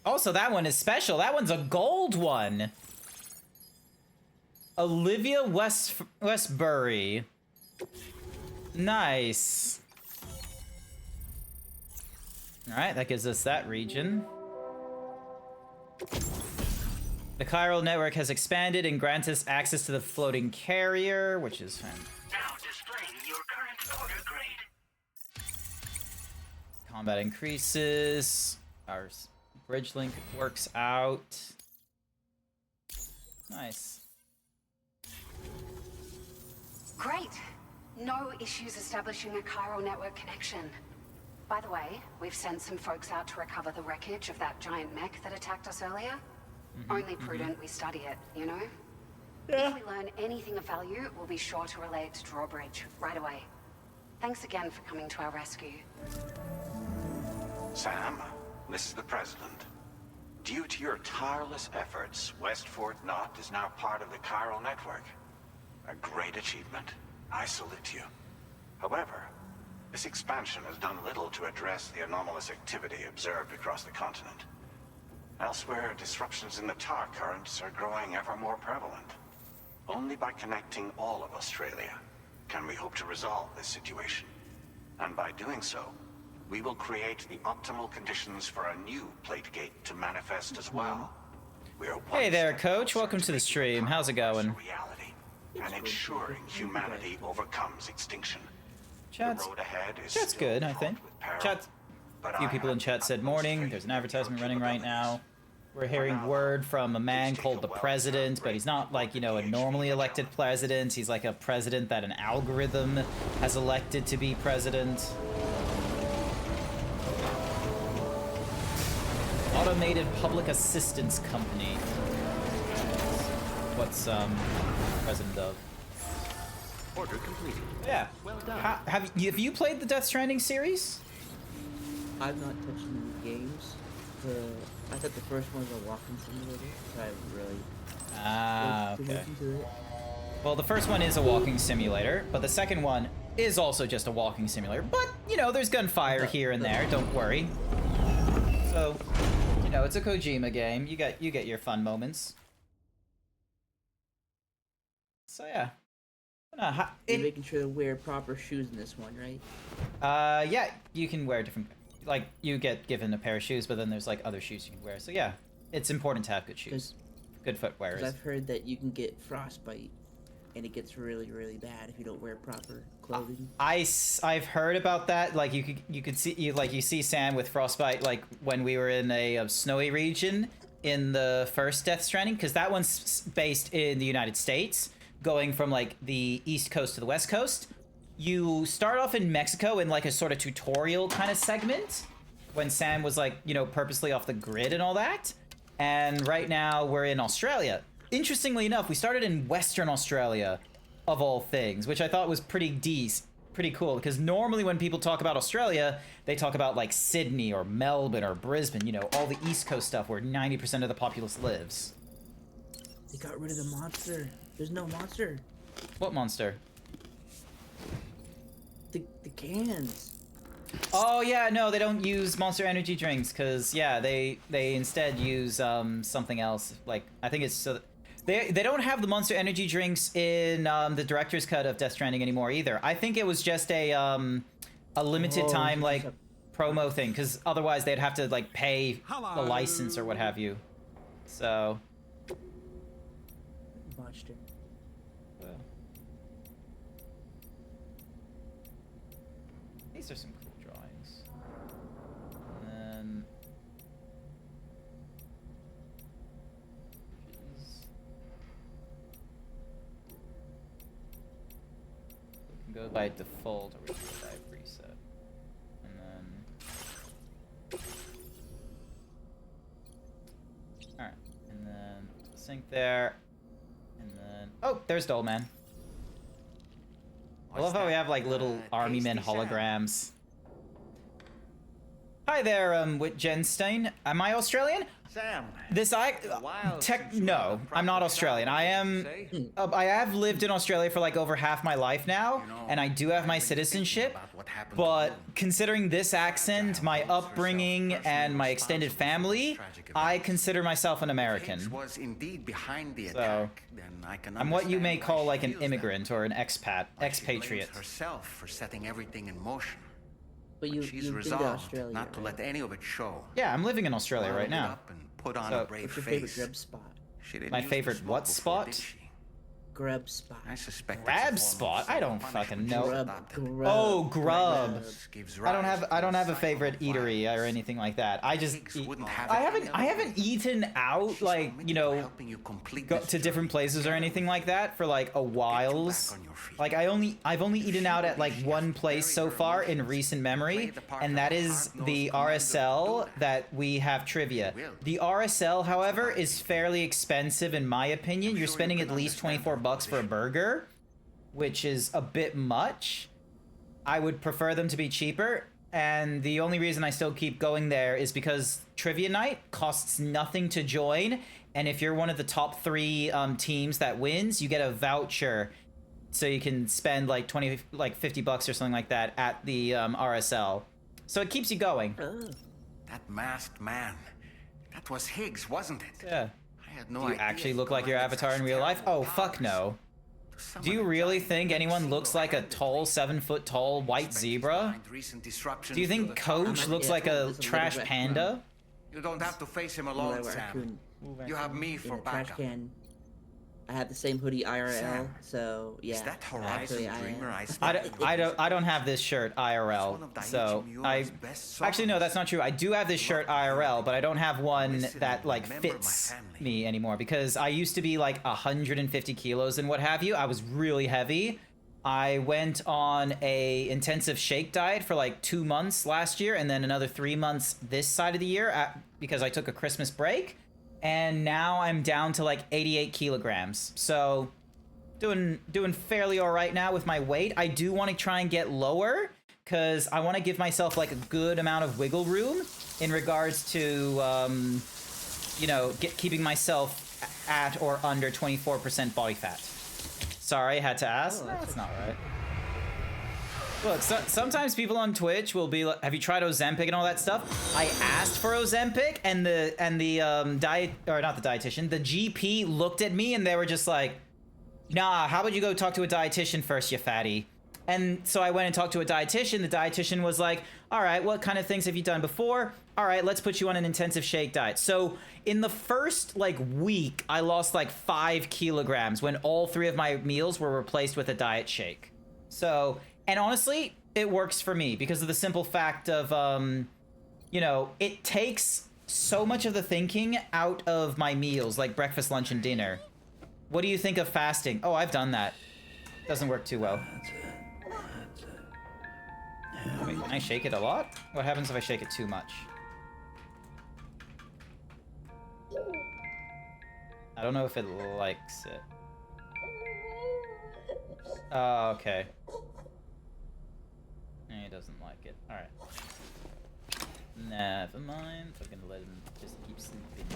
Oh, so that one is special. That one's a gold one. Olivia Westbury. Nice. All right, that gives us that region. The chiral network has expanded and grants us access to the floating carrier, which is fantastic. Now displaying your current order grade. Combat increases. Our bridge link works out. Nice. Great. No issues establishing a chiral network connection. By the way, we've sent some folks out to recover the wreckage of that giant mech that attacked us earlier. Only prudent we study it, you know? Yeah. If we learn anything of value, we'll be sure to relay it to Drawbridge right away. Thanks again for coming to our rescue. Sam, this is the President. Due to your tireless efforts, West Fort Knot is now part of the chiral network. A great achievement. I salute you. However, this expansion has done little to address the anomalous activity observed across the continent. Elsewhere, disruptions in the tar currents are growing ever more prevalent. Only by connecting all of Australia can we hope to resolve this situation. And by doing so, we will create the optimal conditions for a new plate gate to manifest as well. Hey there, Coach. Welcome to the stream. How's it going? Reality, and ensuring humanity overcomes extinction. Chat's, the road ahead is chat's good, I think. Chat. A few people in chat said morning. There's an advertisement running right now. We're hearing word from a man called the President, but he's not like, you know, a normally elected president. He's like a president that an algorithm has elected to be president. Automated Public Assistance Company. What's president of? Order completed. Yeah. Well done. Have you played the Death Stranding series? I've not touched them. games. I thought the first one was a walking simulator, so I really Okay. looked into it. Well, the first one is a walking simulator, but the second one is also just a walking simulator. But, you know, there's gunfire here and there, don't worry. So, you know, it's a Kojima game. You get your fun moments. So, yeah. You're making sure to wear proper shoes in this one, right? Yeah, you can wear different... Like, you get given a pair of shoes, but then there's, like, other shoes you can wear. So, yeah, it's important to have good shoes. Good footwear. Because I've heard that you can get frostbite, and it gets really, really bad if you don't wear proper clothing. I've heard about that. Like, you could see... You see Sam with frostbite, like, when we were in a snowy region in the first Death Stranding, because that one's based in the United States, going from, like, the East Coast to the West Coast. You start off in Mexico in like a sort of tutorial kind of segment when Sam was like, you know, purposely off the grid and all that. And right now we're in Australia. Interestingly enough, we started in Western Australia of all things, which I thought was pretty cool, because normally when people talk about Australia, they talk about like Sydney or Melbourne or Brisbane, you know, all the East Coast stuff where 90% of the populace lives. They got rid of the monster. There's no monster. What monster? The cans. Oh yeah, no, they don't use Monster Energy drinks because yeah, they instead use something else. Like I think it's so they don't have the Monster Energy drinks in the director's cut of Death Stranding anymore either. I think it was just a limited time like promo thing, because otherwise they'd have to like pay the license or what have you. So. Monster. These are some cool drawings. And then... We can go by default or we can go by preset. And then... Alright, and then the sync there. And then... Oh, there's Dollman. I love how we have like little army men holograms. Hi there, Whitgenstein. Am I Australian? Sam. No, I'm not Australian. I am. I have lived in Australia for like over half my life now, and I do have my citizenship. But considering this accent, my upbringing, and my extended family, I consider myself an American. Was indeed behind the So, attack, then I can I'm what you may understand why call she like an feels immigrant or an that. She expatriate. blames herself for setting everything in motion. But She's you've been to resolved Australia, not to let any of it show. Yeah, I'm living in Australia right Bottled it now. up and put on So- a brave What's your favorite face. grub spot? She didn't My use the favorite smoke what before, spot? did she? Grub spot. I suspect Grab it's a form of spot? I don't self-punishment fucking she's know. adopted. Oh, grub. Gives I don't rise have to a favorite eatery or anything like that. I just wouldn't have I it haven't eaten out like, you know, go to different places or anything like that for like a whiles. Like I've only eaten out at like one place so far in recent memory, and that is the RSL that we have trivia. The RSL, however, is fairly expensive in my opinion. You're spending at least 24 bucks for a burger, which is a bit much. I would prefer them to be cheaper, and the only reason I still keep going there is because trivia night costs nothing to join, and if you're one of the top 3 teams that wins, you get a voucher, so you can spend like 50 bucks or something like that at the RSL. So it keeps you going. That masked man. That was Higgs, wasn't it? Yeah. I had no Do you idea actually he look like your commanded avatar in such real life? terrible Oh, fuck powers. no. Do you really think anyone looks like a tall, 7-foot tall white zebra? Recent disruptions Do you to think the Coach looks like a trash panda? You don't have to face him alone, Sam. You have me for in a trash backup. can. I have the same hoodie IRL, Sam, so yeah. Is that Horizon actually, I am. Dreamer I don't have this shirt IRL, so I actually no, that's not true. I do have this shirt IRL, but I don't have one that like fits me anymore because I used to be like 150 kilos and what have you. I was really heavy. I went on a intensive shake diet for like 2 months last year, and then another 3 months this side of the year because I took a Christmas break. And now I'm down to like 88 kilograms. So doing fairly all right now with my weight. I do want to try and get lower because I want to give myself like a good amount of wiggle room in regards to, you know, keeping myself at or under 24% body fat. Sorry, had to ask. Oh, That's not right. Look, sometimes people on Twitch will be like, "Have you tried Ozempic and all that stuff?" I asked for Ozempic, and the diet, or not the dietitian, the GP looked at me and they were just like, "Nah, how about you go talk to a dietitian first, you fatty?" And so I went and talked to a dietitian. The dietitian was like, "All right, what kind of things have you done before? All right, let's put you on an intensive shake diet." So in the first like week, I lost like 5 kilograms when all 3 of my meals were replaced with a diet shake. So, and honestly, it works for me because of the simple fact of, you know, it takes so much of the thinking out of my meals, like breakfast, lunch, and dinner. What do you think of fasting? Oh, I've done that. Doesn't work too well. Wait, can I shake it a lot? What happens if I shake it too much? I don't know if it likes it. Oh, okay. He doesn't like it. Alright. Never mind. I'm gonna let him just keep sleeping.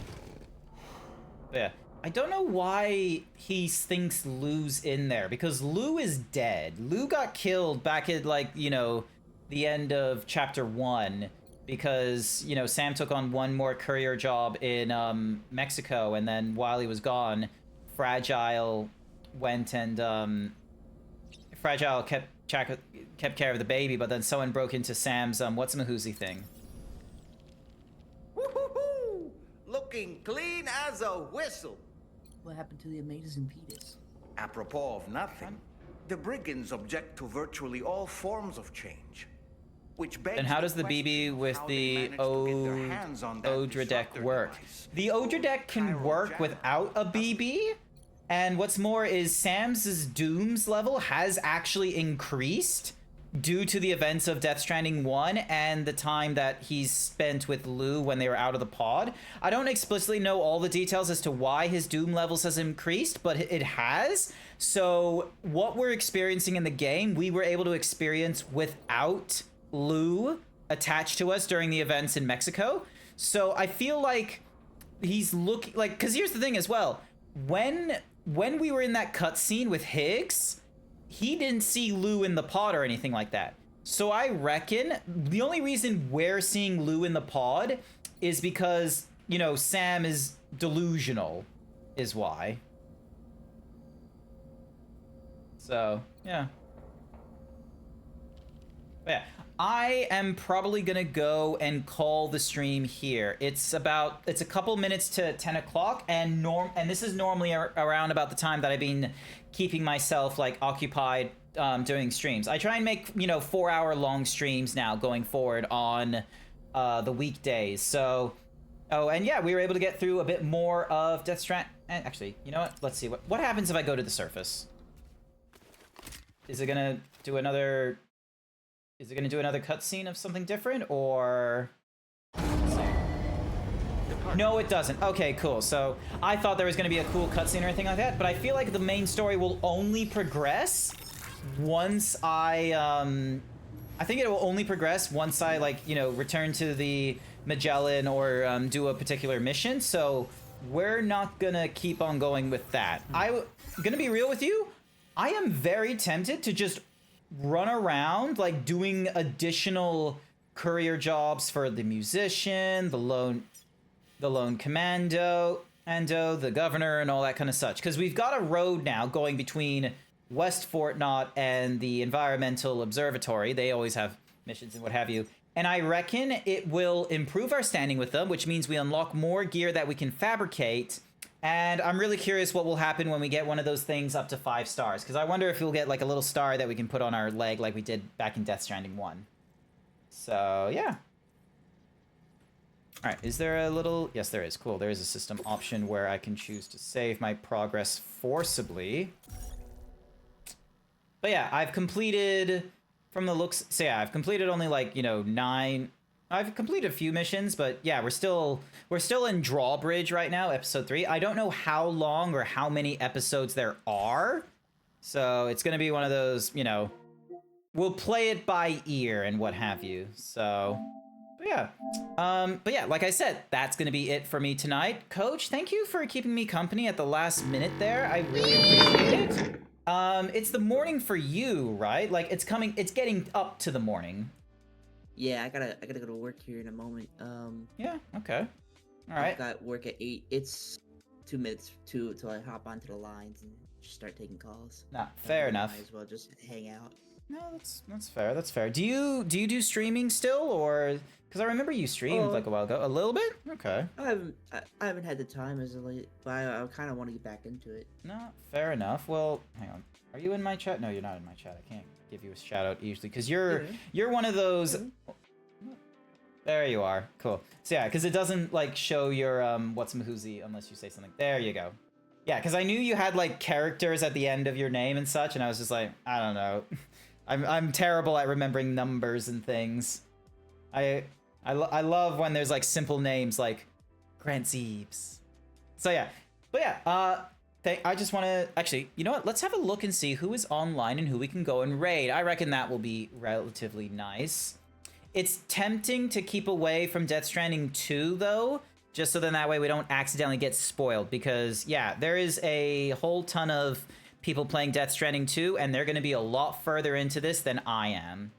But yeah. I don't know why he thinks Lou's in there, because Lou is dead. Lou got killed back at, like, you know, the end of chapter 1 because, you know, Sam took on one more courier job in Mexico, and then while he was gone, Fragile went and Fragile kept care of the baby, but then someone broke into Sam's what's-a-mahoozy thing. Woo-hoo-hoo! Looking clean as a whistle. What happened to the amazing Petus? Apropos of nothing, the brigands object to virtually all forms of change. Which begs and how does the question BB of with how the they managed to get their hands on that Odra deck disruptor work? device. The Odra deck can work without a BB, and what's more is Sam's Doom's level has actually increased due to the events of Death Stranding 1 and the time that he's spent with Lou when they were out of the pod. I don't explicitly know all the details as to why his Doom levels has increased, but it has. So what we're experiencing in the game, we were able to experience without Lou attached to us during the events in Mexico. So I feel like he's looking like, because here's the thing as well, when we were in that cutscene with Higgs, he didn't see Lou in the pod or anything like that. So I reckon the only reason we're seeing Lou in the pod is because, you know, Sam is delusional, is why. So, yeah. But yeah, I am probably gonna go and call the stream here. It's a couple minutes to 10 o'clock, and this is normally around about the time that I've been keeping myself like occupied doing streams. I try and make, you know, 4-hour long streams now going forward on the weekdays. So, oh, and yeah, we were able to get through a bit more of Death Stranding. And actually, you know what? Let's see what happens if I go to the surface. Is it gonna do another? Is it gonna do another cutscene of something different, or? No, it doesn't. Okay, cool. So I thought there was gonna be a cool cutscene or anything like that, but I feel like the main story will only progress once I think it will only progress once I, like, you know, return to the Magellan or do a particular mission. So we're not gonna keep on going with that. I'm gonna be real with you. I am very tempted to just run around, like, doing additional courier jobs for the musician, the lone commando, the governor, and all that kind of such. Because we've got a road now going between West Fort Knott and the Environmental Observatory. They always have missions and what have you. And I reckon it will improve our standing with them, which means we unlock more gear that we can fabricate. And I'm really curious what will happen when we get one of those things up to 5 stars. Because I wonder if we'll get, like, a little star that we can put on our leg like we did back in Death Stranding 1. So, yeah. Alright, is there a little... Yes, there is. Cool. There is a system option where I can choose to save my progress forcibly. But yeah, I've completed... From the looks... So yeah, I've completed only, like, you know, 9... I've completed a few missions, but yeah, we're still in Drawbridge right now, episode 3. I don't know how long or how many episodes there are. So it's going to be one of those, you know, we'll play it by ear and what have you. So, but yeah, like I said, that's gonna be it for me tonight. Coach, thank you for keeping me company at the last minute there. I really appreciate it. It's the morning for you, right? Like it's getting up to the morning. Yeah, I gotta go to work here in a moment. Yeah. Okay. All right. I've got work at 8. It's 2 minutes till I hop onto the lines and just start taking calls. Nah, fair enough. Might as well just hang out. No, that's fair. That's fair. Do you do streaming still, or because I remember you streamed like a while ago? A little bit. Okay. I haven't had the time as of late, but I kind of want to get back into it. No, fair enough. Well, hang on. Are you in my chat? No, you're not in my chat. I can't give you a shout out usually because you're one of those. There you are. Cool. So yeah, because it doesn't like show your what's Mahoozy unless you say something. There you go. Yeah, because I knew you had like characters at the end of your name and such, and I was just like, I don't know. I'm terrible at remembering numbers and things. I love when there's like simple names like GrantZeebs. So yeah, but yeah, I just want to actually, you know what? Let's have a look and see who is online and who we can go and raid. I reckon that will be relatively nice. It's tempting to keep away from Death Stranding 2 though, just so then that way we don't accidentally get spoiled because yeah, there is a whole ton of people playing Death Stranding 2 and they're going to be a lot further into this than I am.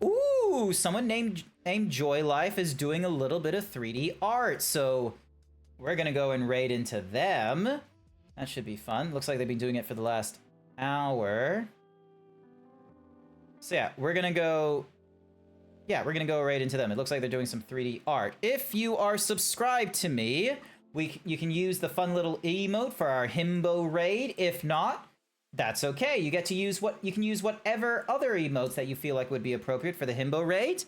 Ooh, someone named Joy Life is doing a little bit of 3D art, so we're going to go and raid into them. That should be fun. Looks like they've been doing it for the last hour. So yeah, we're going to go right into them. It looks like they're doing some 3D art. If you are subscribed to me, you can use the fun little emote for our himbo raid. If not, that's okay. You can use whatever other emotes that you feel like would be appropriate for the himbo raid.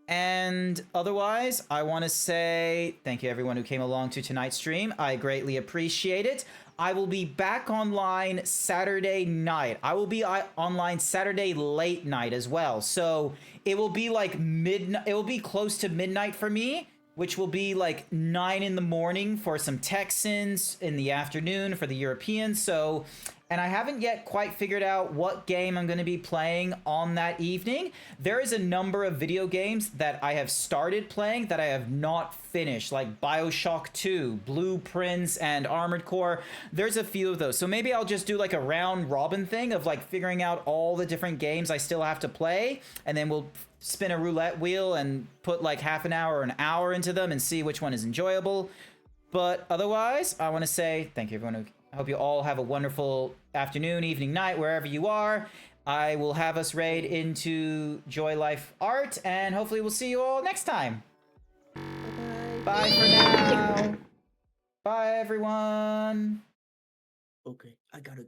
And otherwise, I want to say thank you everyone who came along to tonight's stream. I greatly appreciate it. I will be back online Saturday night. I will be online Saturday late night as well. So it will be like midnight. It will be close to midnight for me, which will be like 9 in the morning for some Texans, in the afternoon for the Europeans. So, and I haven't yet quite figured out what game I'm going to be playing on that evening. There is a number of video games that I have started playing that I have not finished, like BioShock 2, Blueprints, and Armored Core. There's a few of those. So maybe I'll just do like a round robin thing of like figuring out all the different games I still have to play, and then we'll spin a roulette wheel and put like half an hour or an hour into them and see which one is enjoyable. But otherwise, I want to say thank you everyone. I hope you all have a wonderful afternoon, evening, night, wherever you are. I will have us raid into Joy Life Art, and hopefully we'll see you all next time. Bye for now. Bye, everyone. Okay, I gotta